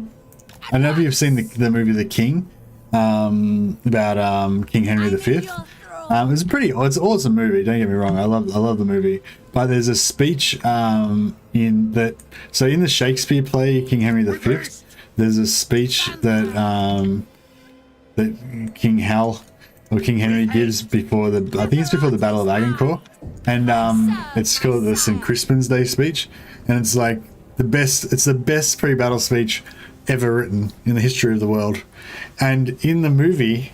I don't know if you've seen the movie The King, about King Henry V. It's it's an awesome movie, don't get me wrong, I love the movie. But there's a speech in the Shakespeare play King Henry V, there's a speech that King Hal or King Henry gives before I think it's before the Battle of Agincourt, and it's called the St. Crispin's Day speech, and it's like it's the best pre-battle speech ever written in the history of the world. And in the movie,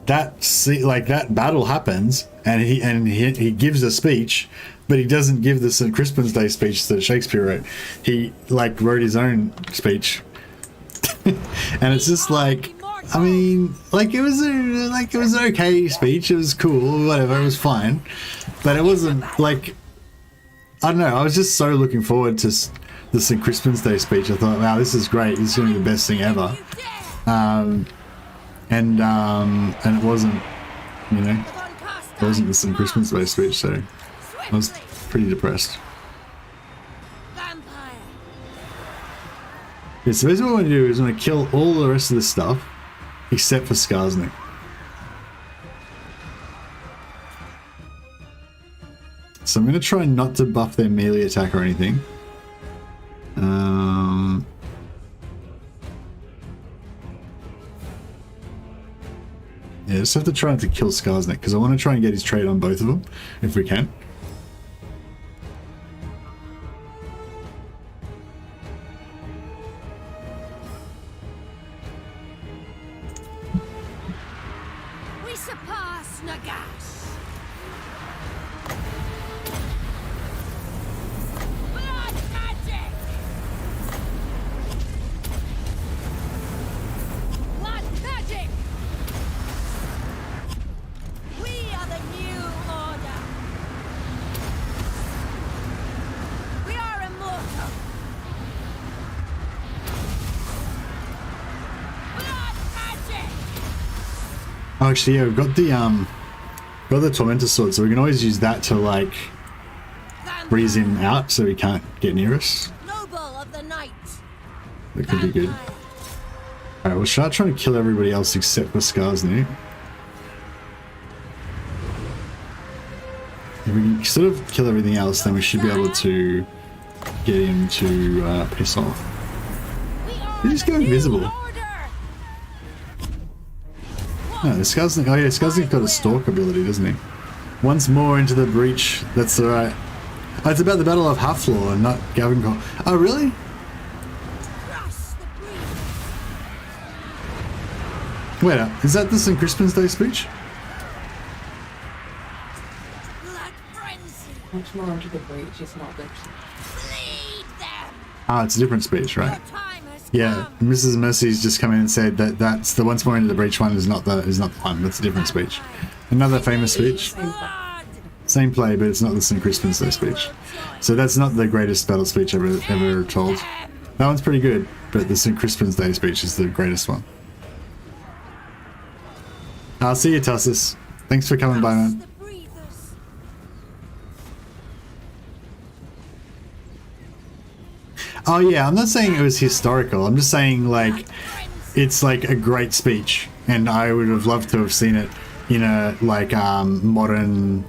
that battle happens, and he gives a speech, but he doesn't give the St. Crispin's Day speech that Shakespeare wrote. He wrote his own speech, and it's just like, I mean, it was an okay speech. It was cool, whatever. It was fine, but it wasn't like, I don't know. I was just so looking forward to the St. Crispin's Day speech. I thought, wow, this is great. This is going to be the best thing ever. And it wasn't, it wasn't the St. Crispin's Day speech. So I was pretty depressed. Yeah, so basically what we're going to do is we're going to kill all the rest of this stuff except for Skarsnik. So I'm going to try not to buff their melee attack or anything. Yeah, just have to try not to kill Skarsnik because I want to try and get his trade on both of them if we can. We surpass Nagash. Blood magic. Blood magic. We are the new order. We are immortal. Blood magic. Oh, actually, yeah, we've got the Tormentor Sword, so we can always use that to freeze him out so he can't get near us. Noble of the night. That could be good. Alright, we'll start trying to kill everybody else except for Skarsnik. If we can sort of kill everything else, then we should be able to get him to piss off. He's just go invisible. No, Skarsnik. Oh yeah, Skarsnik's got a stalk ability, doesn't he? Once more into the breach. That's alright. Oh, it's about the Battle of Haflor and not Gavincourt. Oh really? Wait, is that the St. Crispin's Day speech? Blood frenzy. Much more into the breach is not good. Bleed them. Ah, it's a different speech, right? Your time has Yeah, come. Mrs. Mercy's just come in and said that that's the once more into the breach one is not the one. That's a different speech. Another famous speech. Blood. Same play, but it's not the St. Crispin's Day speech. So that's not the greatest battle speech ever told. That one's pretty good, but the St. Crispin's Day speech is the greatest one. I'll see you, Tussis. Thanks for coming by, man. The breathers. Oh yeah, I'm not saying it was historical. I'm just saying it's a great speech, and I would have loved to have seen it in a modern,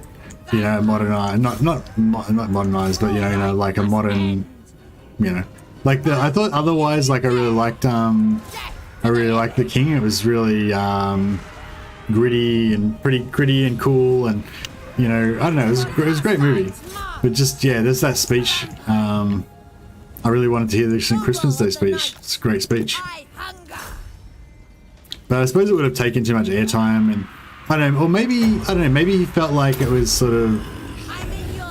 modernized, not modernized, but like a modern, I thought otherwise I really liked The King. It was really gritty and pretty gritty and cool, and I don't know, it was a great movie. But just there's that speech. I really wanted to hear the St. Crispin's Day speech. It's a great speech. But I suppose it would have taken too much airtime, and I don't know, or maybe maybe he felt like it was sort of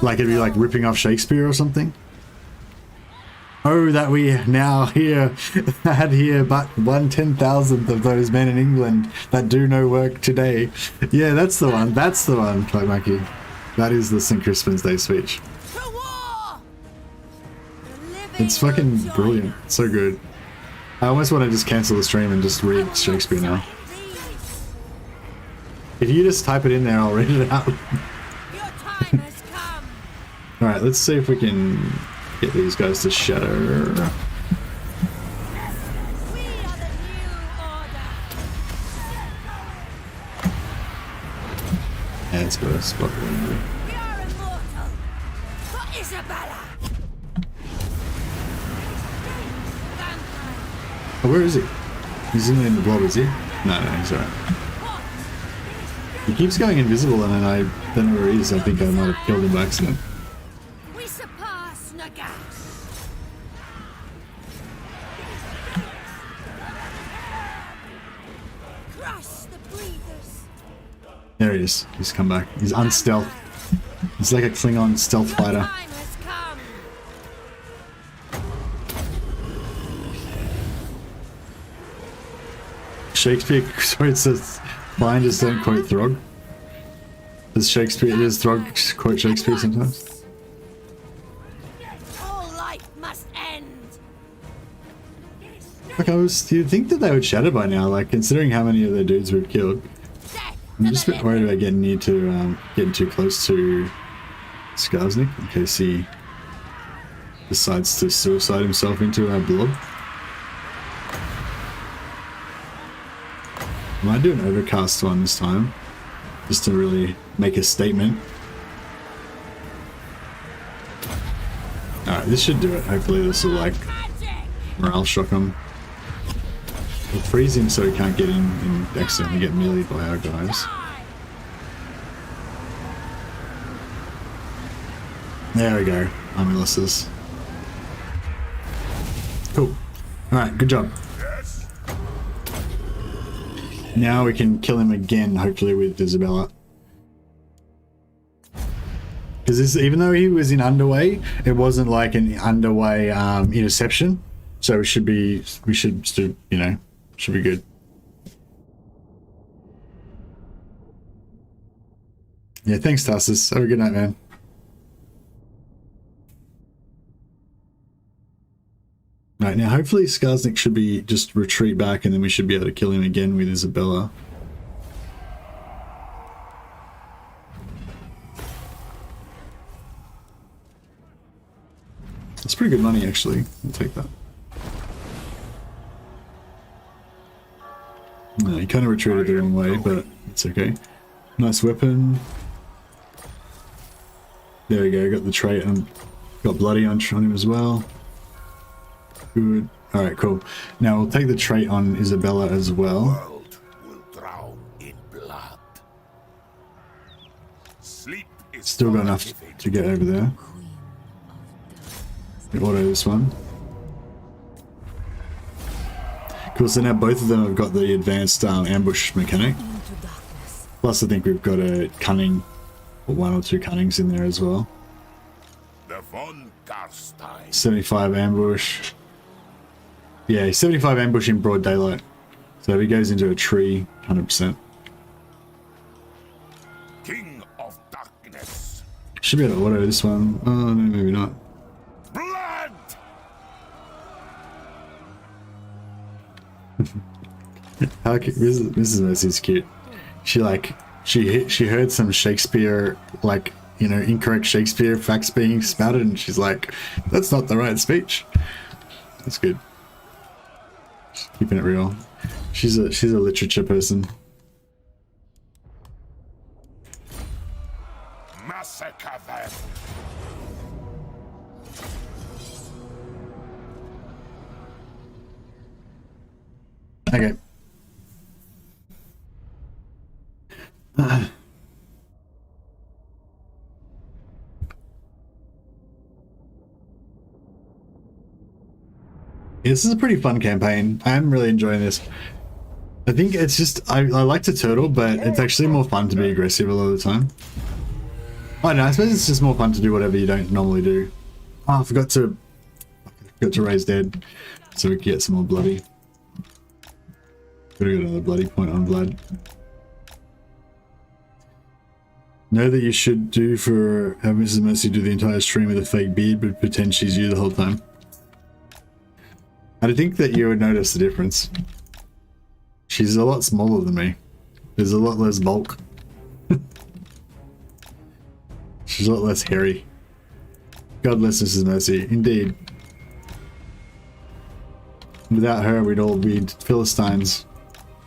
like it'd be like ripping off Shakespeare or something. Oh, that we now had here but 1/10,000th of those men in England that do no work today. Yeah, that's the one. That's the one, Cloak Monkey. That is the St. Crispin's Day speech. It's fucking brilliant. It's so good. I almost want to just cancel the stream and just read Shakespeare now. If you just type it in there, I'll read it out. Your time has come. Alright, let's see if we can get these guys to shatter. We are the new order. Yeah, let's go to spot one. We are immortal. For Isabella. Oh, where is he? He's in the blob, is he? No, he's alright. He keeps going invisible and then I don't know where he is. I think I might have killed him by accident. We surpass Nagas. Crush the breathers. There he is. He's come back. He's unstealth. He's like a Klingon stealth fighter. Time has come. Shakespeare, sorry, it says binders don't quote Throg. Does Throg quote Shakespeare sometimes? All life must end. Like you'd think that they would shatter by now, like considering how many of their dudes we've killed. Death I'm to just the a bit worried about getting too close to Skarsnik in case he decides to suicide himself into our blob. I might do an overcast one this time, just to really make a statement. Alright, this should do it. Hopefully this will like magic. morale shock him. We'll freeze him so he can't get in and accidentally get meleeed by our guys. There we go. Amuleses. Cool. Alright, good job. Now we can kill him again, hopefully with Isabella. Because even though he was in underway, it wasn't like an underway interception. So we should still, you know, should be good. Yeah, thanks, Tassus. Have a good night, man. Right, now hopefully Skarsnik should be just retreat back and then we should be able to kill him again with Isabella. That's pretty good money actually. I'll take that. No, he kind of retreated the wrong way, but it's okay. Nice weapon. There we go, got the trait and got bloody on him as well. Good. Alright, cool. Now we'll take the trait on Isabella as well. World will drown in blood. Sleep is Still got enough to get over there. Auto this one. Cool, so now both of them have got the advanced ambush mechanic. Plus I think we've got a cunning, or one or two cunnings in there as well. the Von Carstein. 75 ambush. Yeah, 75 ambush in broad daylight. So if he goes into a tree, 100%. King of Darkness. Should be able to auto this one. Oh, no, maybe not. Blood! Mrs. Mercy's cute. She heard some Shakespeare, like, you know, incorrect Shakespeare facts being spouted, and she's like, that's not the right speech. That's good. Just keeping it real. She's a literature person. Massacre them. Okay. This is a pretty fun campaign. I am really enjoying this. I think it's just, I like to turtle, but it's actually more fun to be aggressive a lot of the time. I don't know, I suppose it's just more fun to do whatever you don't normally do. Oh, I forgot to raise dead, so we can get some more bloody. Gotta get another bloody point on Vlad. Know that you should do for have Mrs. Mercy do the entire stream with a fake beard, but pretend she's you the whole time. I think that you would notice the difference. She's a lot smaller than me. There's a lot less bulk. She's a lot less hairy. God bless Mrs. Mercy. Indeed. Without her, we'd all be Philistines.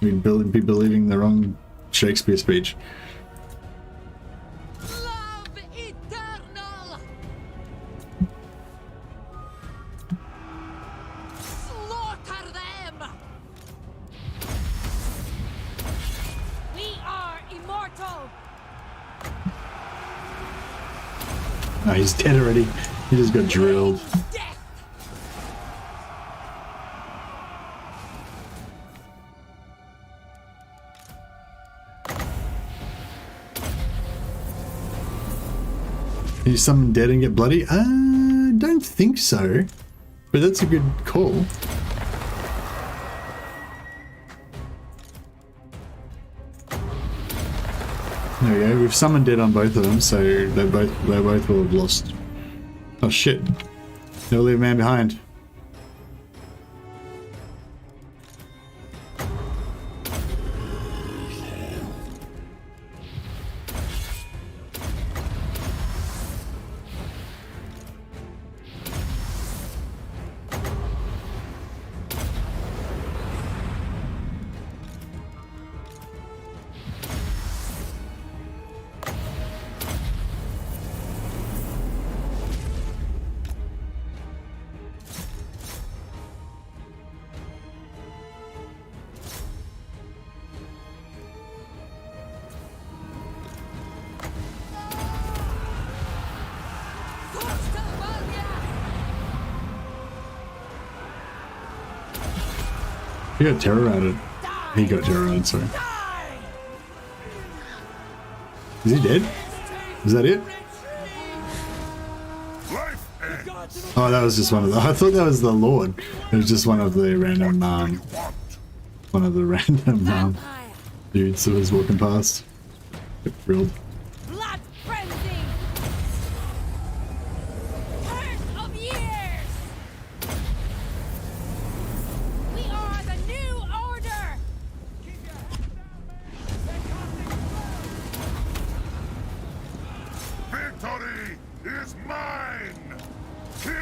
We'd be believing the wrong Shakespeare speech. Love eternal. Slaughter them. We are immortal. Oh, he's dead already. He just got drilled. Death. Can you summon dead and get bloody? Don't think so. But that's a good call. There we go. We've summoned dead on both of them, so they both will have lost. Oh shit! Never leave a man behind. He got terrorized. He got terrorized, sorry. Is he dead? Is that it? Oh, that was just one of the... I thought that was the Lord. It was just one of the random, dudes that was walking past. Get thrilled. Blood frenzy. Curse of years. We are the new order. Victory is mine! Kill!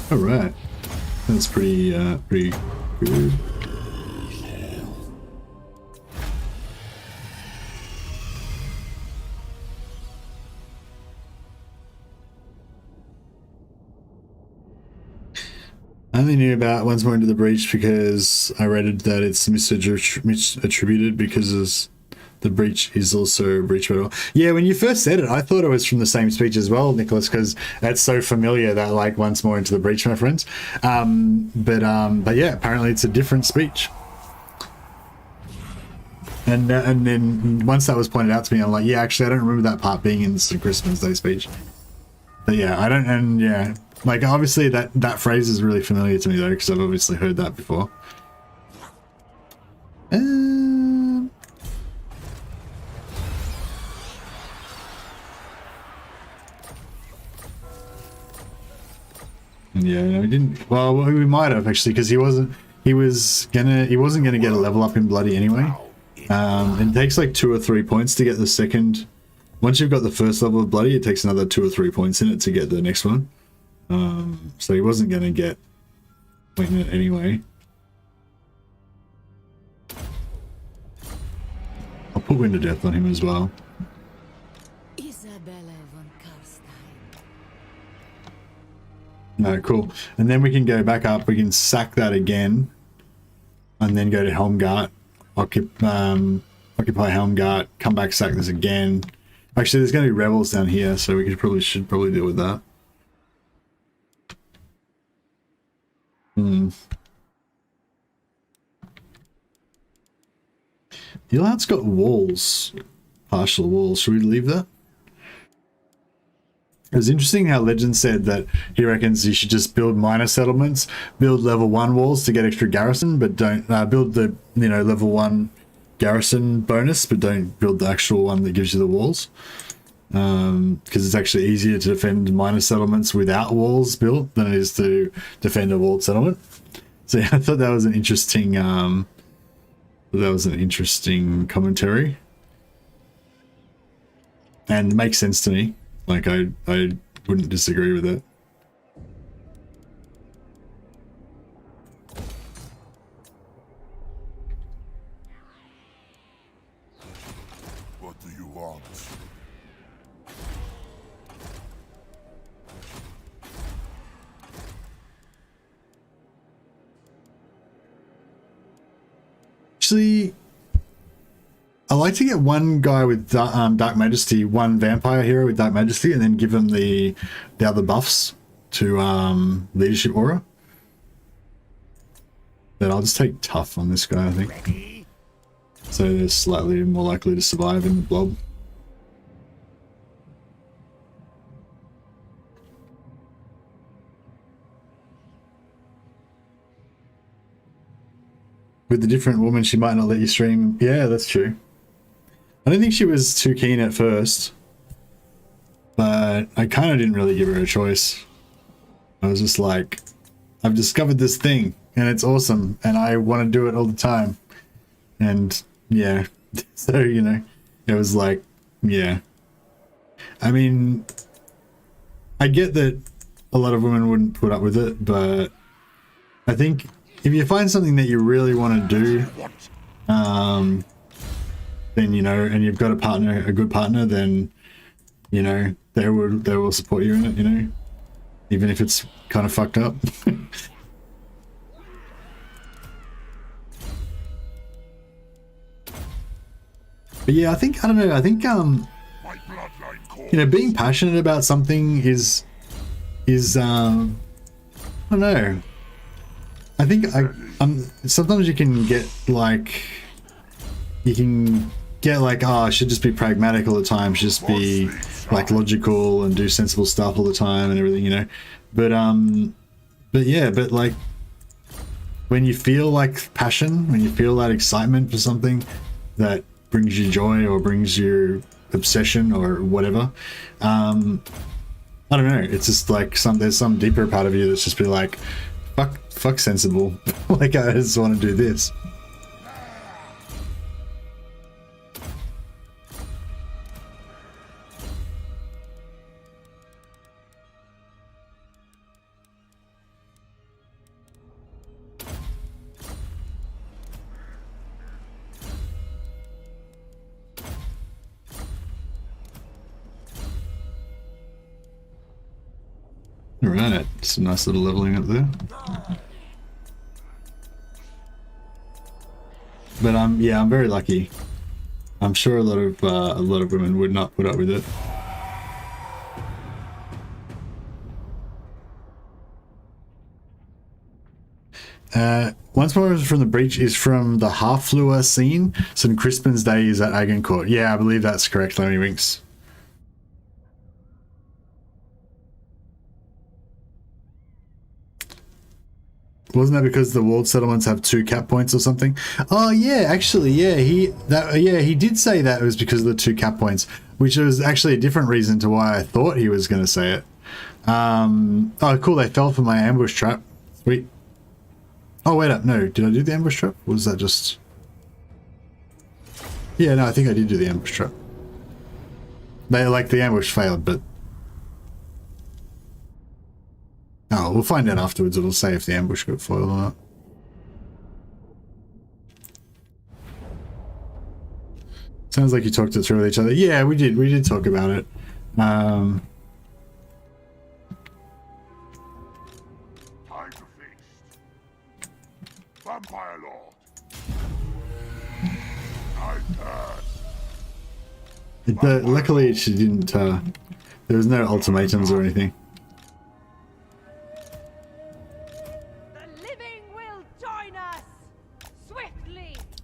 All right, that's pretty good. I only knew about Once More Into the Breach because I read that it's misattributed because the breach is also breach battle. Yeah, when you first said it, I thought it was from the same speech as well, Nicholas, because it's so familiar that like Once More Into the Breach, my friends. But yeah, apparently it's a different speech. And then once that was pointed out to me, I'm like, yeah, actually, I don't remember that part being in the St. Christmas Day speech. But yeah, I don't, and yeah, like obviously that phrase is really familiar to me though, because I've obviously heard that before. Yeah, no, we didn't. Well, we might have actually, because he wasn't gonna get a level up in Bloody anyway. It takes like 2 or 3 points to get the second. Once you've got the first level of Bloody, it takes another 2 or 3 points in it to get the next one. So he wasn't gonna get win it anyway. I'll put Wind of Death on him as well. Von Carstein. No, cool. And then we can go back up. We can sack that again, and then go to Helmgart, occupy Helmgart, come back, sack this again. Actually, there's going to be rebels down here, so we should probably deal with that. The out's got walls, partial walls. Should we leave that? It was interesting how Legend said that he reckons you should just build minor settlements, build level 1 walls to get extra garrison, but don't build the level 1 garrison bonus, but don't build the actual one that gives you the walls. Because it's actually easier to defend minor settlements without walls built than it is to defend a walled settlement. So yeah, I thought that was an interesting commentary, and makes sense to me. Like I wouldn't disagree with it. What do you want? Actually, I like to get one guy with Dark Majesty, one vampire hero with Dark Majesty, and then give them the other buffs to leadership aura. But I'll just take tough on this guy, I think. So they're slightly more likely to survive in the blob. With the different woman, she might not let you stream. Yeah, that's true. I don't think she was too keen at first, but I kind of didn't really give her a choice. I was just like, I've discovered this thing and it's awesome and I want to do it all the time. And yeah, so, it was like, yeah. I mean, I get that a lot of women wouldn't put up with it, but I think if you find something that you really want to do, then and you've got a good partner, then they will support you in it, even if it's kind of fucked up. But yeah, I don't know, I think being passionate about something is I don't know. I think sometimes you can get like oh, I should just be pragmatic all the time, should just be like logical and do sensible stuff all the time and everything, but yeah, but like when you feel like passion, when you feel that excitement for something that brings you joy or brings you obsession or whatever, I don't know, it's just like there's some deeper part of you that's just be like, fuck sensible. Like I just want to do this. Alright, some nice little leveling up there. But yeah, I'm very lucky. I'm sure a lot of women would not put up with it. Once more from the breach is from the Half-Fleur scene. St. Crispin's Day is at Agincourt. Yeah, I believe that's correct, Lemmy Winks. Wasn't that because the walled settlements have 2 cap points or something? Oh yeah, actually, yeah, he did say that it was because of the 2 cap points, which was actually a different reason to why I thought he was going to say it. Oh, cool, they fell for my ambush trap. Sweet. Oh, wait up, no, did I do the ambush trap? Or was that just... Yeah, no, I think I did do the ambush trap. The ambush failed, but... Oh, we'll find out afterwards. It'll say if the ambush got foiled or not. Sounds like you talked it through with each other. Yeah, we did. We did talk about it. Time to feast. Vampire Lord. My turn. Luckily, she didn't. There was no ultimatums or anything.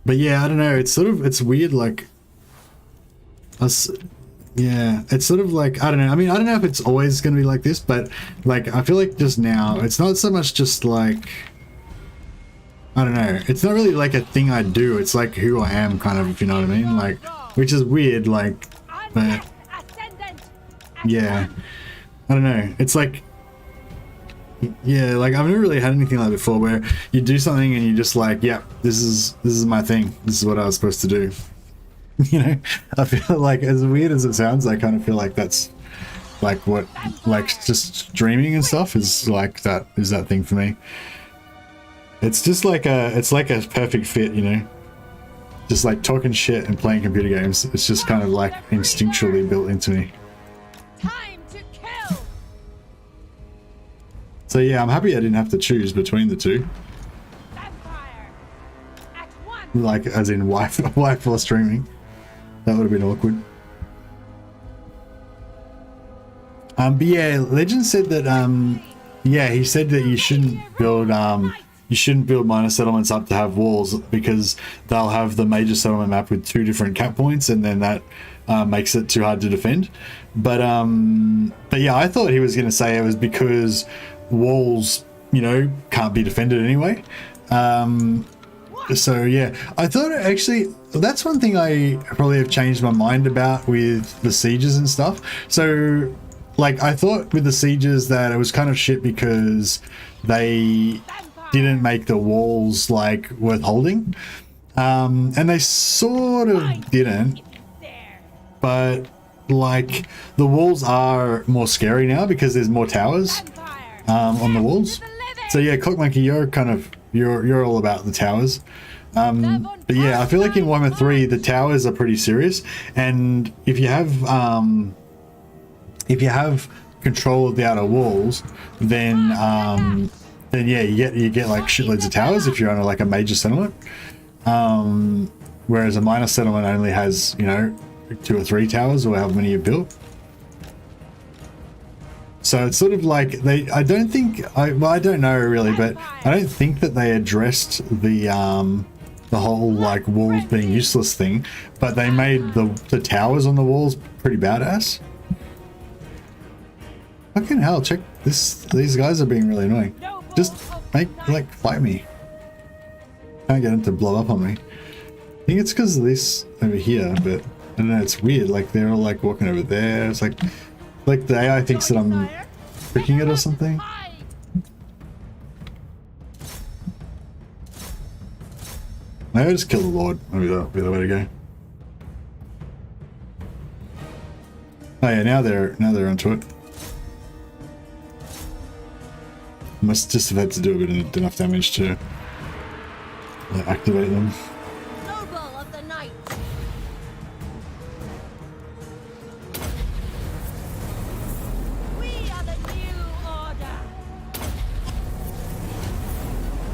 But yeah, I don't know. It's weird. Like us, Yeah, it's sort of like, I don't know. I mean, I don't know if it's always going to be like this, but like, I feel like just now, it's not so much just like, I don't know. It's not really like a thing I do. It's like who I am, kind of, if you know what I mean. Like, which is weird, like, but yeah, I don't know. It's like, yeah, like I've never really had anything like before where you do something and you just like, yeah, this is my thing. This is what I was supposed to do. You know, I feel like, as weird as it sounds, I kind of feel like that's like what, like just streaming and stuff is like that thing for me. It's just like it's like a perfect fit, you know, just like talking shit and playing computer games. It's just kind of like instinctually built into me. Time to kill. So yeah, I'm happy I didn't have to choose between the two. Vampire. At one. Like, as in wife or streaming. That would have been awkward. But yeah, Legend said that yeah, he said that you shouldn't build minor settlements up to have walls because they'll have the major settlement map with 2 different cap points, and then that makes it too hard to defend. But yeah, I thought he was going to say it was because walls, you know, can't be defended anyway. So yeah, I thought actually that's one thing I probably have changed my mind about with the sieges and stuff. So like, I thought with the sieges that it was kind of shit because they didn't make the walls like worth holding, and they sort of didn't, but like the walls are more scary now because there's more towers on the walls. So yeah, Clock Monkey, you're kind of you're all about the towers. But yeah, I feel like in Warhammer 3 the towers are pretty serious, and if you have control of the outer walls, then yeah, you get like shitloads of towers if you're on like a major settlement. Whereas a minor settlement only has, you know, 2 or 3 towers or however many you built. So it's sort of like I don't know really, but I don't think that they addressed the whole like walls being useless thing, but they made the towers on the walls pretty badass. Fucking hell, check this. These guys are being really annoying. Just fight me. Can't get them to blow up on me. I think it's because of this over here, but I don't know, it's weird. Like they're all like walking over there. It's like the AI thinks that I'm tricking it or something. Maybe I just kill the Lord. Maybe that'll be the way to go. Oh yeah, now they're onto it. Must just have had to do a bit of enough damage to activate them. Noble of the night. We are the new order.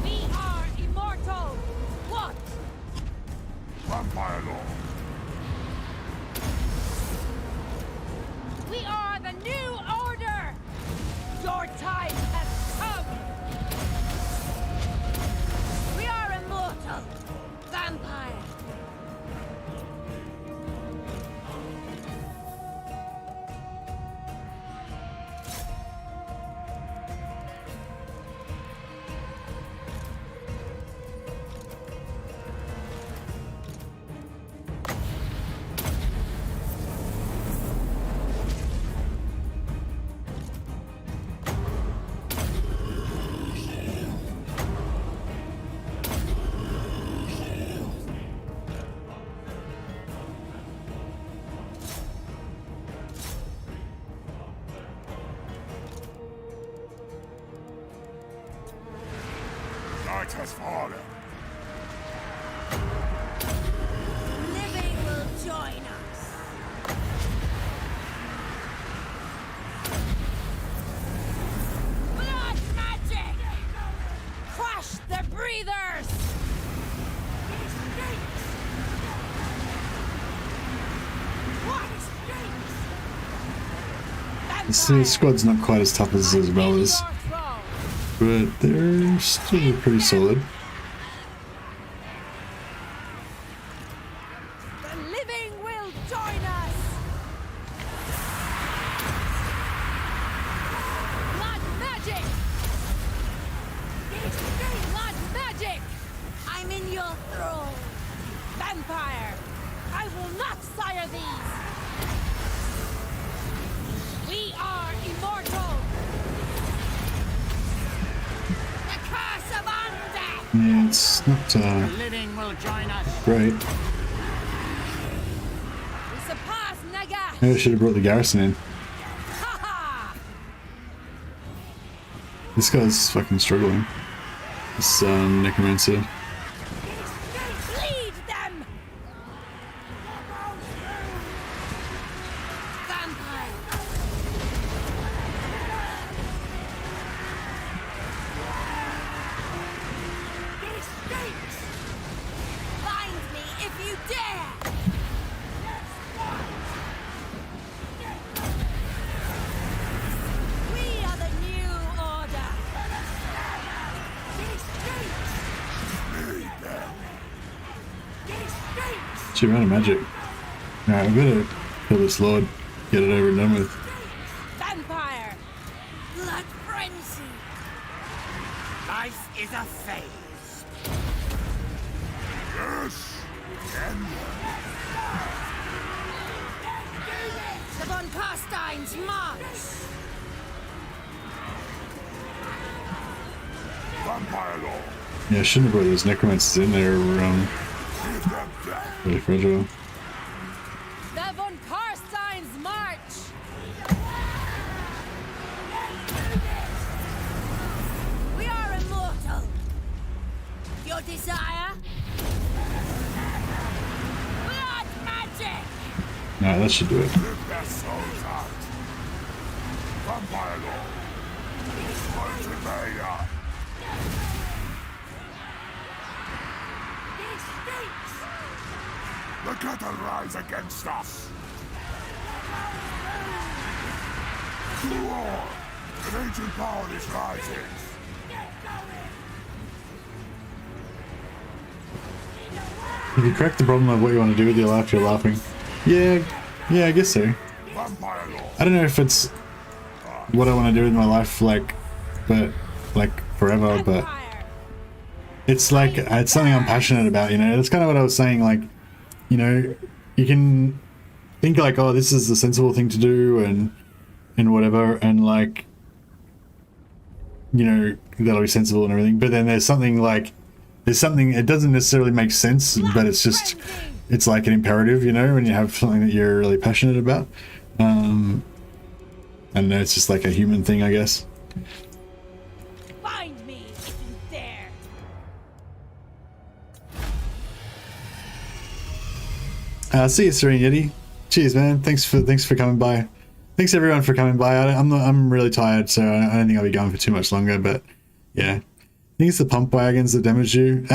We are immortal. What? Vampire Lord. We are the new order. Your time has come. We are immortal. Vampire. Night has fallen. Living will join us. Blood magic! Crush the breathers! The squad's not quite as tough as Isabella's, but they're still pretty solid. The living will join us! will not sire these! We are immortal! The curse of undeath! Yeah, it's not The living will join us. great. We surpass Nagash! Maybe I should have brought the garrison in. Ha ha! This guy's fucking struggling. This necromancer. Lead them! Vampire! Find me if you dare! We are the new order! She ran a magic. Alright, I'm gonna kill this lord. Get it over and done with. Vampire! Blood frenzy! Life is a phase. Yes! And The Von Carstein's march! vampire law. Yeah, I shouldn't have brought those necromancers in there. Give them back. Really fragile. The Von Carstein's march! We are immortal! Your desire? Blood magic! Nah, that should do it. Live their souls out. Vampire law. Ultimatum. The cattle rise against us. To war. An ancient power is rising. If you correct the problem of what you want to do with your life, you're laughing. Yeah, I guess so. Vampire law. I don't know if it's what I want to do with my life, like forever, but Vampire! it's like, it's something I'm passionate about, you know? That's kind of what I was saying, like, you know, you can think like, oh, this is the sensible thing to do and whatever, and like, you know, that'll be sensible and everything, but then there's something, it doesn't necessarily make sense, but it's just, it's like an imperative, you know, when you have something that you're really passionate about. I don't know, it's just like a human thing, I guess. Find me if you dare! See you, Serene Yeti. Cheers, man. Thanks for coming by. Thanks everyone for coming by. I'm really tired, so I don't think I'll be going for too much longer. But yeah, I think it's the pump wagons that damaged you.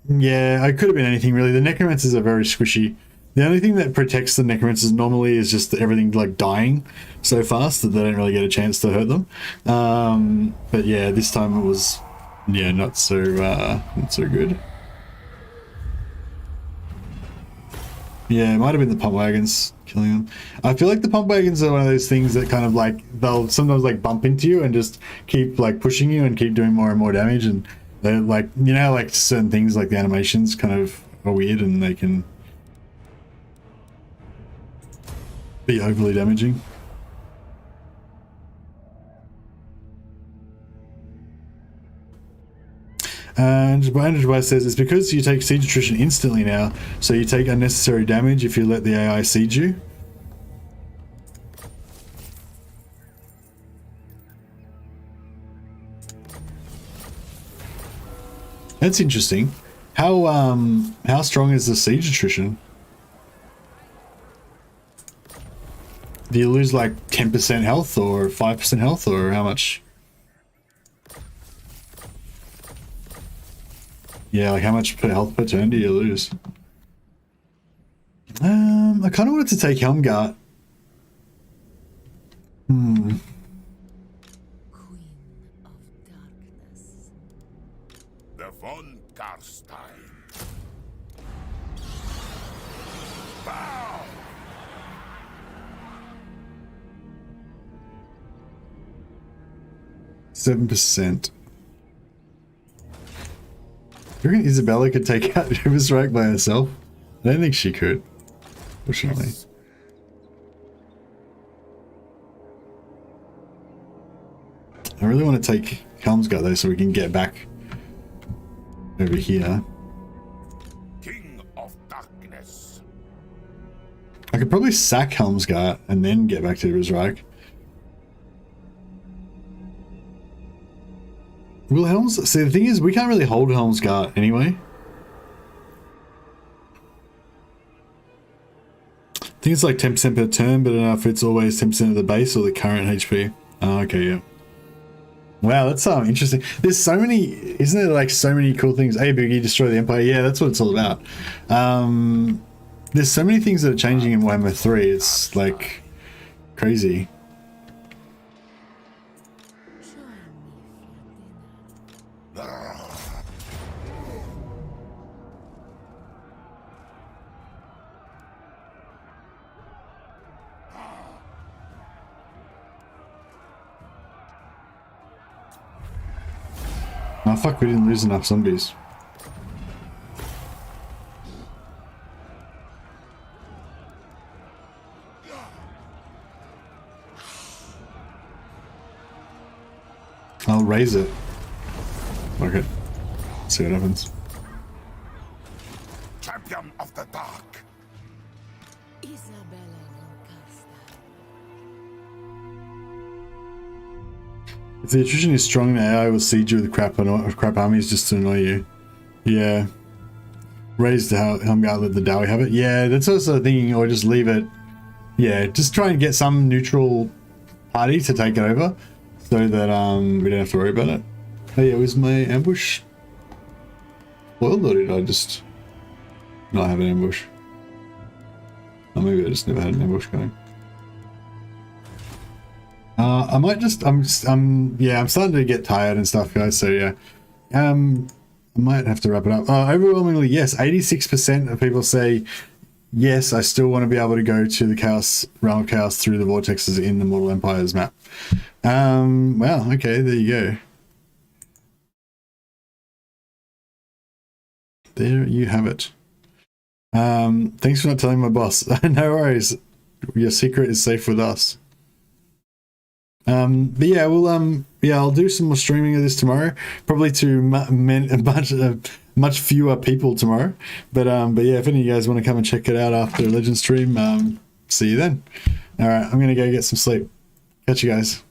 Yeah, it could have been anything really. The necromancers are very squishy. The only thing that protects the necromancers normally is just everything like dying so fast that they don't really get a chance to hurt them. But yeah, this time it was not so good. Yeah, it might have been the pump wagons killing them. I feel like the pump wagons are one of those things that kind of like, they'll sometimes like bump into you and just keep like pushing you and keep doing more and more damage, and they're like, you know, like certain things like the animations kind of are weird and they can be overly damaging. And Andrew says it's because you take siege attrition instantly now, so you take unnecessary damage if you let the AI siege you. That's interesting. How strong is the siege attrition? Do you lose like 10% health or 5% health, or how much? Yeah, like how much per health per turn do you lose? I kind of wanted to take Helmgart. Queen of Darkness. The Von Carstein. Bow! 7%. You reckon Isabella could take out Riverstrike by herself? I don't think she could, fortunately. Yes. I really want to take Helmsguard though, so we can get back over here. King of Darkness. I could probably sack Helmsguard and then get back to Rizreich. Will Helms... See, the thing is, we can't really hold Helmsguard anyway. I think it's like 10% per turn, but I don't know if it's always 10% of the base or the current HP. Oh, okay, yeah. Wow, that's interesting. There's so many... Isn't there like so many cool things? Hey, Boogie, destroy the Empire. Yeah, that's what it's all about. There's so many things that are changing in Warhammer 3. It's like crazy. Oh fuck, we didn't lose enough zombies. I'll raise it. Okay. See what happens. Champion of the Dark. Isabella Von Carstein. If the attrition is strong, the AI will siege you with crap armies just to annoy you. Yeah. Raise the Helmguard, let the Dowie have it. Yeah, that's also thinking, or just leave it. Yeah, just try and get some neutral party to take it over, so that we don't have to worry about it. Oh yeah, was my ambush spoiled, or did I just not have an ambush? Or maybe I just never had an ambush going. I might just, I'm starting to get tired and stuff, guys, so yeah. I might have to wrap it up. Overwhelmingly, yes, 86% of people say, yes, I still want to be able to go to the Chaos, Realm of Chaos through the vortexes in the Mortal Empires map. Wow, okay, there you go. There you have it. Thanks for not telling my boss. No worries. Your secret is safe with us. But yeah, we'll yeah, I'll do some more streaming of this tomorrow, probably to much fewer people tomorrow. But yeah, if any of you guys want to come and check it out after Legend stream, see you then. All right, I'm gonna go get some sleep. Catch you guys.